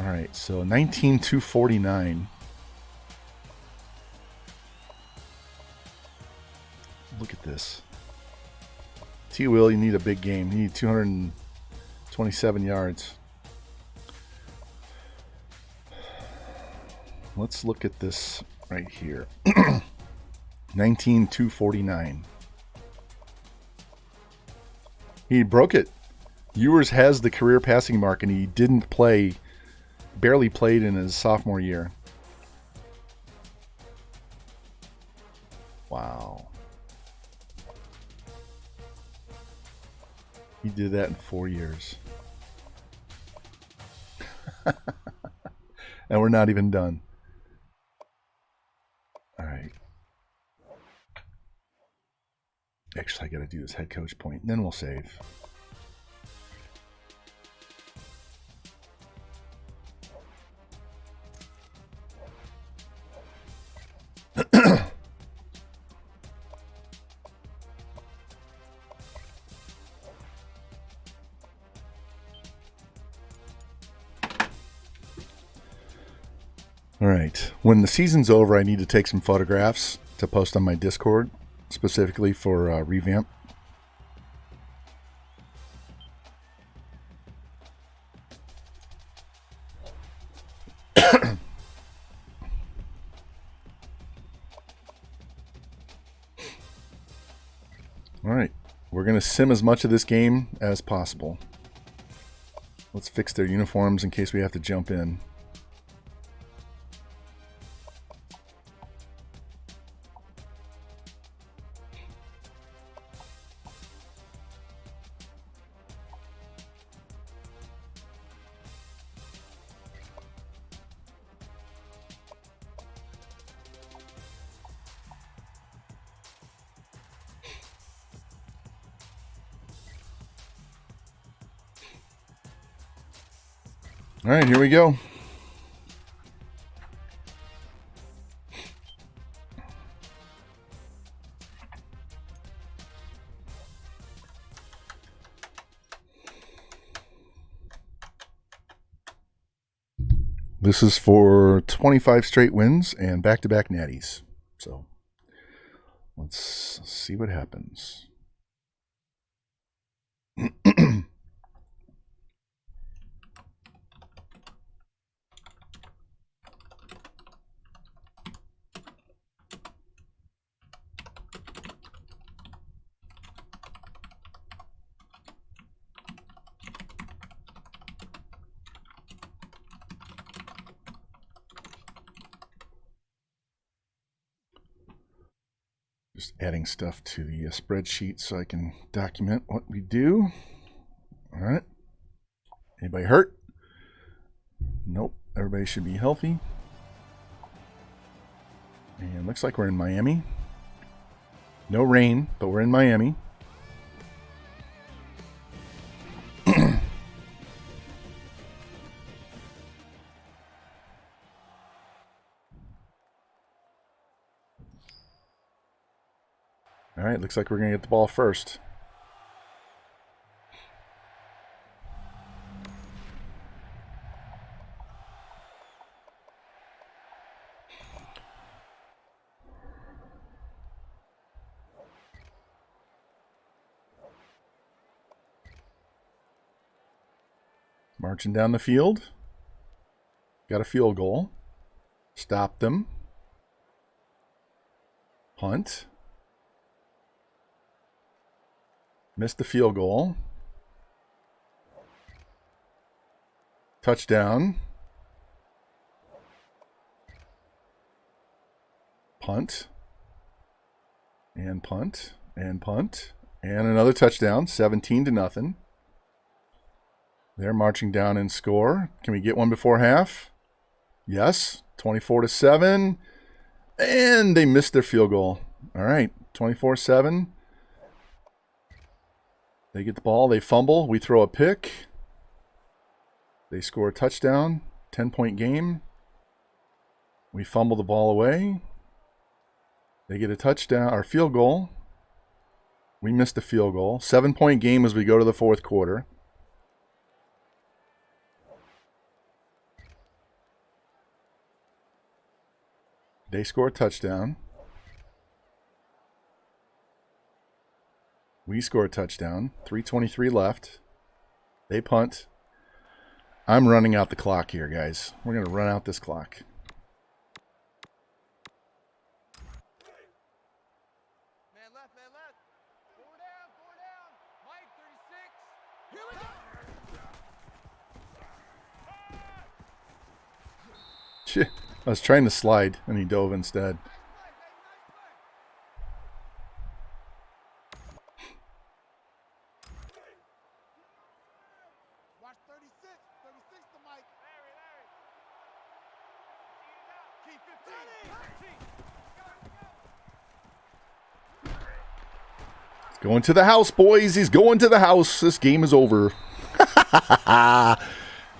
All right, so 19,249. Look at this. T. Will, you need a big game. You need 227 yards. Let's look at this right here. 19,249. He broke it. Ewers has the career passing mark, and he didn't play, barely played in his sophomore year. Wow. He did that in 4 years. And we're not even done. All right. Actually, I got to do this head coach point, and then we'll save. All right. When the season's over, I need to take some photographs to post on my Discord, specifically for revamp. All right. We're going to sim as much of this game as possible. Let's fix their uniforms in case we have to jump in. All right, here we go. This is for 25 straight wins and back-to-back natties. So let's see what happens. Just adding stuff to the spreadsheet so I can document what we do. All right. Anybody hurt? Nope. Everybody should be healthy. And looks like we're in Miami. No rain, but we're in Miami. All right, looks like we're going to get the ball first. Marching down the field. Got a field goal. Stop them. Punt. Missed the field goal. Touchdown. Punt. And punt. And punt. And another touchdown. 17-0. They're marching down in score. Can we get one before half? Yes. 24-7. And they missed their field goal. All right. 24-7. They get the ball. They fumble. We throw a pick. They score a touchdown. 10-point game. We fumble the ball away. They get a touchdown or field goal. We missed a field goal. 7-point game as we go to the fourth quarter. They score a touchdown. We score a touchdown. 3:23 left. They punt. I'm running out the clock here, guys. We're going to run out this clock. Man left. Four down. Mike, 36. Here we go. Shit. I was trying to slide, and he dove instead. Watch 36. 36 to Mike. Larry. Keep 15. He's going to the house, boys. He's going to the house. This game is over.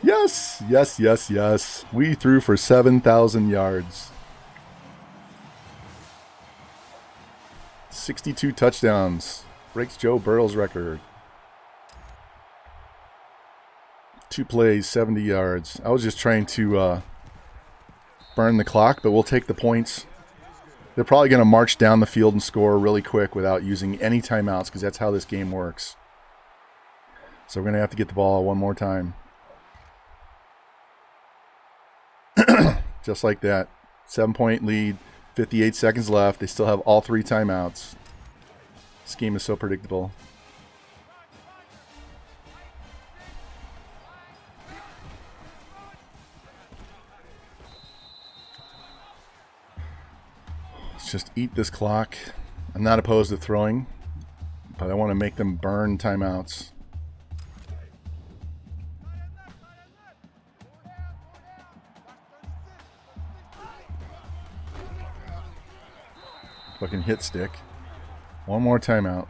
Yes. We threw for 7,000 yards. 62 touchdowns. Breaks Joe Burrow's record. 2 plays, 70 yards. I was just trying to burn the clock, but we'll take the points. They're probably going to march down the field and score really quick without using any timeouts because that's how this game works. So we're going to have to get the ball one more time. Just like that. 7-point lead, 58 seconds left. They still have all 3 timeouts. This game is so predictable. Let's just eat this clock. I'm not opposed to throwing, but I want to make them burn timeouts. Fucking hit stick. One more timeout.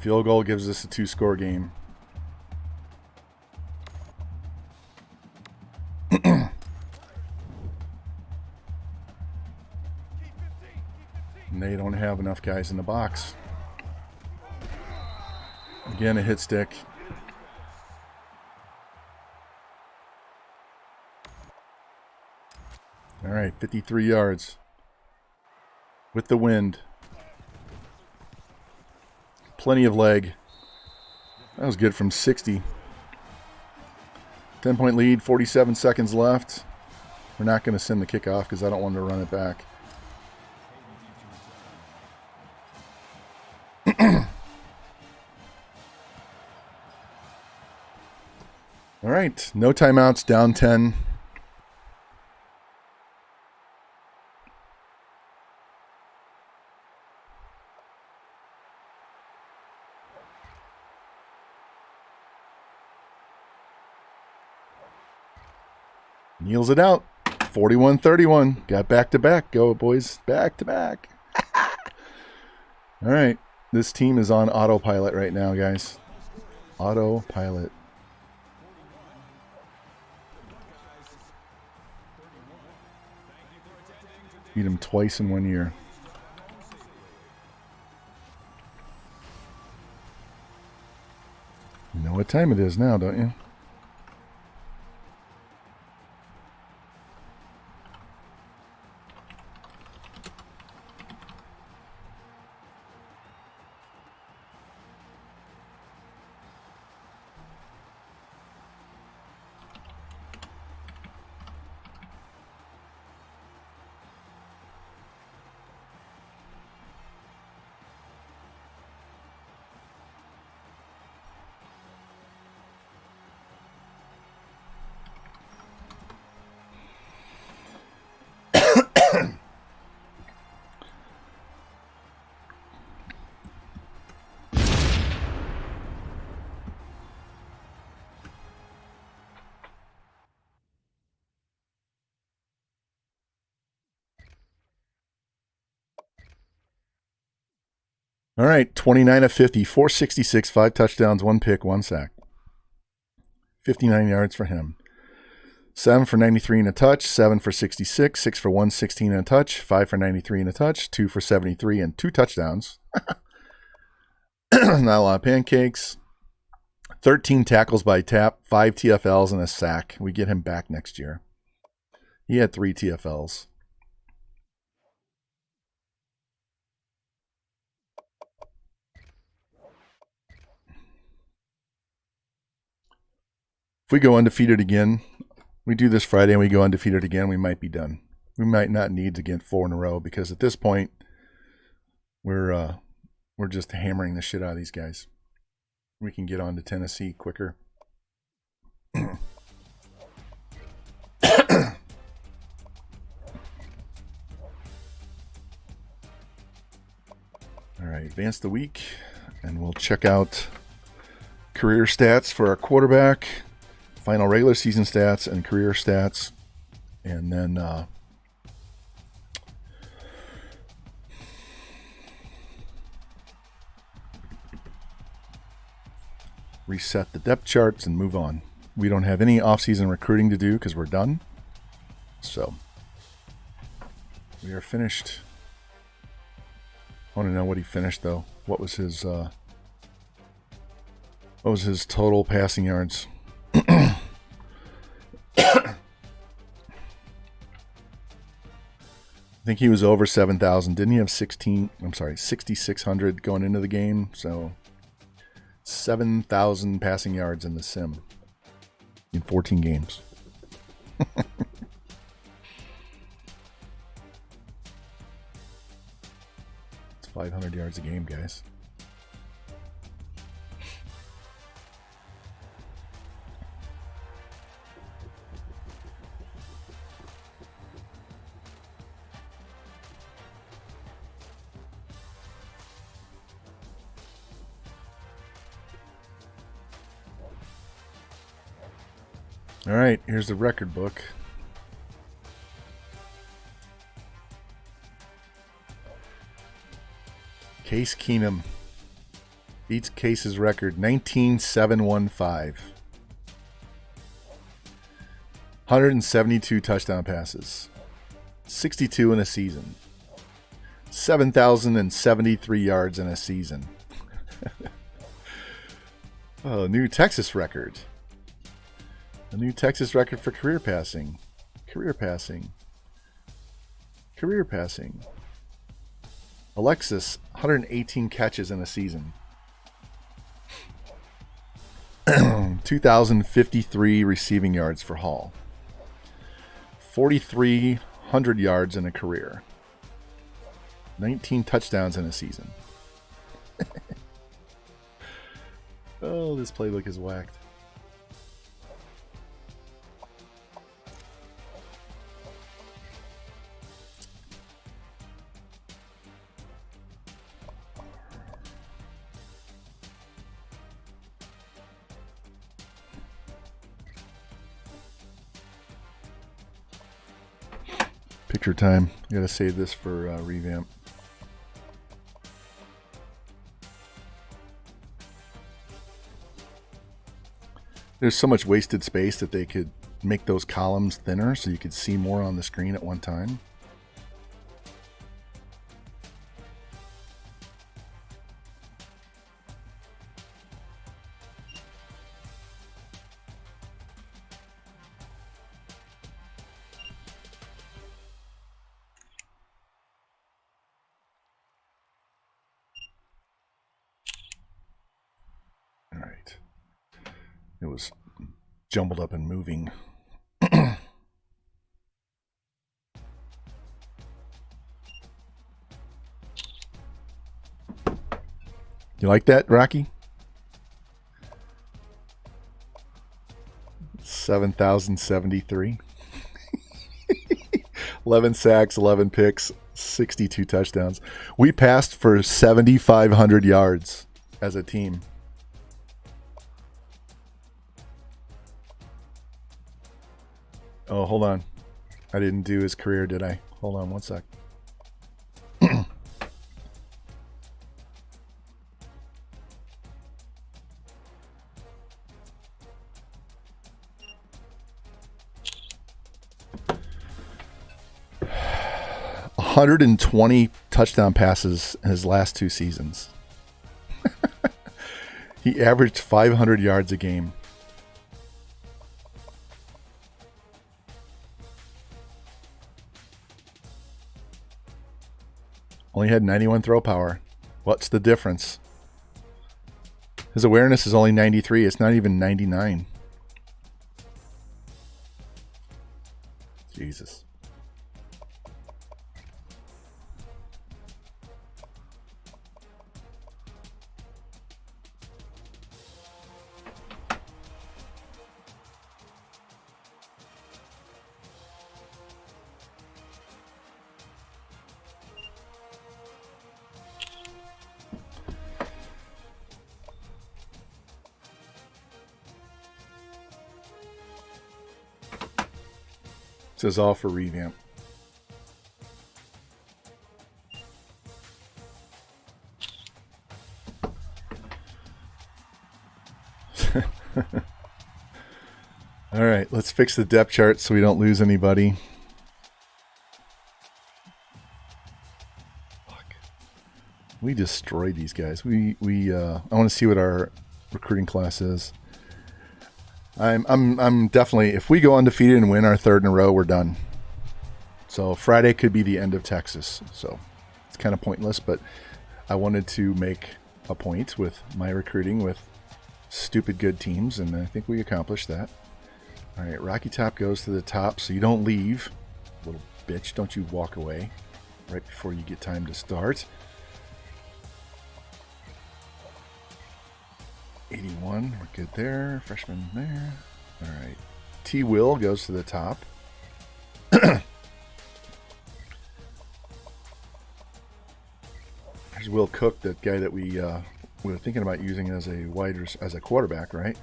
Field goal gives us a 2-score game. And they don't have enough guys in the box. Again, a hit stick. All right, 53 yards. With the wind. Plenty of leg. That was good from 60. 10-point lead, 47 seconds left. We're not going to send the kickoff because I don't want to run it back. All right, no timeouts, down 10. Kneels it out. 41-31. Got back-to-back. Go, boys. Back-to-back. All right. This team is on autopilot right now, guys. Autopilot. Beat them twice in 1 year. You know what time it is now, don't you? All right, 29 of 50, 466, 5 touchdowns, 1 pick, 1 sack. 59 yards for him. 7 for 93 and a touch, 7 for 66, 6 for 116 and a touch, 5 for 93 and a touch, 2 for 73 and 2 touchdowns. Not a lot of pancakes. 13 tackles by tap, 5 TFLs and a sack. We get him back next year. He had 3 TFLs. If we go undefeated again, we do this Friday and we go undefeated again, we might be done. We might not need to get 4 in a row because at this point, we're just hammering the shit out of these guys. We can get on to Tennessee quicker. All right, advance the week, and we'll check out career stats for our quarterback, final regular season stats, and career stats, and then reset the depth charts and move on. We don't have any off-season recruiting to do because we're done. So we are finished. I want to know what he finished though. What was his total passing yards? I think he was over 7,000. Didn't he have 6,600 going into the game? So 7,000 passing yards in the sim in 14 games. It's 500 yards a game, guys. All right, here's the record book. Case Keenum beats Case's record 19,715. 172 touchdown passes. 62 in a season. 7,073 yards in a season. Oh, new Texas record. A new Texas record for career passing. Career passing. Career passing. Alexis, 118 catches in a season. 2,053 receiving yards for Hall. 4,300 yards in a career. 19 touchdowns in a season. Oh, this playbook is whacked. Picture time. I gotta save this for revamp. There's so much wasted space that they could make those columns thinner so you could see more on the screen at one time. It was jumbled up and moving. You like that, Rocky? 7,073. 11 sacks, 11 picks, 62 touchdowns. We passed for 7,500 yards as a team. Oh, hold on. I didn't do his career, did I? Hold on one sec. 120 touchdown passes in his last 2 seasons. He averaged 500 yards a game. Only had 91 throw power. What's the difference? His awareness is only 93. It's not even 99. Jesus. Says all for revamp. All right, let's fix the depth chart so we don't lose anybody. Fuck. We destroyed these guys. I want to see what our recruiting class is. I'm definitely, if we go undefeated and win our 3rd in a row, we're done. So Friday could be the end of Texas. So it's kind of pointless, but I wanted to make a point with my recruiting with stupid good teams, and I think we accomplished that. All right, Rocky Top goes to the top, so you don't leave. Little bitch, don't you walk away right before you get time to start. 81, we're good there. Freshman there. All right. T. Will goes to the top. There's Will Cook, that guy that we were thinking about using as a quarterback, right?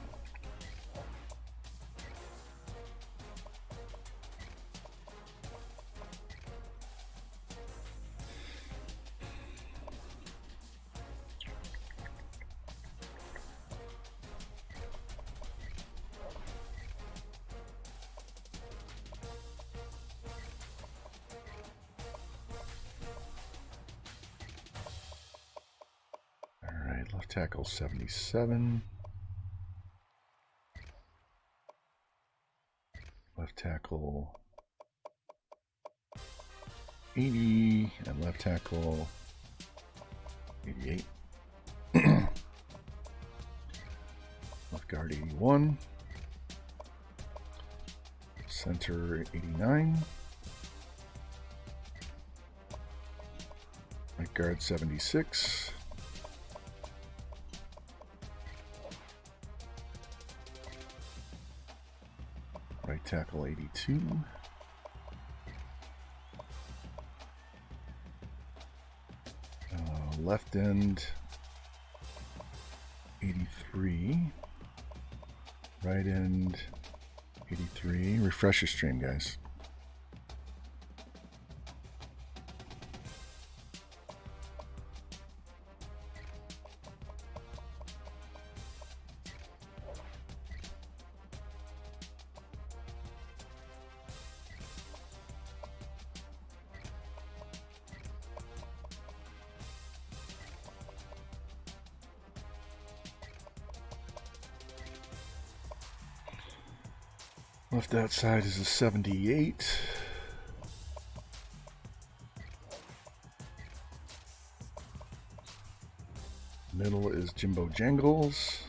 Left tackle 77. Left tackle 80. And left tackle 88. Left guard 81. Center 89. Right guard 76. Right tackle 82. Left end 83. Right end 83. Refresh your stream, guys. Left outside is a 78. Middle is Jimbo Jangles.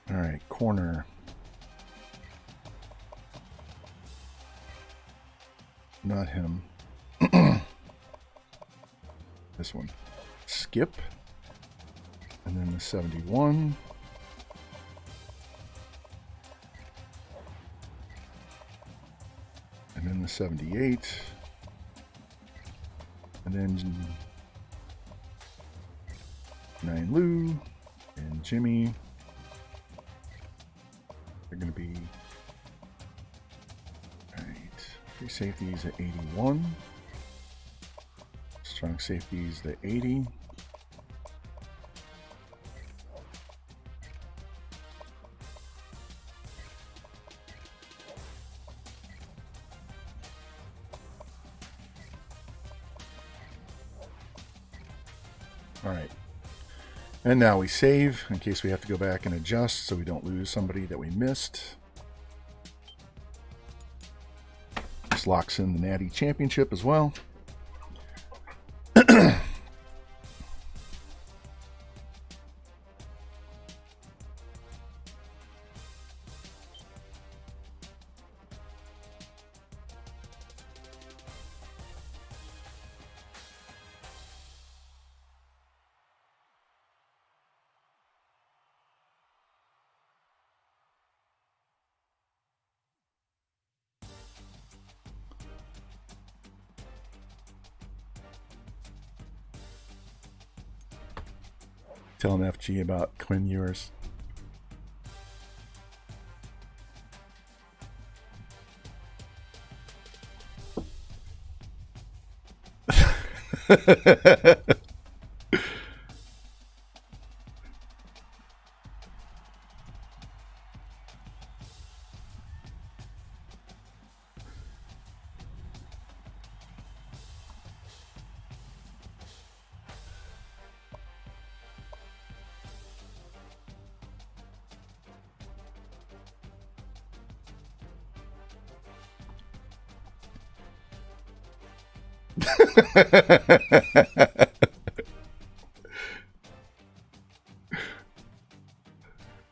All right, corner. Not him. This one. Skip. And then the 71. And then the 78. And then 59 Lou and Jimmy. They're going to be, all right, free safeties at 81. Strong safeties at 80. All right. And now we save in case we have to go back and adjust so we don't lose somebody that we missed. This locks in the Natty Championship as well. Telling FG about Quinn Ewers.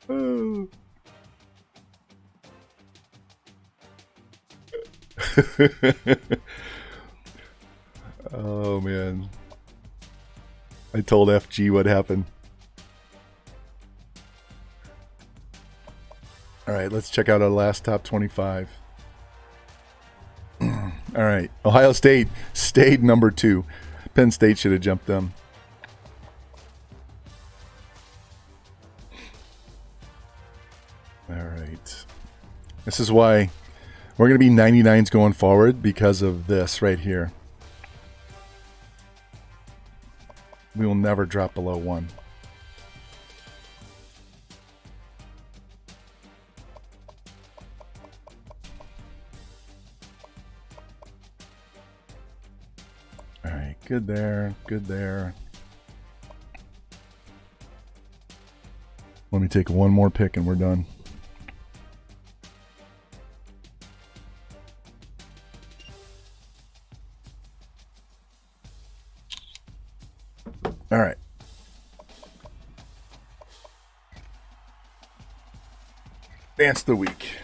Oh. Oh man, I told FG what happened. All right, let's check out our last top 25. All right, Ohio State stayed number 2. Penn State should have jumped them. All right, this is why we're going to be 99s going forward, because of this right here. We will never drop below 1. All right, good there, good there. Let me take one more pick and we're done. All right. Dance of the week.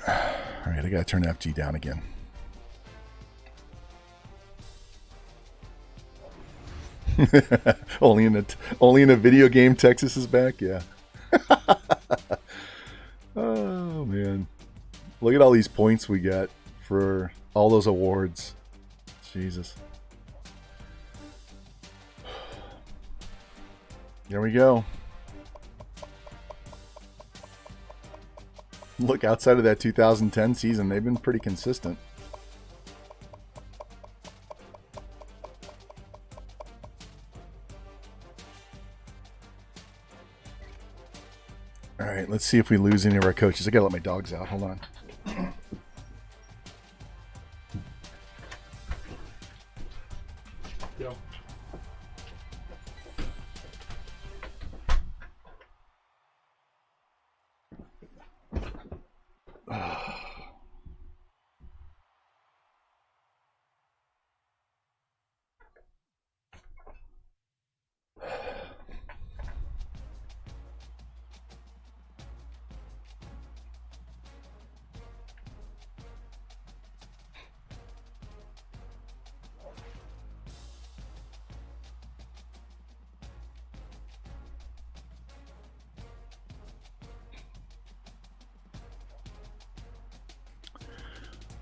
All right, I gotta turn FG down again. only in a video game Texas is back, yeah. Oh man, look at all these points we got for all those awards. Jesus. There we go. Look, outside of that 2010 season, they've been pretty consistent. All right, let's see if we lose any of our coaches. I gotta let my dogs out. Hold on. Yo.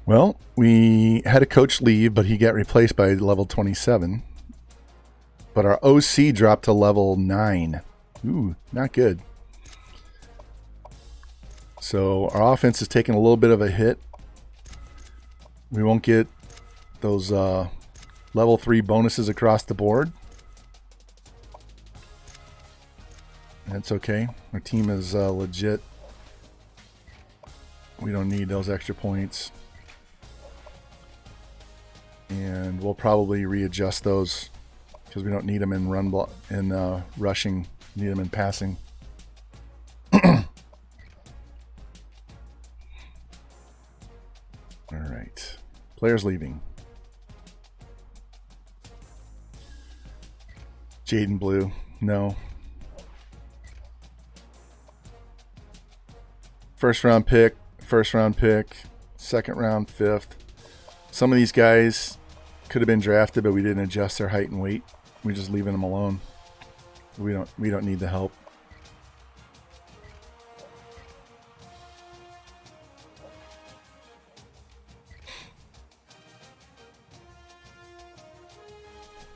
Well, we had a coach leave, but he got replaced by level 27. But our OC dropped to level 9. Ooh, not good. So our offense is taking a little bit of a hit. We won't get those level 3 bonuses across the board. That's okay. Our team is legit. We don't need those extra points. And we'll probably readjust those because we don't need them in rushing. Need them in passing. All right. Players leaving. Jaden Blue. No. First round pick. Second round, 5th. Some of these guys could have been drafted, but we didn't adjust their height and weight. We're just leaving them alone. We don't need the help.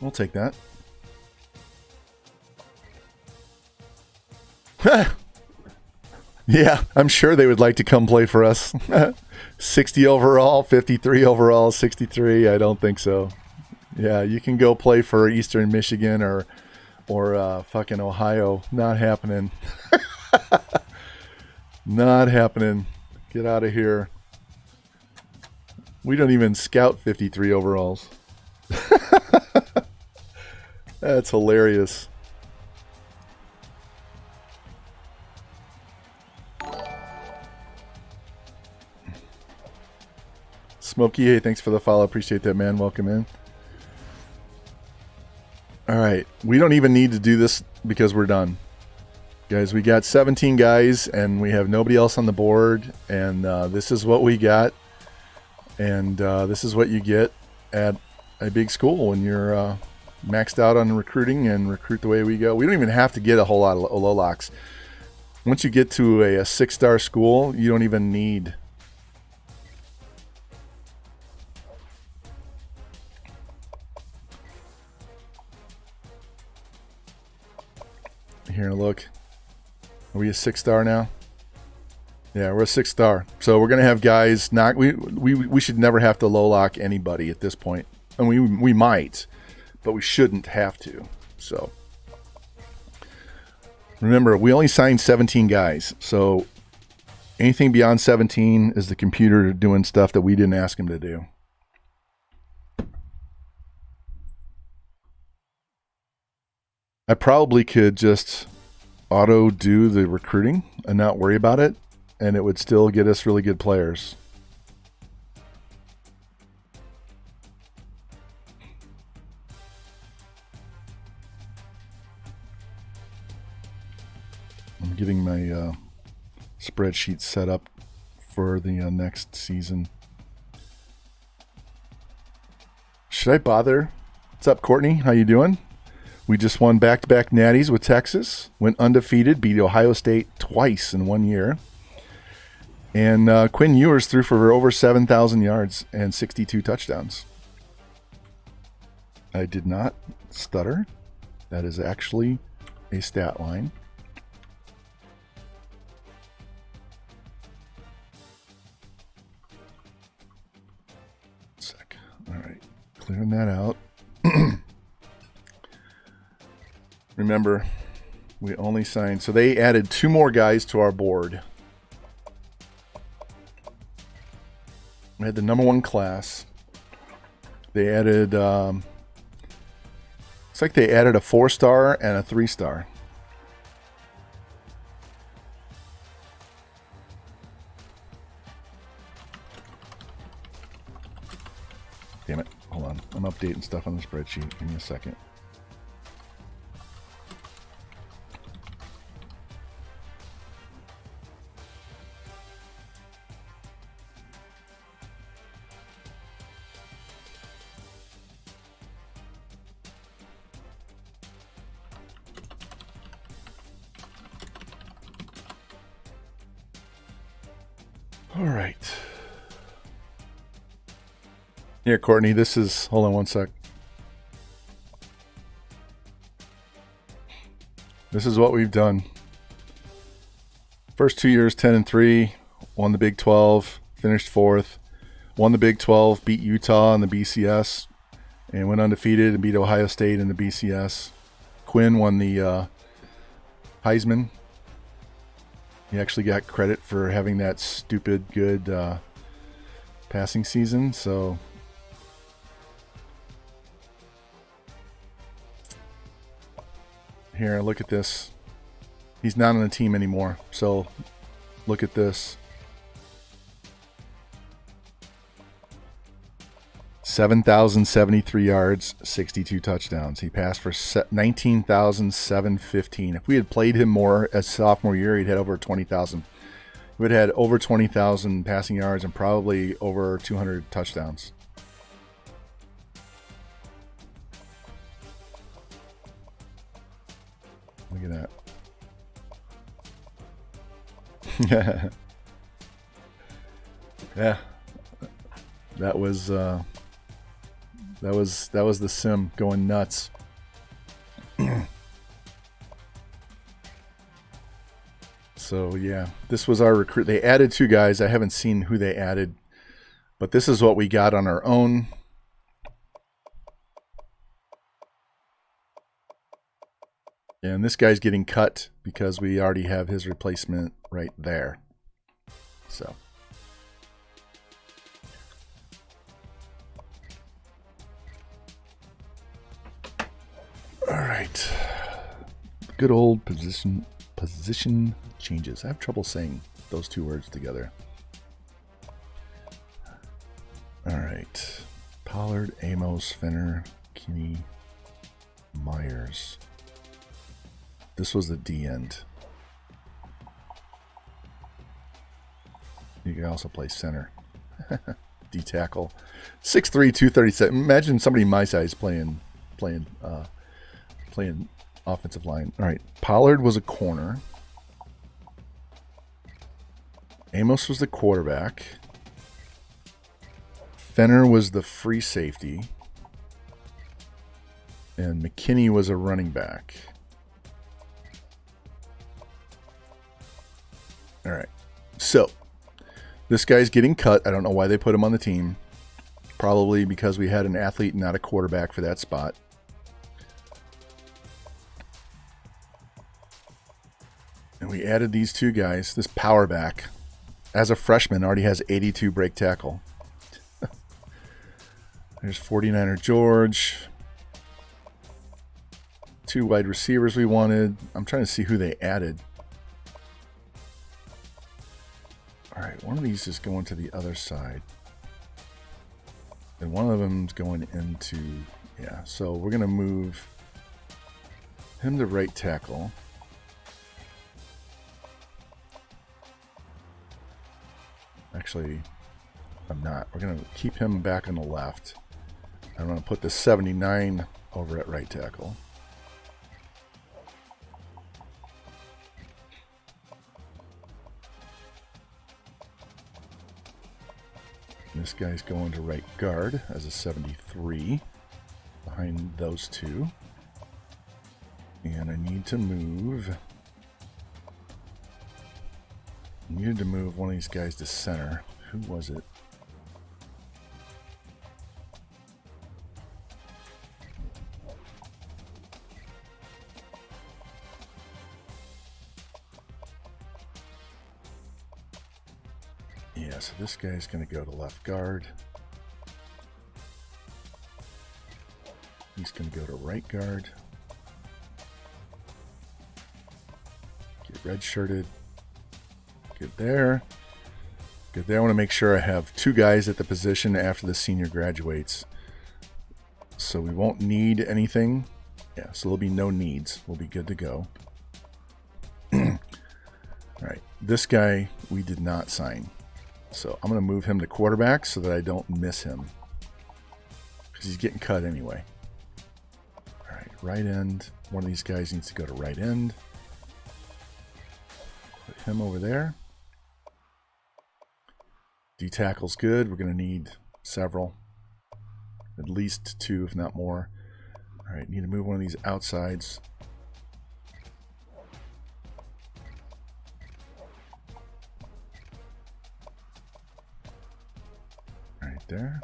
We'll take that. Yeah, I'm sure they would like to come play for us. 60 overall, 53 overall, 63. I don't think so. Yeah, you can go play for Eastern Michigan or fucking Ohio. Not happening. Not happening. Get out of here. We don't even scout 53 overalls. That's hilarious. Smokey, hey, thanks for the follow. Appreciate that, man. Welcome in. All right. We don't even need to do this because we're done. Guys, we got 17 guys, and we have nobody else on the board, and this is what we got, and this is what you get at a big school when you're maxed out on recruiting and recruit the way we go. We don't even have to get a whole lot of low locks. Once you get to a 6-star school, you don't even need... Here, look. Are we a 6-star now? Yeah, we're a 6-star. So we're gonna have guys not. We should never have to low lock anybody at this point. And we might, but we shouldn't have to. So remember, we only signed 17 guys. So anything beyond 17 is the computer doing stuff that we didn't ask him to do. I probably could just auto do the recruiting and not worry about it, and it would still get us really good players. I'm getting my spreadsheet set up for the next season. Should I bother? What's up, Courtney? How you doing? We just won back-to-back Natties with Texas. Went undefeated, beat Ohio State twice in 1 year. And Quinn Ewers threw for over 7,000 yards and 62 touchdowns. I did not stutter. That is actually a stat line. Sec. All right. Clearing that out. Remember, we only signed... So they added 2 more guys to our board. We had the number 1 class. They added... it's like they added a 4-star and a 3-star. Damn it. Hold on. I'm updating stuff on the spreadsheet. Give me a second. All right. Here, Courtney, this is, hold on one sec. This is what we've done. First 2 years, 10-3, won the Big 12, finished 4th, won the Big 12, beat Utah in the BCS, and went undefeated and beat Ohio State in the BCS. Quinn won the Heisman. He actually got credit for having that stupid good passing season. So here, look at this. He's not on the team anymore. So look at this. 7,073 yards, 62 touchdowns. He passed for 19,715. If we had played him more as sophomore year, he'd had over 20,000. He would have had over 20,000 passing yards and probably over 200 touchdowns. Look at that. Yeah. That was the sim going nuts. So yeah, this was our recruit. They added 2 guys. I haven't seen who they added, but this is what we got on our own. And this guy's getting cut because we already have his replacement right there. So. All right. Good old position changes. I have trouble saying those 2 words together. All right. Pollard, Amos, Fenner, Kinney, Myers. This was the D end. You can also play center. D tackle. 6'3", 237. Imagine somebody my size playing offensive line. All right. Pollard was a corner. Amos was the quarterback. Fenner was the free safety. And McKinney was a running back. All right. So, this guy's getting cut. I don't know why they put him on the team. Probably because we had an athlete and not a quarterback for that spot. And we added these 2 guys. This power back, as a freshman, already has 82 break tackle. There's 49er George. 2 wide receivers we wanted. I'm trying to see who they added. All right, one of these is going to the other side. And one of them's going into, yeah. So we're going to move him to right tackle. Actually, I'm not. We're going to keep him back on the left. I'm going to put the 79 over at right tackle. This guy's going to right guard as a 73 behind those 2. And I need to move. I needed to move one of these guys to center. Who was it? Yeah, so this guy's going to go to left guard. He's going to go to right guard. Get red-shirted. Get there. Get there. I want to make sure I have 2 guys at the position after the senior graduates. So we won't need anything. Yeah, so there'll be no needs. We'll be good to go. All right. This guy we did not sign. So I'm going to move him to quarterback so that I don't miss him. Because he's getting cut anyway. All right, right end. One of these guys needs to go to right end. Put him over there. D tackle's good. We're going to need several. At least 2, if not more. All right, need to move one of these outsides. Right there.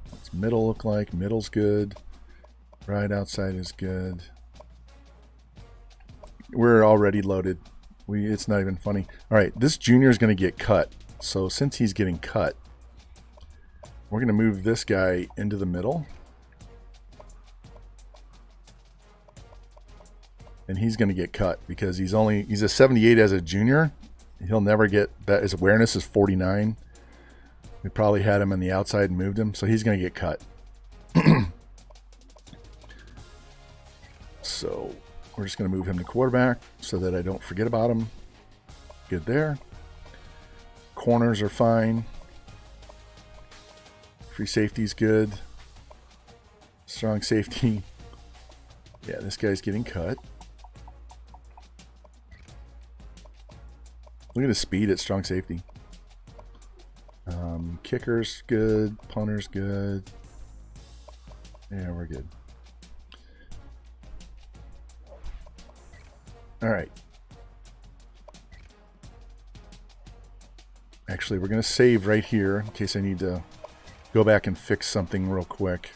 What's middle look like? Middle's good. Right outside is good. We're already loaded. It's not even funny. All right, this junior is going to get cut. So since he's getting cut, we're going to move this guy into the middle. And he's going to get cut because he's a 78 as a junior. He'll never get that. His awareness is 49. We probably had him on the outside and moved him, so he's going to get cut. So we're just going to move him to quarterback so that I don't forget about him. Good there. Corners are fine. Free safety's good. Strong safety. Yeah, this guy's getting cut. Look at the speed at strong safety. Kicker's good. Punter's good. Yeah, we're good. All right. Actually, we're going to save right here in case I need to go back and fix something real quick.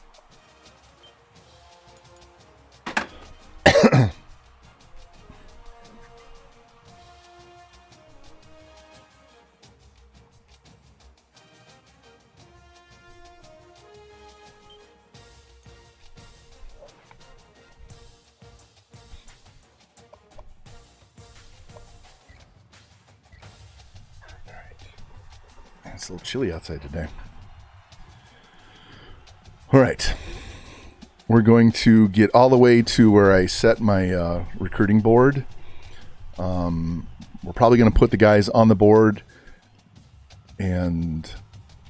It's a little chilly outside today. All right. We're going to get all the way to where I set my recruiting board. We're probably going to put the guys on the board and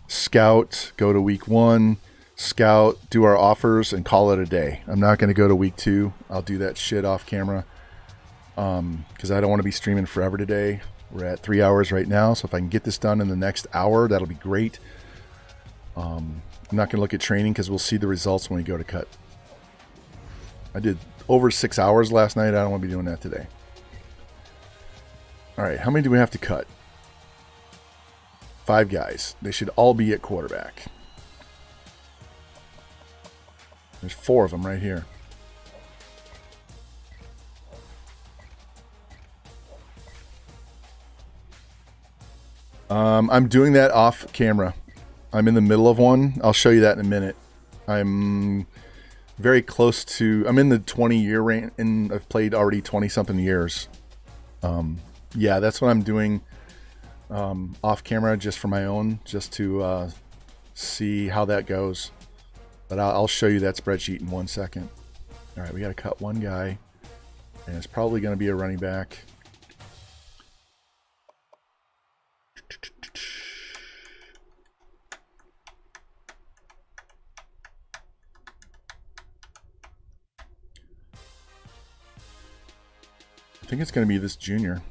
scout, go to week 1, scout, do our offers, and call it a day. I'm not going to go to week 2. I'll do that shit off camera because I don't want to be streaming forever today. We're at 3 hours right now, so if I can get this done in the next hour, that'll be great. I'm not going to look at training because we'll see the results when we go to cut. I did over 6 hours last night. I don't want to be doing that today. All right, how many do we have to cut? 5 guys. They should all be at quarterback. There's 4 of them right here. I'm doing that off camera. I'm in the middle of one. I'll show you that in a minute. I'm very close to, I'm in the 20-year range, and I've played already 20-something years. Yeah, that's what I'm doing off camera just for my own, just to see how that goes. But I'll show you that spreadsheet in 1 second. All right, we got to cut one guy, and it's probably going to be a running back. I think it's going to be this junior.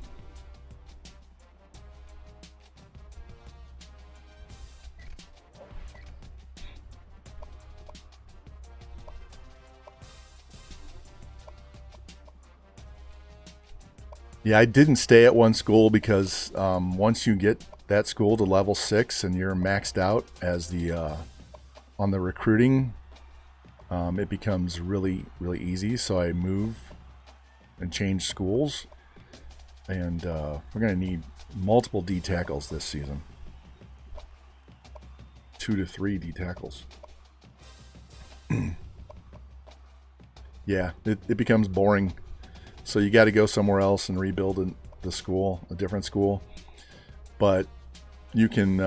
Yeah, I didn't stay at one school because once you get that school to level 6 and you're maxed out as the on the recruiting, it becomes really, really easy. So I move and change schools, and we're going to need multiple D tackles this season. 2 to 3 D tackles. Yeah, it becomes boring. So you got to go somewhere else and rebuild the school, a different school. But you can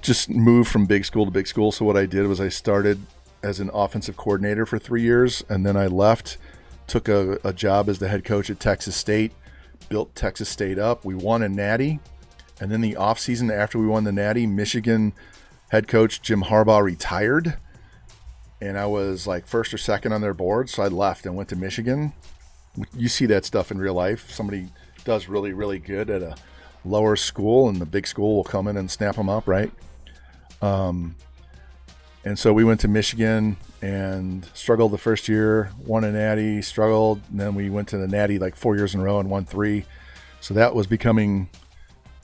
just move from big school to big school. So what I did was I started as an offensive coordinator for 3 years, and then I left, took a job as the head coach at Texas State, built Texas State up. We won a Natty, and then the offseason after we won the Natty, Michigan head coach Jim Harbaugh retired, and I was like first or second on their board, so I left and went to Michigan. You see that stuff in real life. Somebody does really, really good at a lower school, and the big school will come in and snap them up, right? And so we went to Michigan and struggled the first year, won a Natty, struggled, and then we went to the Natty like 4 years in a row and won 3. So that was becoming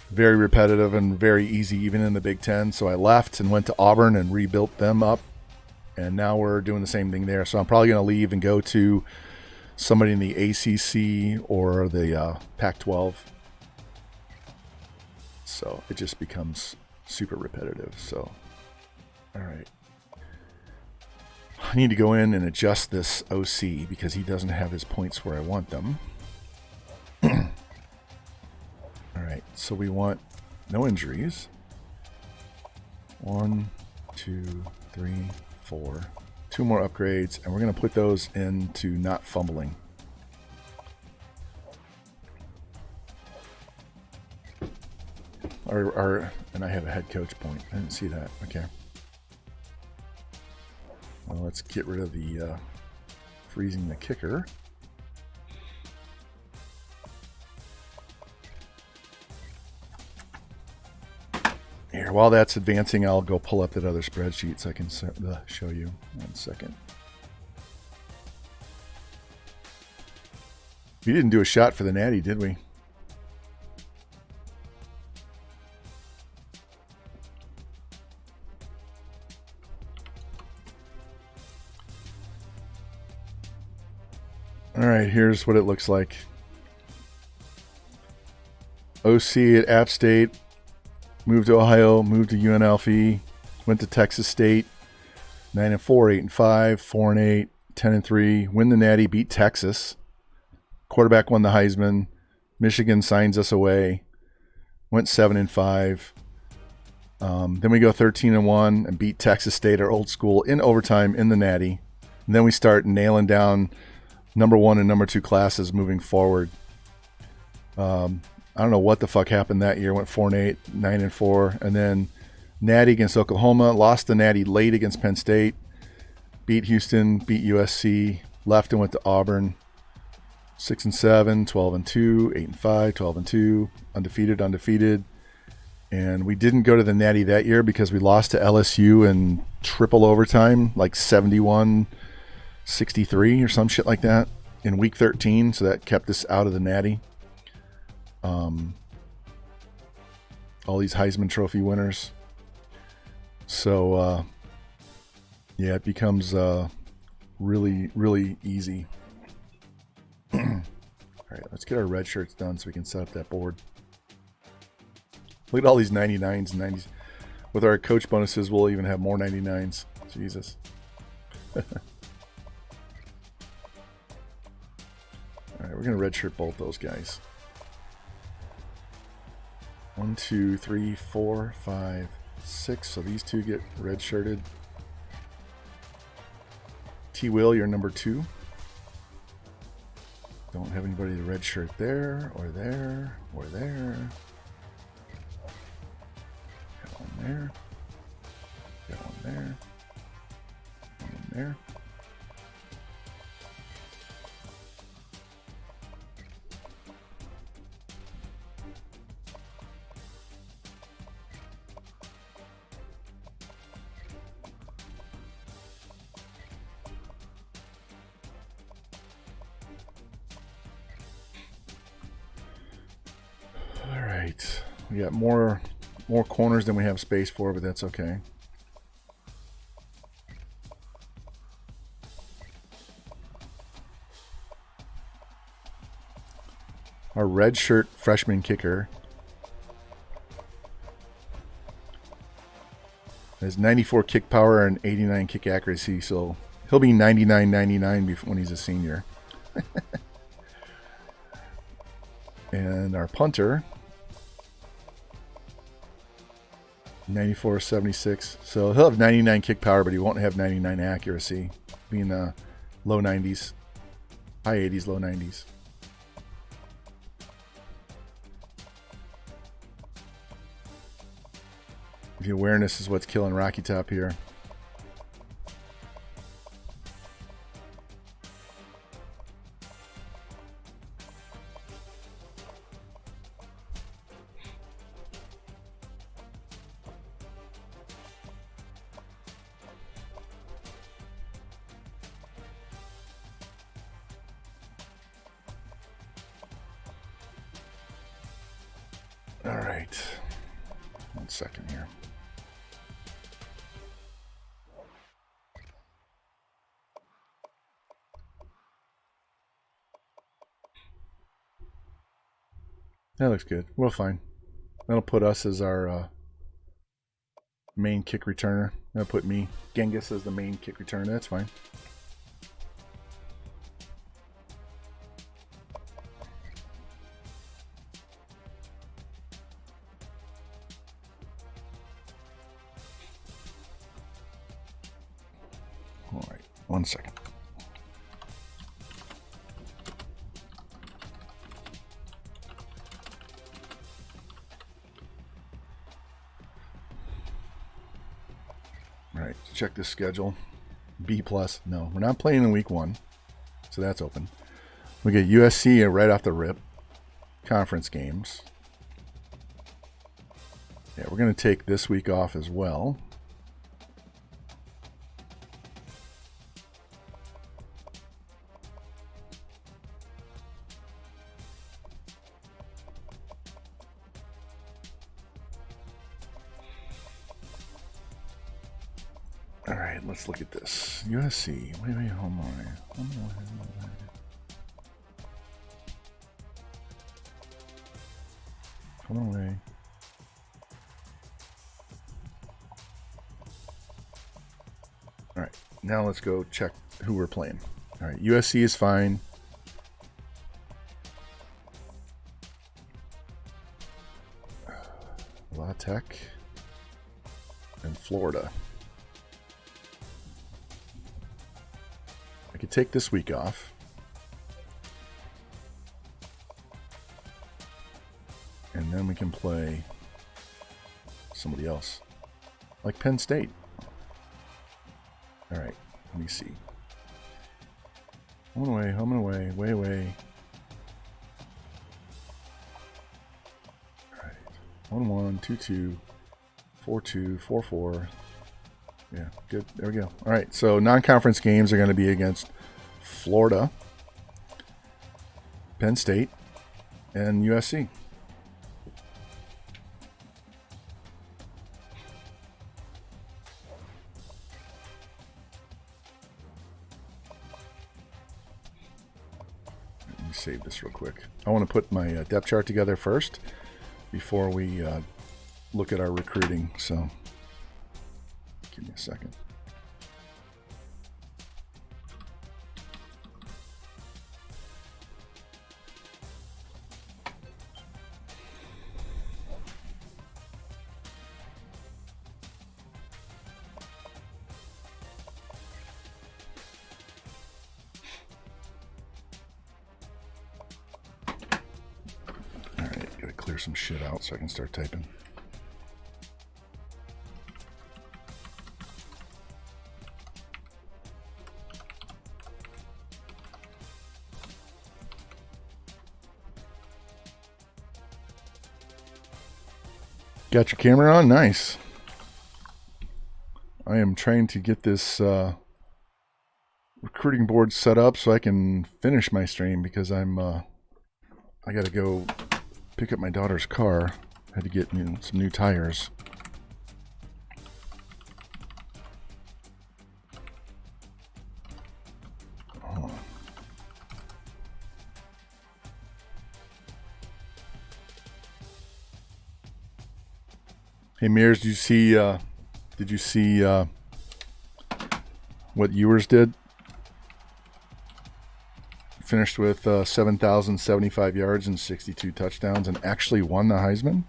very repetitive and very easy even in the Big Ten. So I left and went to Auburn and rebuilt them up. And now we're doing the same thing there. So I'm probably going to leave and go to somebody in the ACC or the Pac-12. So it just becomes super repetitive. So, all right. I need to go in and adjust this OC because he doesn't have his points where I want them. All right, so we want no injuries. 1, 2, 3, 4. 2 more upgrades, and we're going to put those into not fumbling. And I have a head coach point. I didn't see that. Okay. Well, let's get rid of the freezing the kicker. Here, while that's advancing, I'll go pull up that other spreadsheet so I can show you. 1 second. We didn't do a shot for the Natty, did we? All right, here's what it looks like. OC at App State, moved to Ohio, moved to UNLV, went to Texas State, 9-4, 8-5, 4-8, 10-3, win the Natty, beat Texas. Quarterback won the Heisman. Michigan signs us away. Went 7-5. Then we go 13-1 and beat Texas State, our old school, in overtime in the Natty. And then we start nailing down number 1 and number 2 classes moving forward. I don't know what the fuck happened that year. Went 4-8, 9-4, and then Natty against Oklahoma. Lost the Natty late against Penn State. Beat Houston, beat USC. Left and went to Auburn. 6-7, 12-2, 8-5, 12-2, undefeated. And we didn't go to the Natty that year because we lost to LSU in triple overtime, like 71-63 or some shit like that in week 13. So that kept us out of the Natty. All these Heisman Trophy winners. So, yeah, it becomes really, really easy. All right, let's get our red shirts done so we can set up that board. Look at all these 99s and 90s. With our coach bonuses, we'll even have more 99s. Jesus. All right, we're going to redshirt both those guys. 1, 2, 3, 4, 5, 6. So these 2 get redshirted. T. Will, you're number 2. Don't have anybody to redshirt there or there or there. Got one there. Got one there. One there. We got more corners than we have space for, but that's okay. Our red shirt freshman kicker has 94 kick power and 89 kick accuracy, so he'll be 99-99 when he's a senior. And our punter, 94-76. So he'll have 99 kick power, but he won't have 99 accuracy. Being low 90s, high 80s, low 90s. The awareness is what's killing Rocky Top here. All right. 1 second here. That looks good. We're fine. That'll put us as our main kick returner. That'll put me, Genghis, as the main kick returner. That's fine. All right. 1 second. All right, check this schedule. B plus. No, we're not playing in week 1, so that's open. We get USC right off the rip. Conference games. Yeah, we're going to take this week off as well. All right, let's look at this. USC. Wait, home away. Home away. All right, now let's go check who we're playing. All right, USC is fine. La Tech and Florida. I could take this week off. And then we can play somebody else. Like Penn State. Alright, let me see. Home and away, way away. Alright. 1-1, 2-2, 4-2, 4-4. Yeah, good. There we go. All right, so non-conference games are going to be against Florida, Penn State, and USC. Let me save this real quick. I want to put my depth chart together first before we look at our recruiting, so give me a second. All right, gotta clear some shit out so I can start typing. Got your camera on? Nice. I am trying to get this recruiting board set up so I can finish my stream because I got to go pick up my daughter's car. I had to get some new tires. Hold on. Hey Mears, did you see what Ewers did? Finished with 7,075 yards and 62 touchdowns and actually won the Heisman?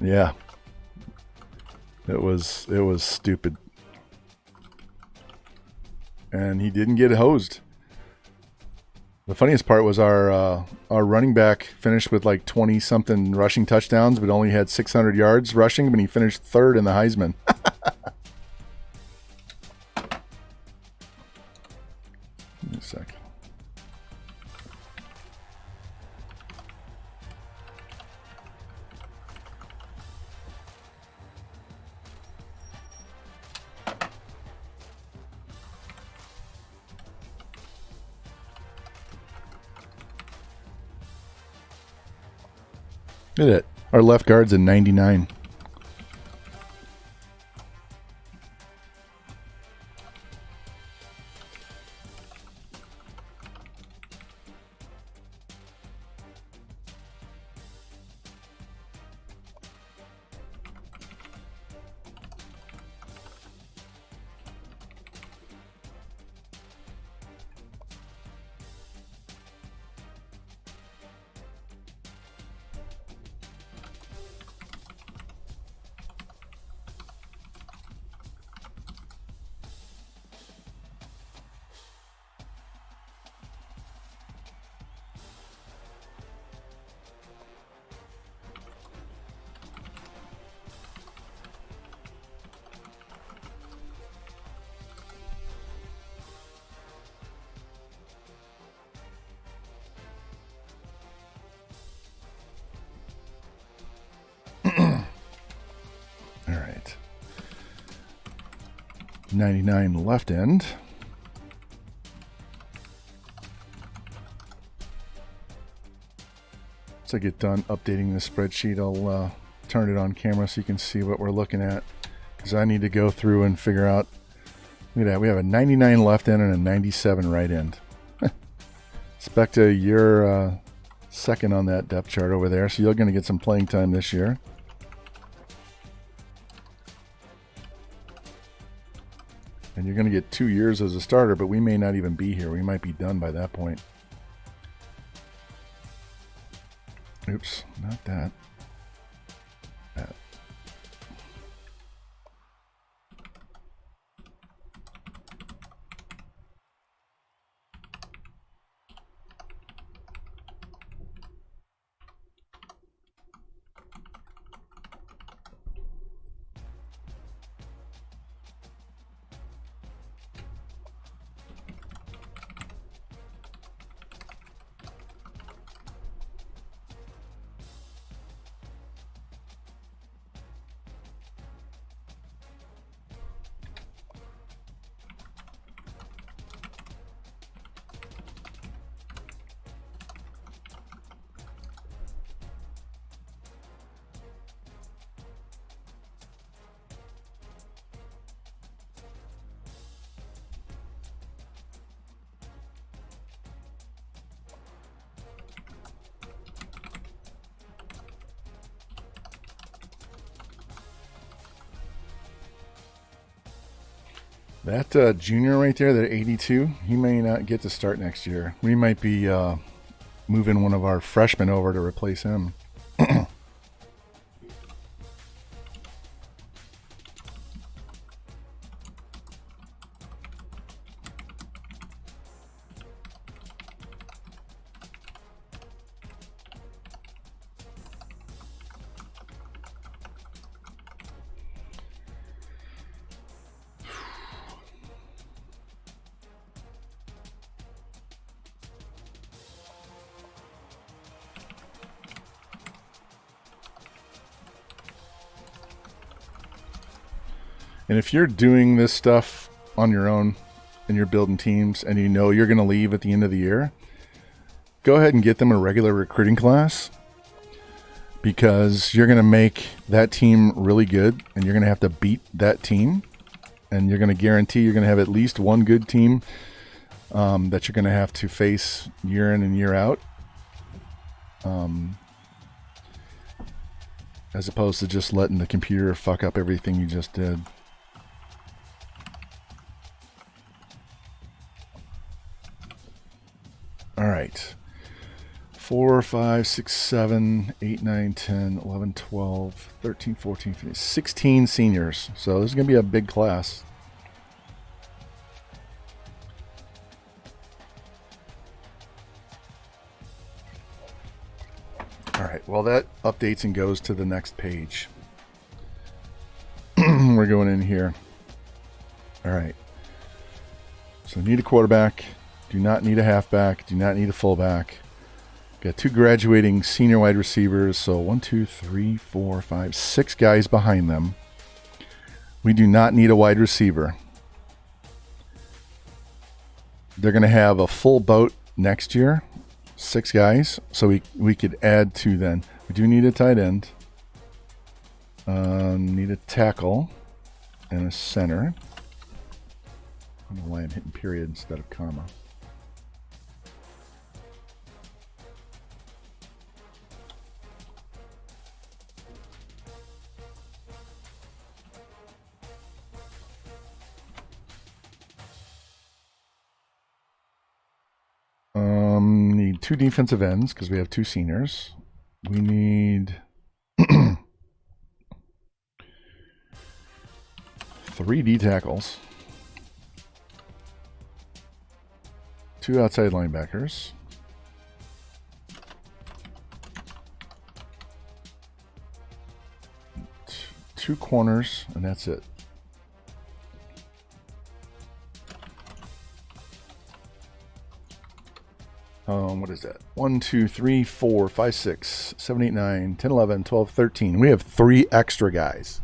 Yeah. It was stupid. And he didn't get hosed. The funniest part was our running back finished with like 20-something rushing touchdowns, but only had 600 yards rushing, but he finished third in the Heisman. Give me a sec. Look at it. Our left guard's a 99. All right. 99 left end. Once I get done updating the spreadsheet, I'll turn it on camera so you can see what we're looking at. Because I need to go through and figure out. Look at that. We have a 99 left end and a 97 right end. Specta, you're second on that depth chart over there, so you're going to get some playing time this year. And you're going to get 2 years as a starter, but we may not even be here. We might be done by that point. Oops, not that. That. That junior right there, that 82, he may not get to start next year. We might be moving one of our freshmen over to replace him. And if you're doing this stuff on your own and you're building teams and you know you're going to leave at the end of the year, go ahead and get them a regular recruiting class, because you're going to make that team really good and you're going to have to beat that team, and you're going to guarantee you're going to have at least one good team that you're going to have to face year in and year out, as opposed to just letting the computer fuck up everything you just did. All right, 4, 5, 6, 7, 8, 9, 10, 11, 12, 13, 14, 15, 16 seniors. So this is going to be a big class. All right, well, that updates and goes to the next page. We're going in here. All right. So need a quarterback. Do not need a halfback. Do not need a fullback. Got 2 graduating senior wide receivers. So 1, 2, 3, 4, 5, 6 guys behind them. We do not need a wide receiver. They're going to have a full boat next year. 6 guys. So we could add to then. We do need a tight end. Need a tackle and a center. I don't know why I'm hitting period instead of comma. Need 2 defensive ends because we have 2 seniors. We need 3 D tackles, 2 outside linebackers, 2 corners, and that's it. What is that? 1, 2, 3, 4, 5, 6, 7, 8, 9, 10, 11, 12, 13. We have 3 extra guys.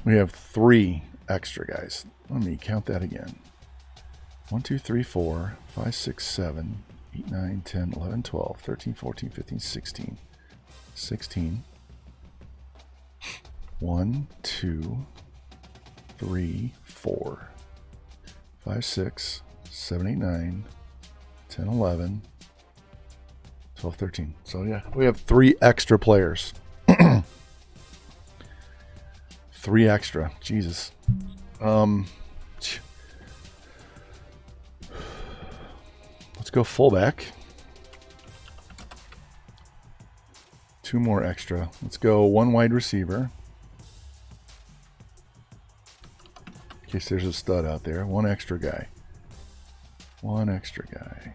We have 3 extra guys. Let me count that again. 1, 2, 3, 4, 5, 6, 7, 8, 9, 10, 11, 12, 13, 14, 15, 16. 16. 1, 2, 3, 4, 5, 6, 7, 8, 9, 10, 11, 12, 13. So yeah, we have 3 extra players. 3 extra. Jesus. Let's go fullback. 2 more extra. Let's go 1 wide receiver. In case there's a stud out there. 1 extra guy. 1 extra guy.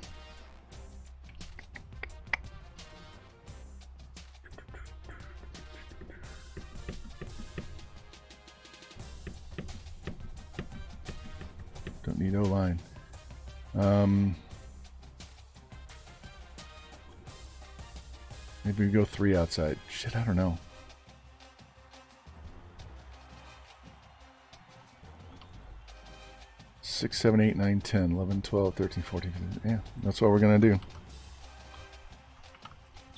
Don't need O-line. Maybe we go 3 outside. Shit, I don't know. Six, 7, 8, 9, 10, 11, 12, 13, 14, 15. Yeah, that's what we're going to do.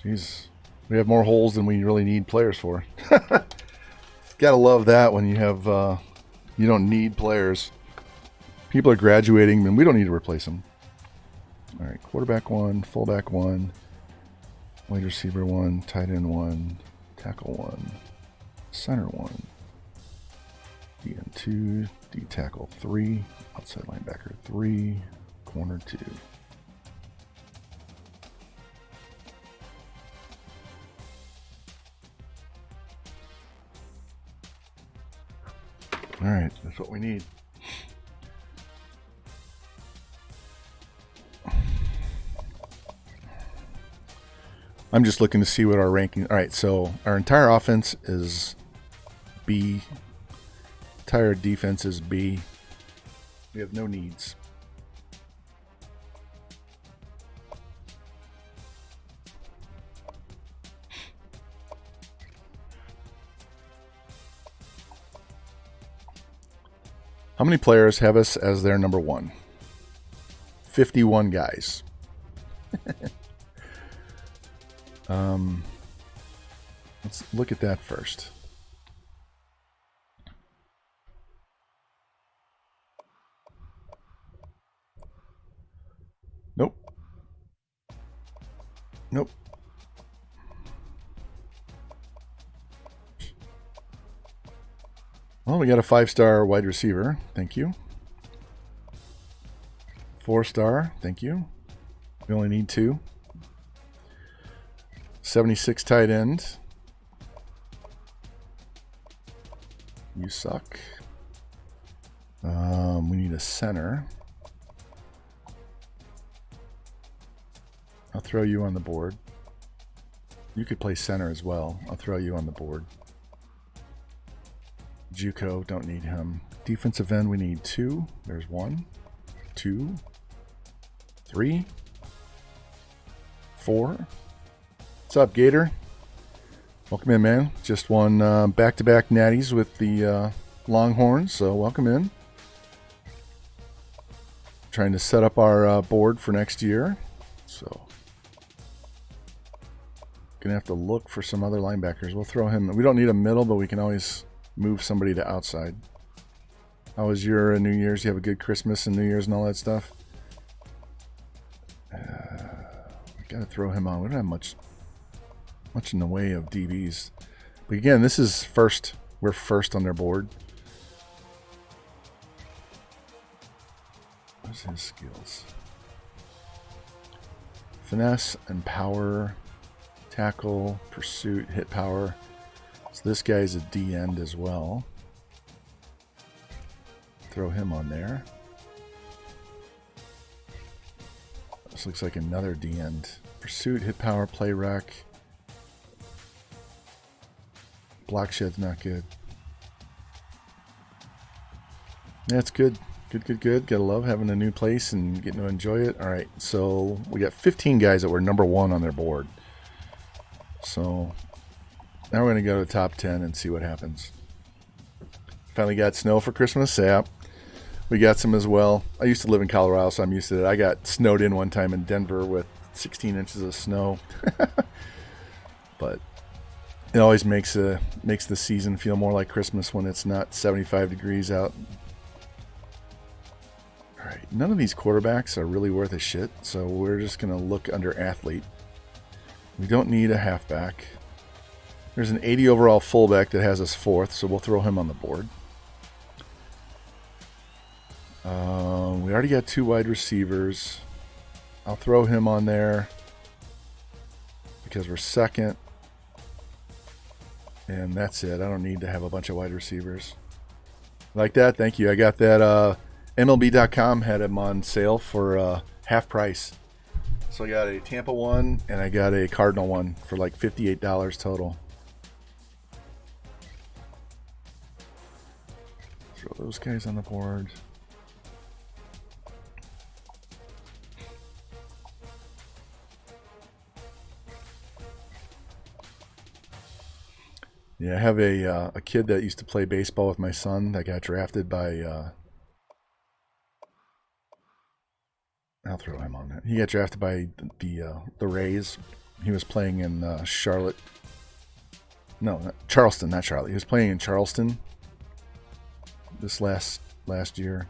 Jeez. We have more holes than we really need players for. Gotta love that when you have, you don't need players. People are graduating and we don't need to replace them. All right, quarterback 1, fullback 1, wide receiver 1, tight end 1, tackle 1, center 1, DN 2, D tackle 3, outside linebacker 3, corner 2. All right, that's what we need. I'm just looking to see what our ranking. All right, so our entire offense is B. Entire defense is B. We have no needs. How many players have us as their number 1? 51 guys. Let's look at that first. Nope. Nope. Well, we got a 5-star wide receiver. Thank you. 4-star. Thank you. We only need 2. 76 tight end. You suck. We need a center. I'll throw you on the board. You could play center as well. I'll throw you on the board. JUCO, don't need him. Defensive end, we need 2. There's 1, 2, 3, 4. What's up, Gator? Welcome in, man. Just won back-to-back natties with the Longhorns, so welcome in. Trying to set up our board for next year. So Gonna have to look for some other linebackers. We'll throw him. We don't need a middle, but we can always move somebody to outside. How was your New Year's? You have a good Christmas and New Year's and all that stuff? We gotta throw him on. We don't have much in the way of DBs. But again, this is first. We're first on their board. What's his skills? Finesse and power, tackle, pursuit, hit power. So this guy's a D end as well. Throw him on there. This looks like another D end. Pursuit, hit power, play rec. Block shed's not good. Yeah, it's good. Good. Gotta love having a new place and getting to enjoy it. Alright, so we got 15 guys that were number 1 on their board. So now we're going to go to the top 10 and see what happens. Finally got snow for Christmas. Yeah, we got some as well. I used to live in Colorado, so I'm used to it. I got snowed in one time in Denver with 16 inches of snow. But it always makes the season feel more like Christmas when it's not 75 degrees out. All right, none of these quarterbacks are really worth a shit, so we're just going to look under athlete. We don't need a halfback. There's an 80 overall fullback that has us 4th, so we'll throw him on the board. We already got 2 wide receivers. I'll throw him on there because we're 2nd. And that's it. I don't need to have a bunch of wide receivers. Like that? Thank you. I got that. MLB.com had him on sale for half price. So I got a Tampa one and I got a Cardinal one for like $58 total. Throw those guys on the board. Yeah, I have a kid that used to play baseball with my son that got drafted by... I'll throw him on that. He got drafted by the Rays. He was playing in Charlotte. No, Charleston, not Charlotte. He was playing in Charleston this last year.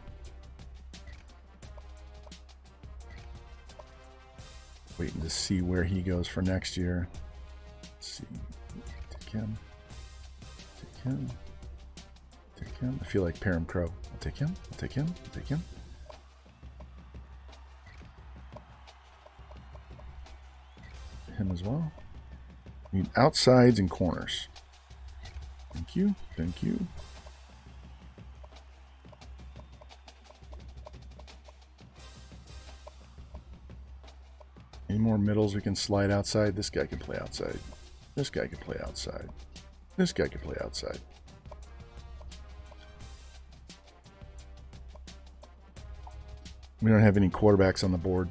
Waiting to see where he goes for next year. Let's see. Take him. Take him. I feel like Param Crow. I'll take him. Him as well. Need outsides and corners. Thank you. Any more middles we can slide outside? This guy can play outside. This guy can play outside. We don't have any quarterbacks on the board.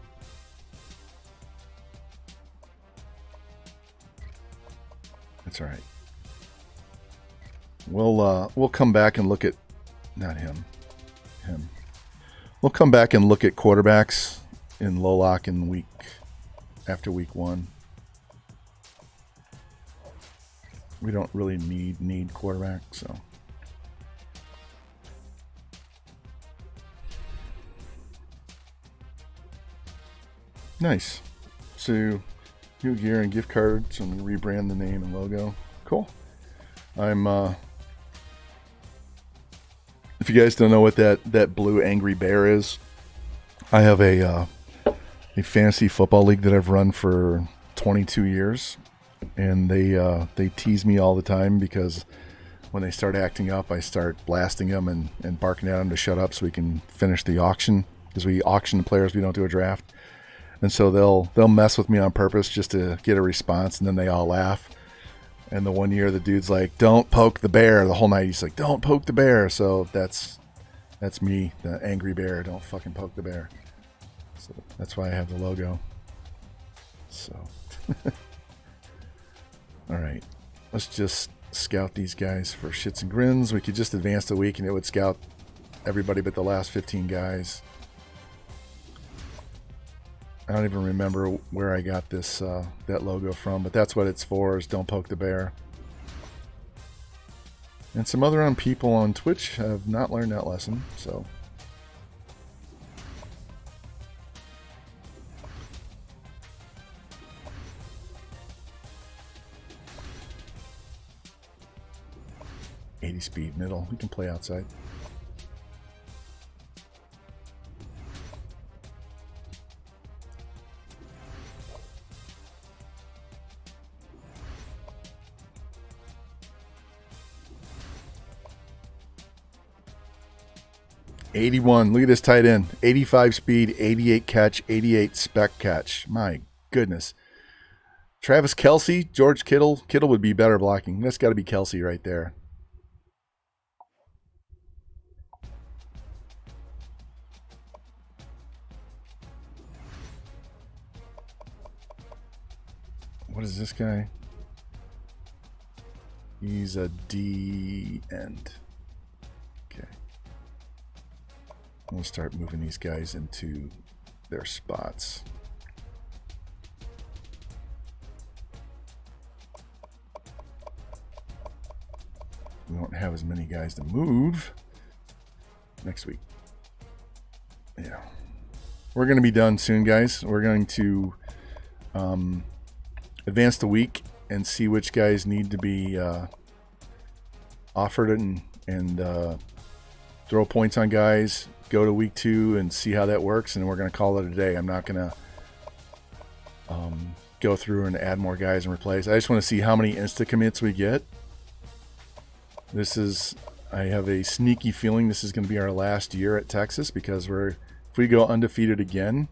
That's all right. We'll come back and look at him. We'll come back and look at quarterbacks in low lock in after week 1. We don't really need quarterback, so. Nice. So new gear and gift cards, and rebrand the name and logo. Cool. I'm if you guys don't know what that blue angry bear is, I have a fantasy football league that I've run for 22 years, and they tease me all the time because when they start acting up, I start blasting them and barking at them to shut up so we can finish the auction, because we auction the players, we don't do a draft. And so they'll mess with me on purpose just to get a response, and then they all laugh. And the one year the dude's like, "Don't poke the bear." The whole night he's like, "Don't poke the bear." So that's me, the angry bear. Don't fucking poke the bear. So that's why I have the logo. So all right, let's just scout these guys for shits and grins. We could just advance the week and it would scout everybody but the last 15 guys. I don't even remember where I got this that logo from, but that's what it's for, is don't poke the bear. And some other people on Twitch have not learned that lesson, so. Speed middle. We can play outside. '81. Look at this tight end. 85 speed, 88 catch, 88 spec catch. My goodness. Travis Kelce, George Kittle. Kittle would be better blocking. That's got to be Kelce right there. What is this guy? He's a D end. Okay. We'll start moving these guys into their spots. We won't have as many guys to move next week. Yeah. We're going to be done soon, guys. We're going to advance the week and see which guys need to be offered and throw points on guys. Go to week 2 and see how that works, and we're going to call it a day. I'm not going to go through and add more guys and replace. I just want to see how many insta commits we get. I have a sneaky feeling this is going to be our last year at Texas, because if we go undefeated again,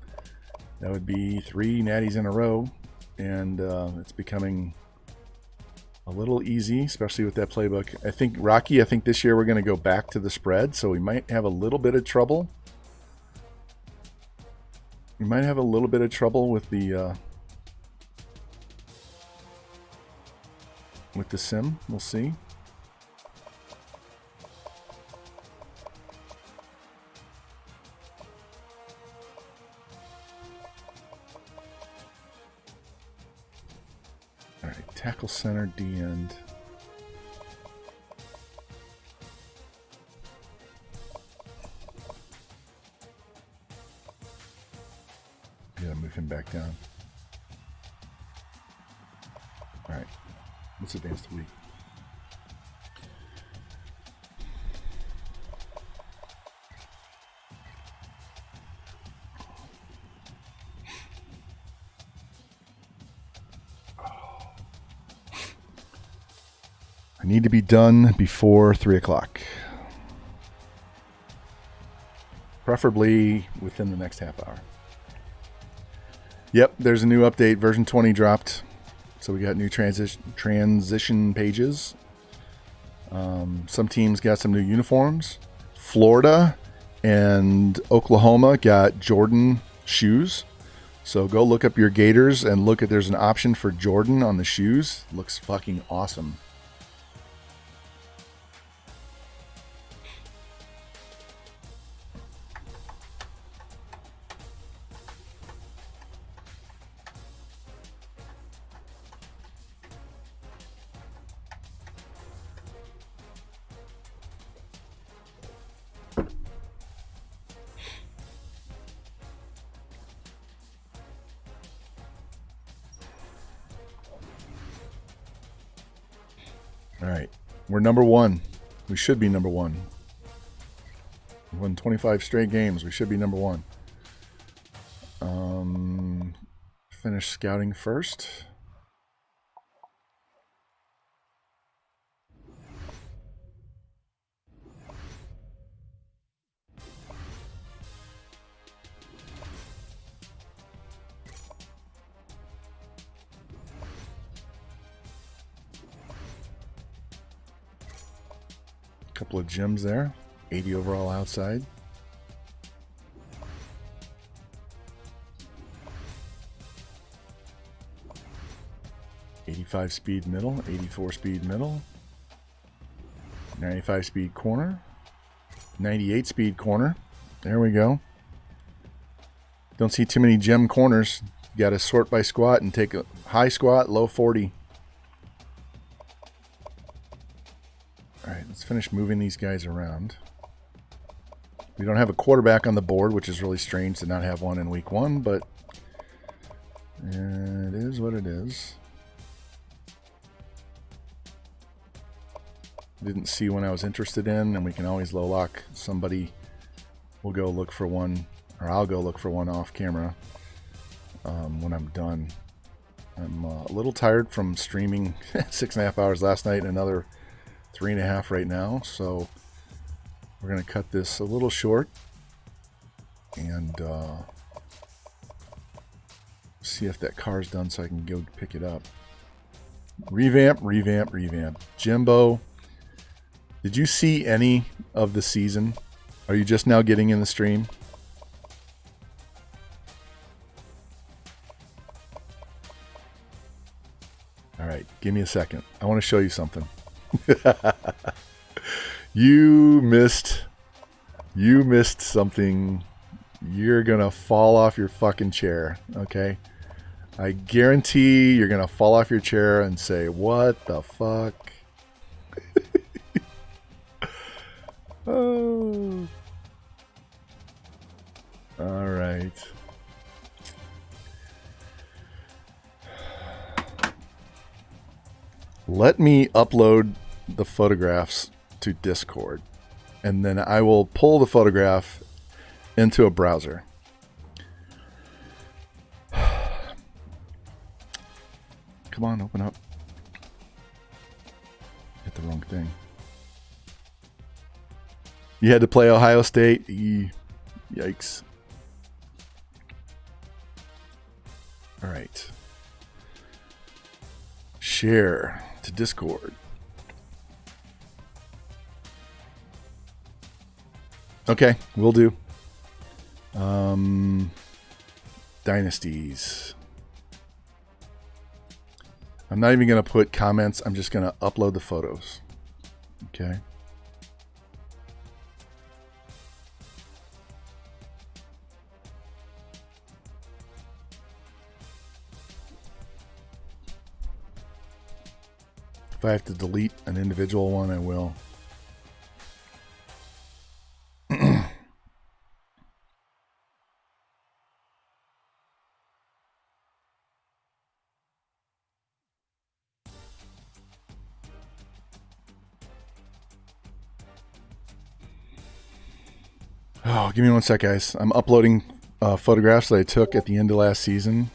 that would be 3 natties in a row. And it's becoming a little easy, especially with that playbook. I think this year we're going to go back to the spread, so we might have a little bit of trouble. We might have a little bit of trouble with the sim. We'll see. Tackle center, D end. Gotta move him back down. Alright. Let's advance the week. Need to be done before 3 o'clock. Preferably within the next half hour. Yep, there's a new update. Version 20 dropped. So we got new transition pages. Some teams got some new uniforms. Florida and Oklahoma got Jordan shoes. So go look up your Gators and look at, there's an option for Jordan on the shoes. Looks fucking awesome. All right, we're number 1. We should be number 1. We won 25 straight games. We should be number 1. Finish scouting first. Couple of gems there. 80 overall outside. .85 speed middle, 84 speed middle, 95 speed corner, 98 speed corner. There we go. Don't see too many gem corners. You got to sort by squat and take a high squat, low 40. All right, let's finish moving these guys around. We don't have a quarterback on the board, which is really strange to not have one in week 1, but it is what it is. Didn't see one I was interested in, and we can always low lock somebody. We'll go look for one, or I'll go look for one off camera when I'm done. I'm a little tired from streaming 6.5 hours last night and another 3.5 right now, so we're going to cut this a little short and see if that car's done so I can go pick it up. Revamp. Jimbo, did you see any of the season? Are you just now getting in the stream? All right, give me a second. I want to show you something. You missed something. You're gonna fall off your fucking chair, okay? I guarantee you're gonna fall off your chair and say, what the fuck? Oh. All right. Let me upload the photographs to Discord, and then I will pull the photograph into a browser. Come on, open up. Hit the wrong thing. You had to play Ohio State? Yikes. All right. Share to Discord. Okay, we'll do. Dynasties. I'm not even going to put comments. I'm just going to upload the photos. Okay. If I have to delete an individual one, I will. Oh, give me one sec, guys. I'm uploading photographs that I took at the end of last season.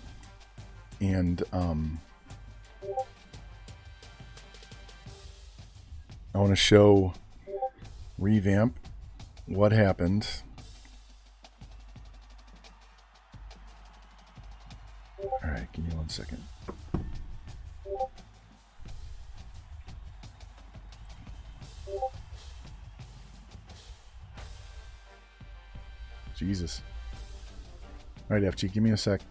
And I want to show Revamp what happened. All right, give me one second. Jesus. All right, FG, give me a sec.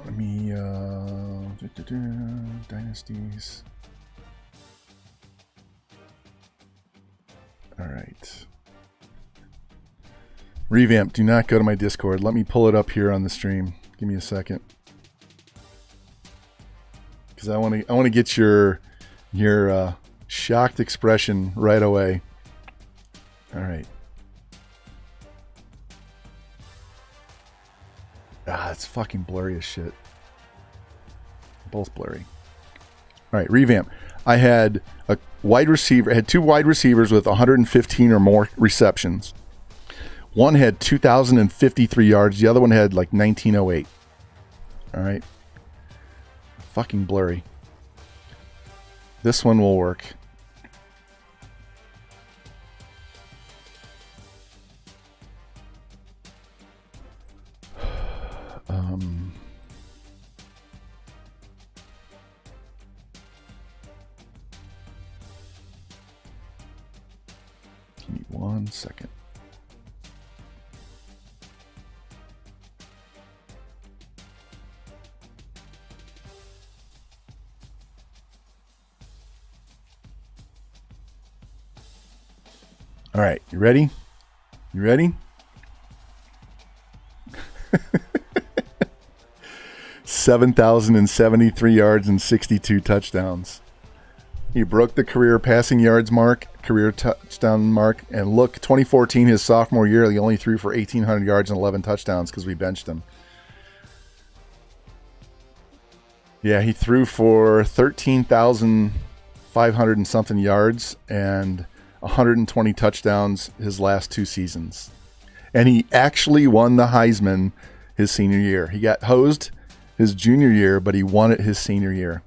Let me, Dynasties. All right. Revamp, do not go to my Discord. Let me pull it up here on the stream. Give me a second. Because I want to get your shocked expression right away. All right. It's fucking blurry as shit. Both blurry. All right, Revamp. I had a wide receiver. I had 2 wide receivers with 115 or more receptions. One had 2,053 yards. The other one had like 1,908. All right. Fucking blurry. This one will work. Give me 1 second. All right, you ready? You ready? 7,073 yards and 62 touchdowns. He broke the career passing yards mark, career touchdown mark, and look, 2014, his sophomore year, he only threw for 1,800 yards and 11 touchdowns because we benched him. Yeah, he threw for 13,500 and something yards and 120 touchdowns his last 2 seasons. And he actually won the Heisman his senior year. He got hosed his junior year, but he won it his senior year.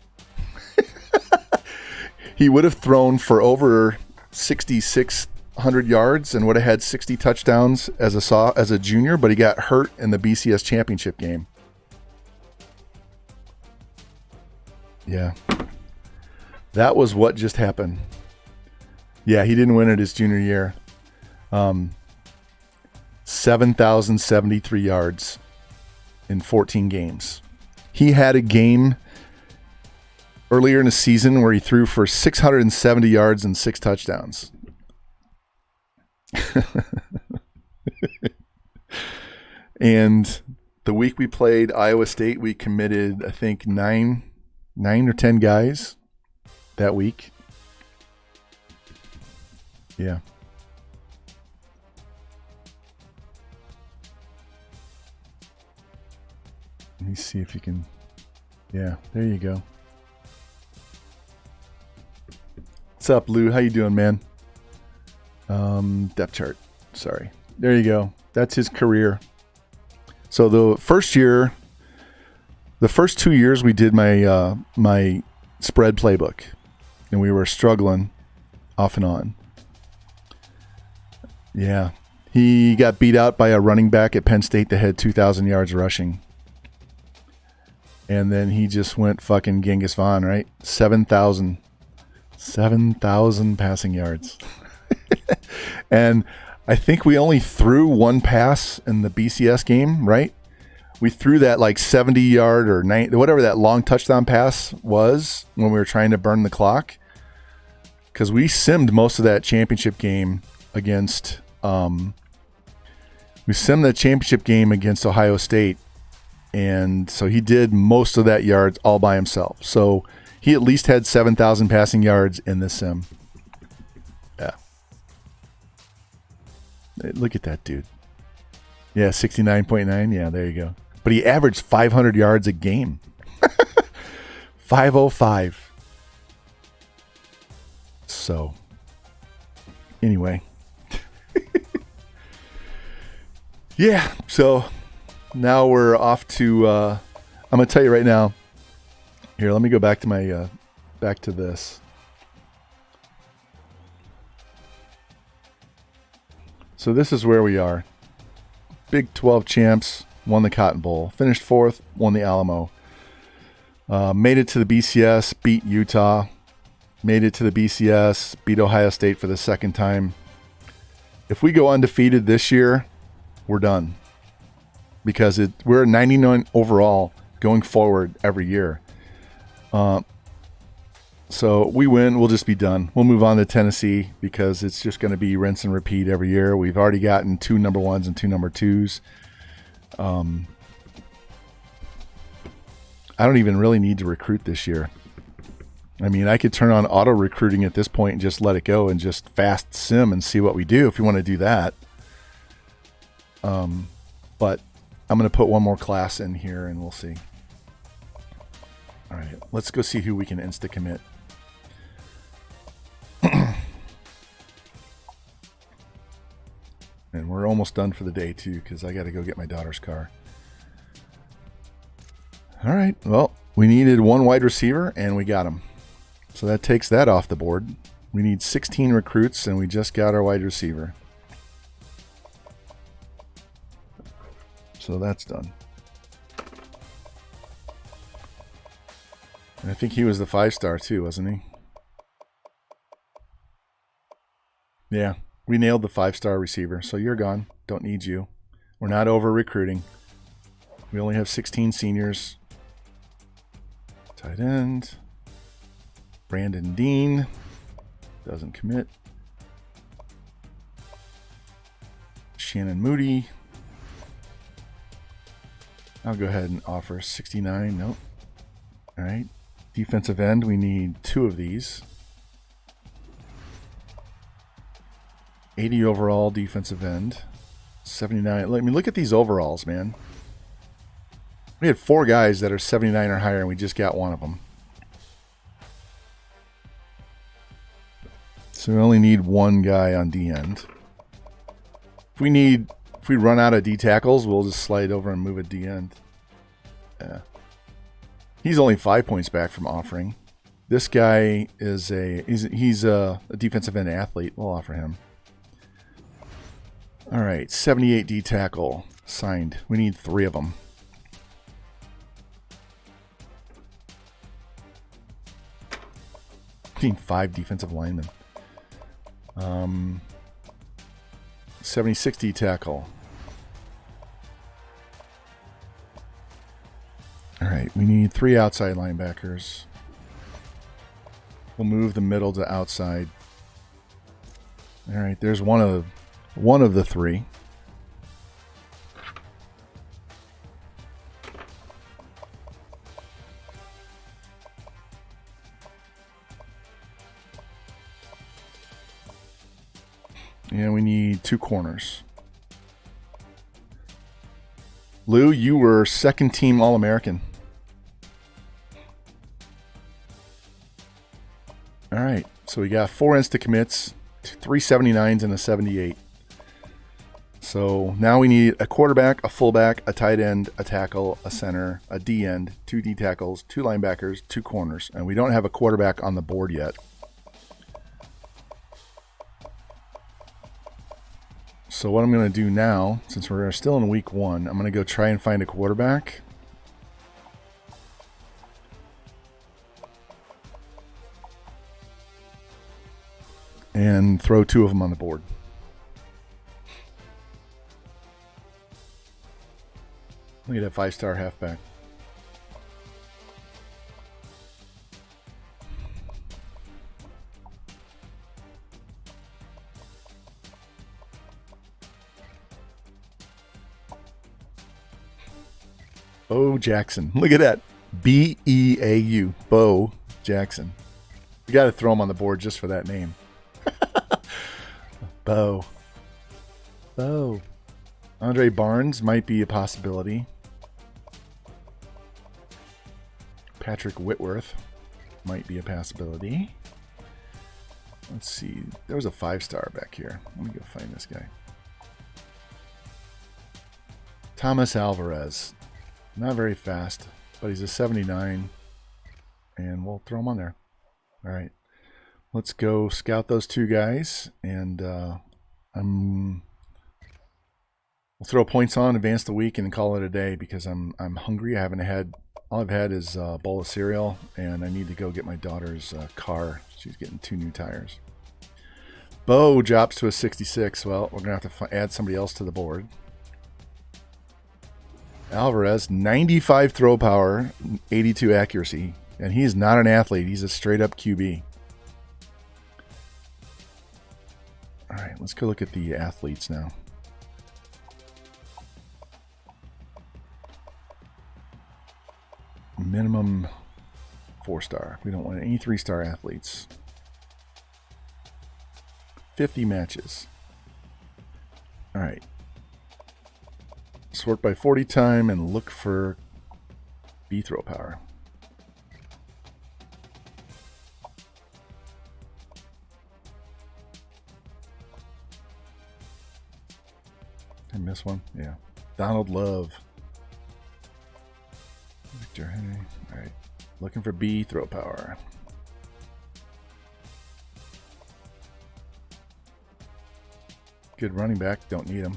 He would have thrown for over 6,600 yards and would have had 60 touchdowns as a junior, but he got hurt in the BCS championship game. Yeah. That was what just happened. Yeah, he didn't win it his junior year. 7,073 yards in 14 games. He had a game earlier in the season where he threw for 670 yards and 6 touchdowns. And the week we played Iowa State, we committed, I think, 9 or 10 guys that week. Yeah. Let me see if you can. Yeah, there you go. What's up, Lou? How you doing, man? Depth chart. Sorry. There you go. That's his career. So the first 2 years we did my my spread playbook, and we were struggling off and on. Yeah. He got beat out by a running back at Penn State that had 2,000 yards rushing. And then he just went fucking Genghis Khan, right? 7,000 passing yards. And I think we only threw 1 pass in the BCS game, right? We threw that like 70-yard or 90, whatever that long touchdown pass was when we were trying to burn the clock. Because we simmed most of that championship game against Ohio State. And so he did most of that yards all by himself. So he at least had 7,000 passing yards in this sim. Yeah. Look at that dude. Yeah, 69.9. Yeah, there you go. But he averaged 500 yards a game. 505. So, anyway. Yeah, so now we're off to, I'm going to tell you right now. Here, let me go back to my, back to this. So this is where we are. Big 12 champs, won the Cotton Bowl. Finished 4th, won the Alamo. Made it to the BCS, beat Utah. Made it to the BCS, beat Ohio State for the 2nd time. If we go undefeated this year, we're done. Because we're at 99 overall going forward every year. So we win, we'll just be done. We'll move on to Tennessee because it's just going to be rinse and repeat every year. We've already gotten 2 number 1s and 2 number 2s. I don't even really need to recruit this year. I mean, I could turn on auto recruiting at this point and just let it go and just fast sim and see what we do if you want to do that. But I'm going to put one more class in here and we'll see. All right, let's go see who we can insta-commit. And we're almost done for the day, too, because I got to go get my daughter's car. All right, well, we needed 1 wide receiver, and we got him. So that takes that off the board. We need 16 recruits, and we just got our wide receiver. So that's done. And I think he was the 5-star too, wasn't he? Yeah, we nailed the 5-star receiver. So you're gone. Don't need you. We're not over recruiting. We only have 16 seniors. Tight end. Brandon Dean. Doesn't commit. Shannon Moody. I'll go ahead and offer 69. Nope. All right. Defensive end, we need 2 of these. 80 overall defensive end. 79. I mean, look at these overalls, man. We had 4 guys that are 79 or higher, and we just got one of them. So we only need 1 guy on D end. If we run out of D tackles, we'll just slide over and move a D end. Yeah. He's only 5 points back from offering. This guy is he's a defensive end athlete. We'll offer him. All right, 78 D tackle signed. We need 3 of them. We need 5 defensive linemen. 76 D tackle. All right, we need 3 outside linebackers. We'll move the middle to outside. All right, there's one of the 3. And we need 2 corners. Lou, you were 2nd team All-American. All right, so we got 4 insta commits, 3 79s, and a 78. So now we need a quarterback, a fullback, a tight end, a tackle, a center, a D end, 2 D tackles, 2 linebackers, 2 corners, and we don't have a quarterback on the board yet. So what I'm going to do now, since we're still in week 1, I'm going to go try and find a quarterback. And throw 2 of them on the board. Look at that 5-star halfback. Bo Jackson. Look at that. B-E-A-U. Bo Jackson. We got to throw him on the board just for that name. Bo. Andre Barnes might be a possibility. Patrick Whitworth might be a possibility. Let's see. There was a 5-star back here. Let me go find this guy. Thomas Alvarez. Not very fast, but he's a 79. And we'll throw him on there. All right. Let's go scout those 2 guys. And we'll throw points on, advance the week, and call it a day because I'm hungry. All I've had is a bowl of cereal, and I need to go get my daughter's car. She's getting 2 new tires. Bo drops to a 66. Well, we're going to have to add somebody else to the board. Alvarez, 95 throw power, 82 accuracy. And he's not an athlete. He's a straight-up QB. All right, let's go look at the athletes now. Minimum 4-star. We don't want any 3-star athletes. 50 matches. All right. Sort by 40 time and look for B throw power. Did I miss one? Yeah. Donald Love. Victor Henry. All right. Looking for B throw power. Good running back. Don't need him.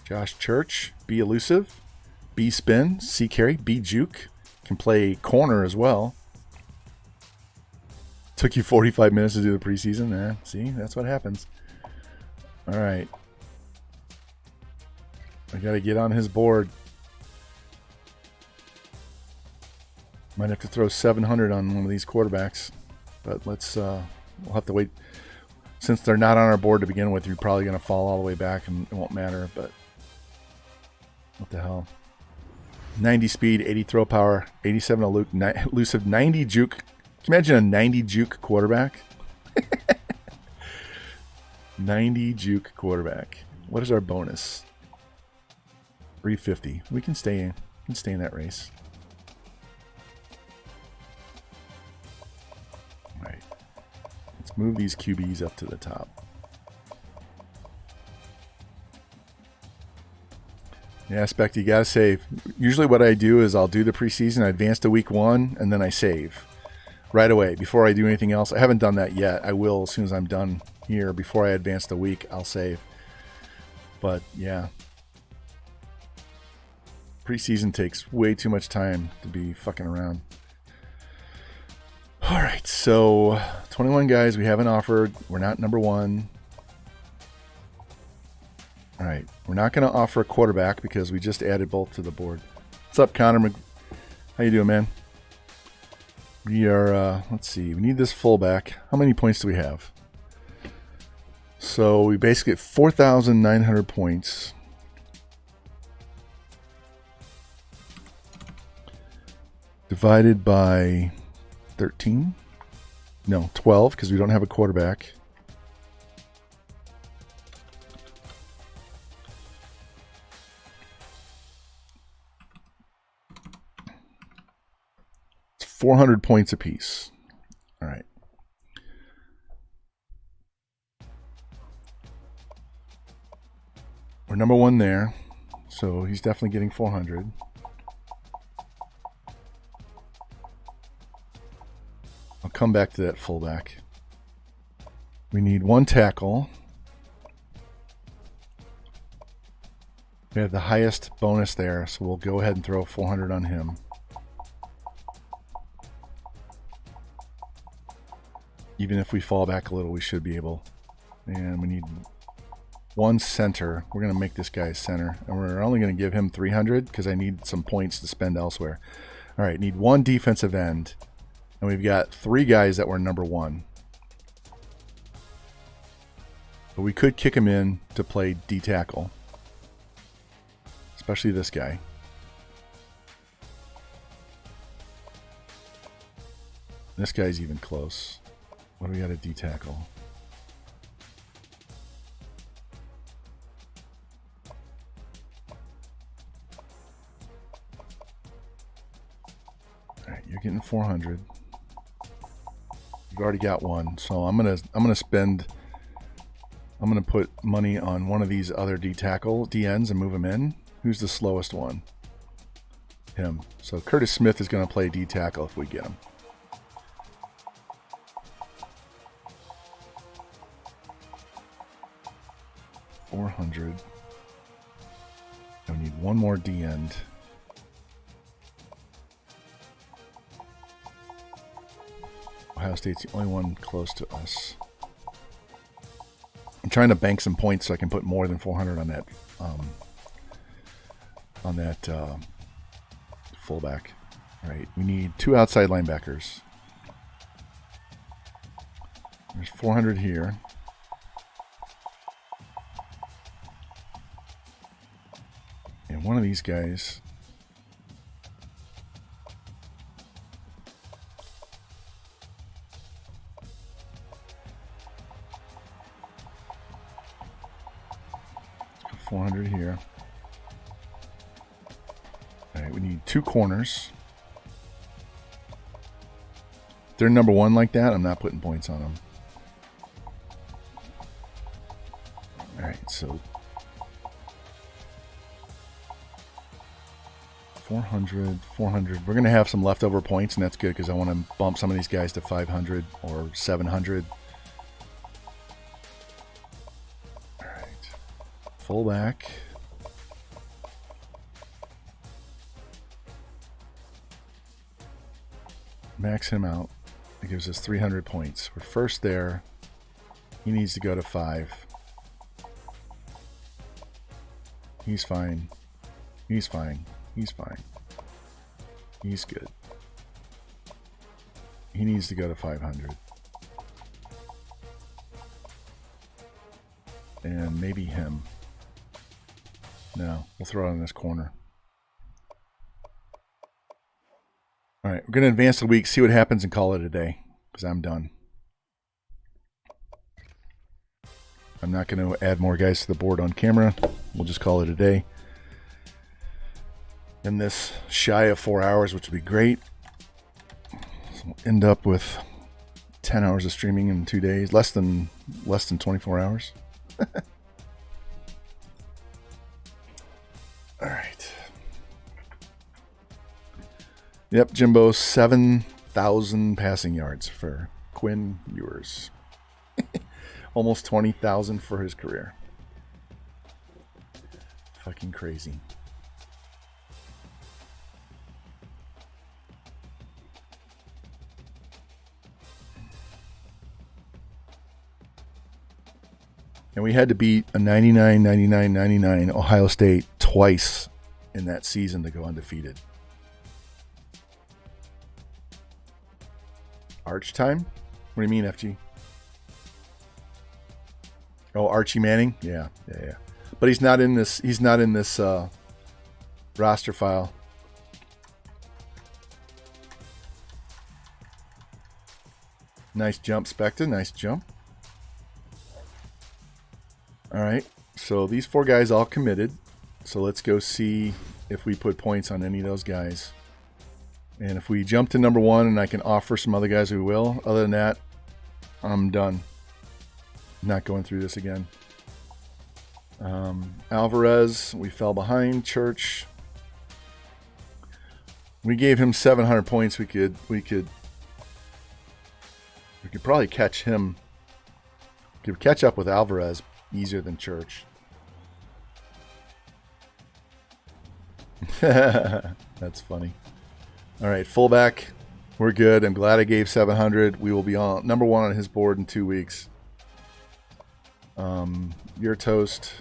Josh Church. B elusive. B spin. C carry. B juke. Can play corner as well. Took you 45 minutes to do the preseason. There. See? That's what happens. All right. I got to get on his board. Might have to throw 700 on one of these quarterbacks. But we'll have to wait. Since they're not on our board to begin with, you're probably going to fall all the way back and it won't matter, but what the hell. 90 speed, 80 throw power, 87 elusive, 90 juke. Can you imagine a 90 juke quarterback? 90 juke quarterback. What is our bonus? 350. We can stay in that race. All right. Let's move these QBs up to the top. Yeah, Specty, you gotta save. Usually what I do is I'll do the preseason, I advance to week 1, and then I save right away before I do anything else. I haven't done that yet. I will as soon as I'm done here. Before I advance the week, I'll save. But yeah, preseason takes way too much time to be fucking around. All right, so 21 guys we haven't offered. We're not number 1. All right, we're not going to offer a quarterback because we just added both to the board. What's up, Connor? How you doing, man? We are, let's see, we need this fullback. How many points do we have? So we basically get 4,900 points. Divided by 13? No, 12, because we don't have a quarterback. It's 400 points apiece. All right. We're number 1 there, so he's definitely getting 400. I'll come back to that fullback. We need 1 tackle. We have the highest bonus there, so we'll go ahead and throw 400 on him. Even if we fall back a little, we should be able. And we need 1 center. We're going to make this guy a center. And we're only going to give him 300 because I need some points to spend elsewhere. All right, need 1 defensive end. And we've got 3 guys that were number 1. But we could kick him in to play D-tackle. Especially this guy. This guy's even close. What do we got at D-tackle? Alright, you're getting 400. You've already got 1, so I'm gonna put money on one of these other DNs and move him in. Who's the slowest one? Him. So Curtis Smith is gonna play D tackle if we get him. $400. We need 1 more D end. Ohio State's the only one close to us. I'm trying to bank some points so I can put more than 400 on that fullback. All right, we need 2 outside linebackers. There's 400 here. And one of these guys. Let's go 400 here. All right, we need 2 corners. If they're number 1 like that, I'm not putting points on them. All right, so 400, 400. We're going to have some leftover points, and that's good because I want to bump some of these guys to 500 or 700. All right. Fullback. Max him out. It gives us 300 points. We're first there. He needs to go to 5. He's fine. He's fine. He's fine. He's good. He needs to go to 500. and maybe him. No, we'll throw it in this corner. All right, we're going to advance the week, see what happens, and call it a day, because I'm done. I'm not going to add more guys to the board on camera. We'll just call it a day. In this shy of 4 hours, which would be great. So we'll end up with 10 hours of streaming in 2 days, less than 24 hours. All right. Yep, Jimbo, 7,000 passing yards for Quinn Ewers. Almost 20,000 for his career. Fucking crazy. And we had to beat a 99, 99, 99 Ohio State twice in that season to go undefeated. Arch time? What do you mean, FG? Oh, Archie Manning? Yeah. But he's not in this roster file. Nice jump, Spectre. Nice jump. All right, so these 4 guys all committed. So let's go see if we put points on any of those guys. And if we jump to number 1 and I can offer some other guys, we will. Other than that, I'm done. Not going through this again. Alvarez, we fell behind. Church, we gave him 700 points. We could probably catch him. We could catch up with Alvarez easier than Church. That's funny. All right, fullback, we're good. I'm glad I gave 700. We will be on number 1 on his board in 2 weeks. You're toast.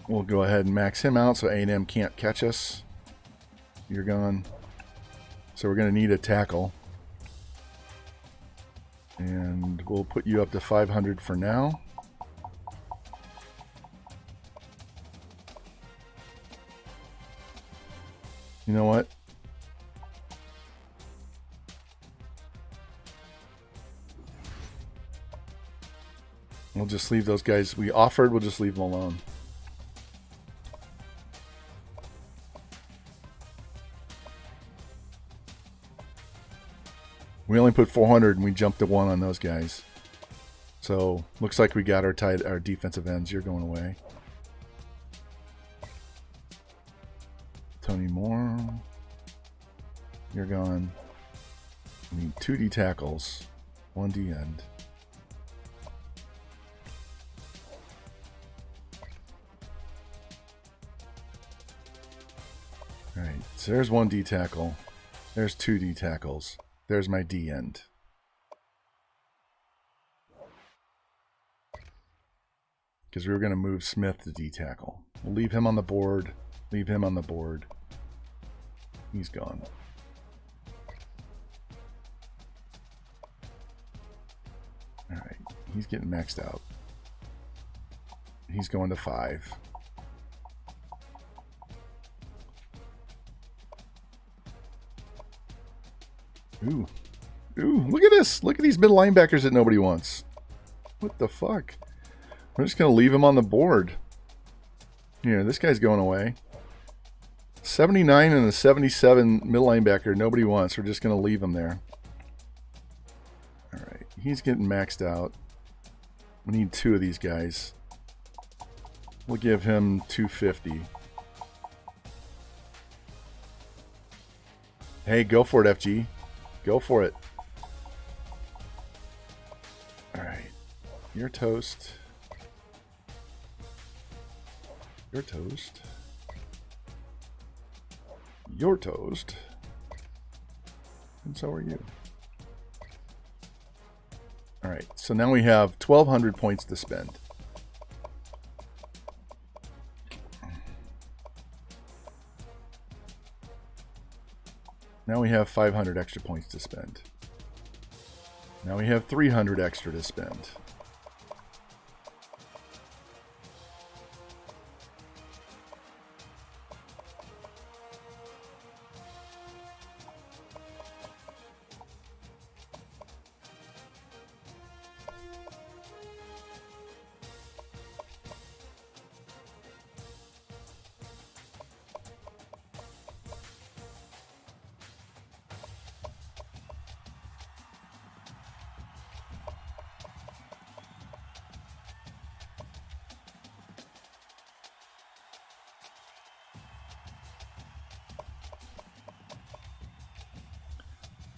We'll go ahead and max him out so A&M can't catch us. You're gone. So we're going to need a tackle. And we'll put you up to 500 for now. You know what? We'll just leave those guys we offered. We'll just leave them alone. We only put 400 and we jumped to 1 on those guys. So looks like we got our defensive ends. You're going away. Tony Moore. You're gone. We need 2 D tackles. 1 D end. Alright, so there's 1 D tackle. There's 2 D tackles. There's my D end. Because we were going to move Smith to D tackle. We'll leave him on the board. Leave him on the board. He's gone. Alright, he's getting maxed out. He's going to 5. Ooh. Ooh, look at this. Look at these middle linebackers that nobody wants. What the fuck? We're just going to leave him on the board. Here, this guy's going away. 79 and a 77 middle linebacker nobody wants. We're just going to leave him there. Alright, he's getting maxed out. We need 2 of these guys. We'll give him 250. Hey, go for it, FG. Go for it. Alright. You're toast. You're toast. You're toast. And so are you. Alright, so now we have 1,200 points to spend. Now we have 500 extra points to spend. Now we have 300 extra to spend.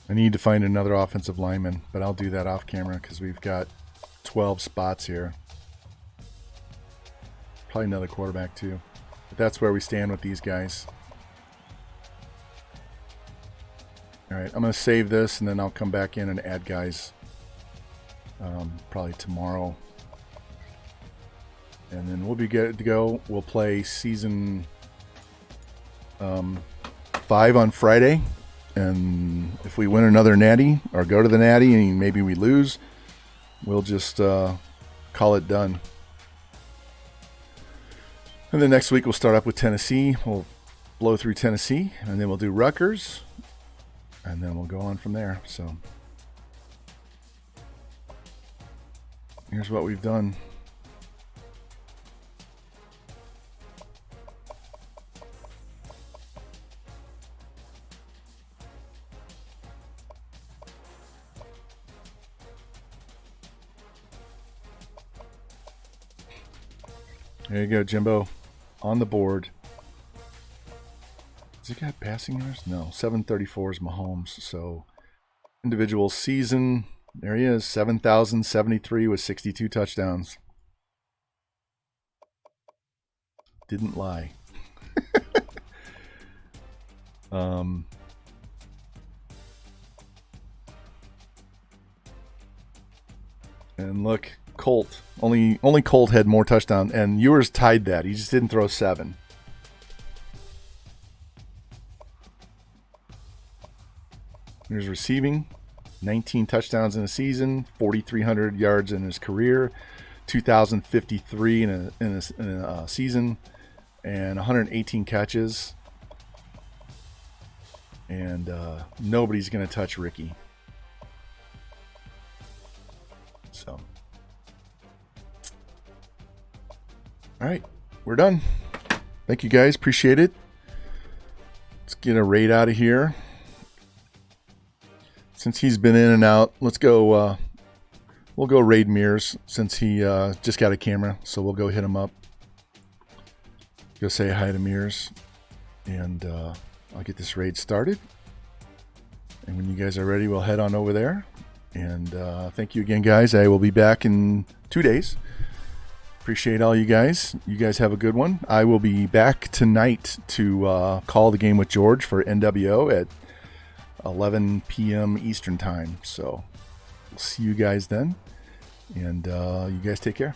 I need to find another offensive lineman, but I'll do that off camera because we've got 12 spots here. Probably another quarterback too. But that's where we stand with these guys. Alright, I'm going to save this and then I'll come back in and add guys probably tomorrow. And then we'll be good to go. We'll play season 5 on Friday. And if we win another Natty or go to the Natty and maybe we lose, we'll just call it done. And then next week we'll start up with Tennessee. We'll blow through Tennessee, and then we'll do Rutgers, and then we'll go on from there. So here's what we've done. There you go, Jimbo. On the board. Has he got passing yards? No. 734 is Mahomes. So, individual season. There he is. 7,073 with 62 touchdowns. Didn't lie. And look. Colt. Only Colt had more touchdowns, and Ewers tied that. He just didn't throw 7. Here's receiving. 19 touchdowns in a season, 4,300 yards in his career, 2,053 in a season, and 118 catches. And nobody's going to touch Ricky. So... all right, we're done. Thank you guys. Appreciate it. Let's get a raid out of here. Since he's been in and out, let's go. We'll go raid Mears since he just got a camera. So we'll go hit him up. Go say hi to Mears. And I'll get this raid started. And when you guys are ready, we'll head on over there. And thank you again, guys. I will be back in 2 days. Appreciate all you guys. You guys have a good one. I will be back tonight to call the game with George for NWO at 11 p.m. Eastern time. So we'll see you guys then. And you guys take care.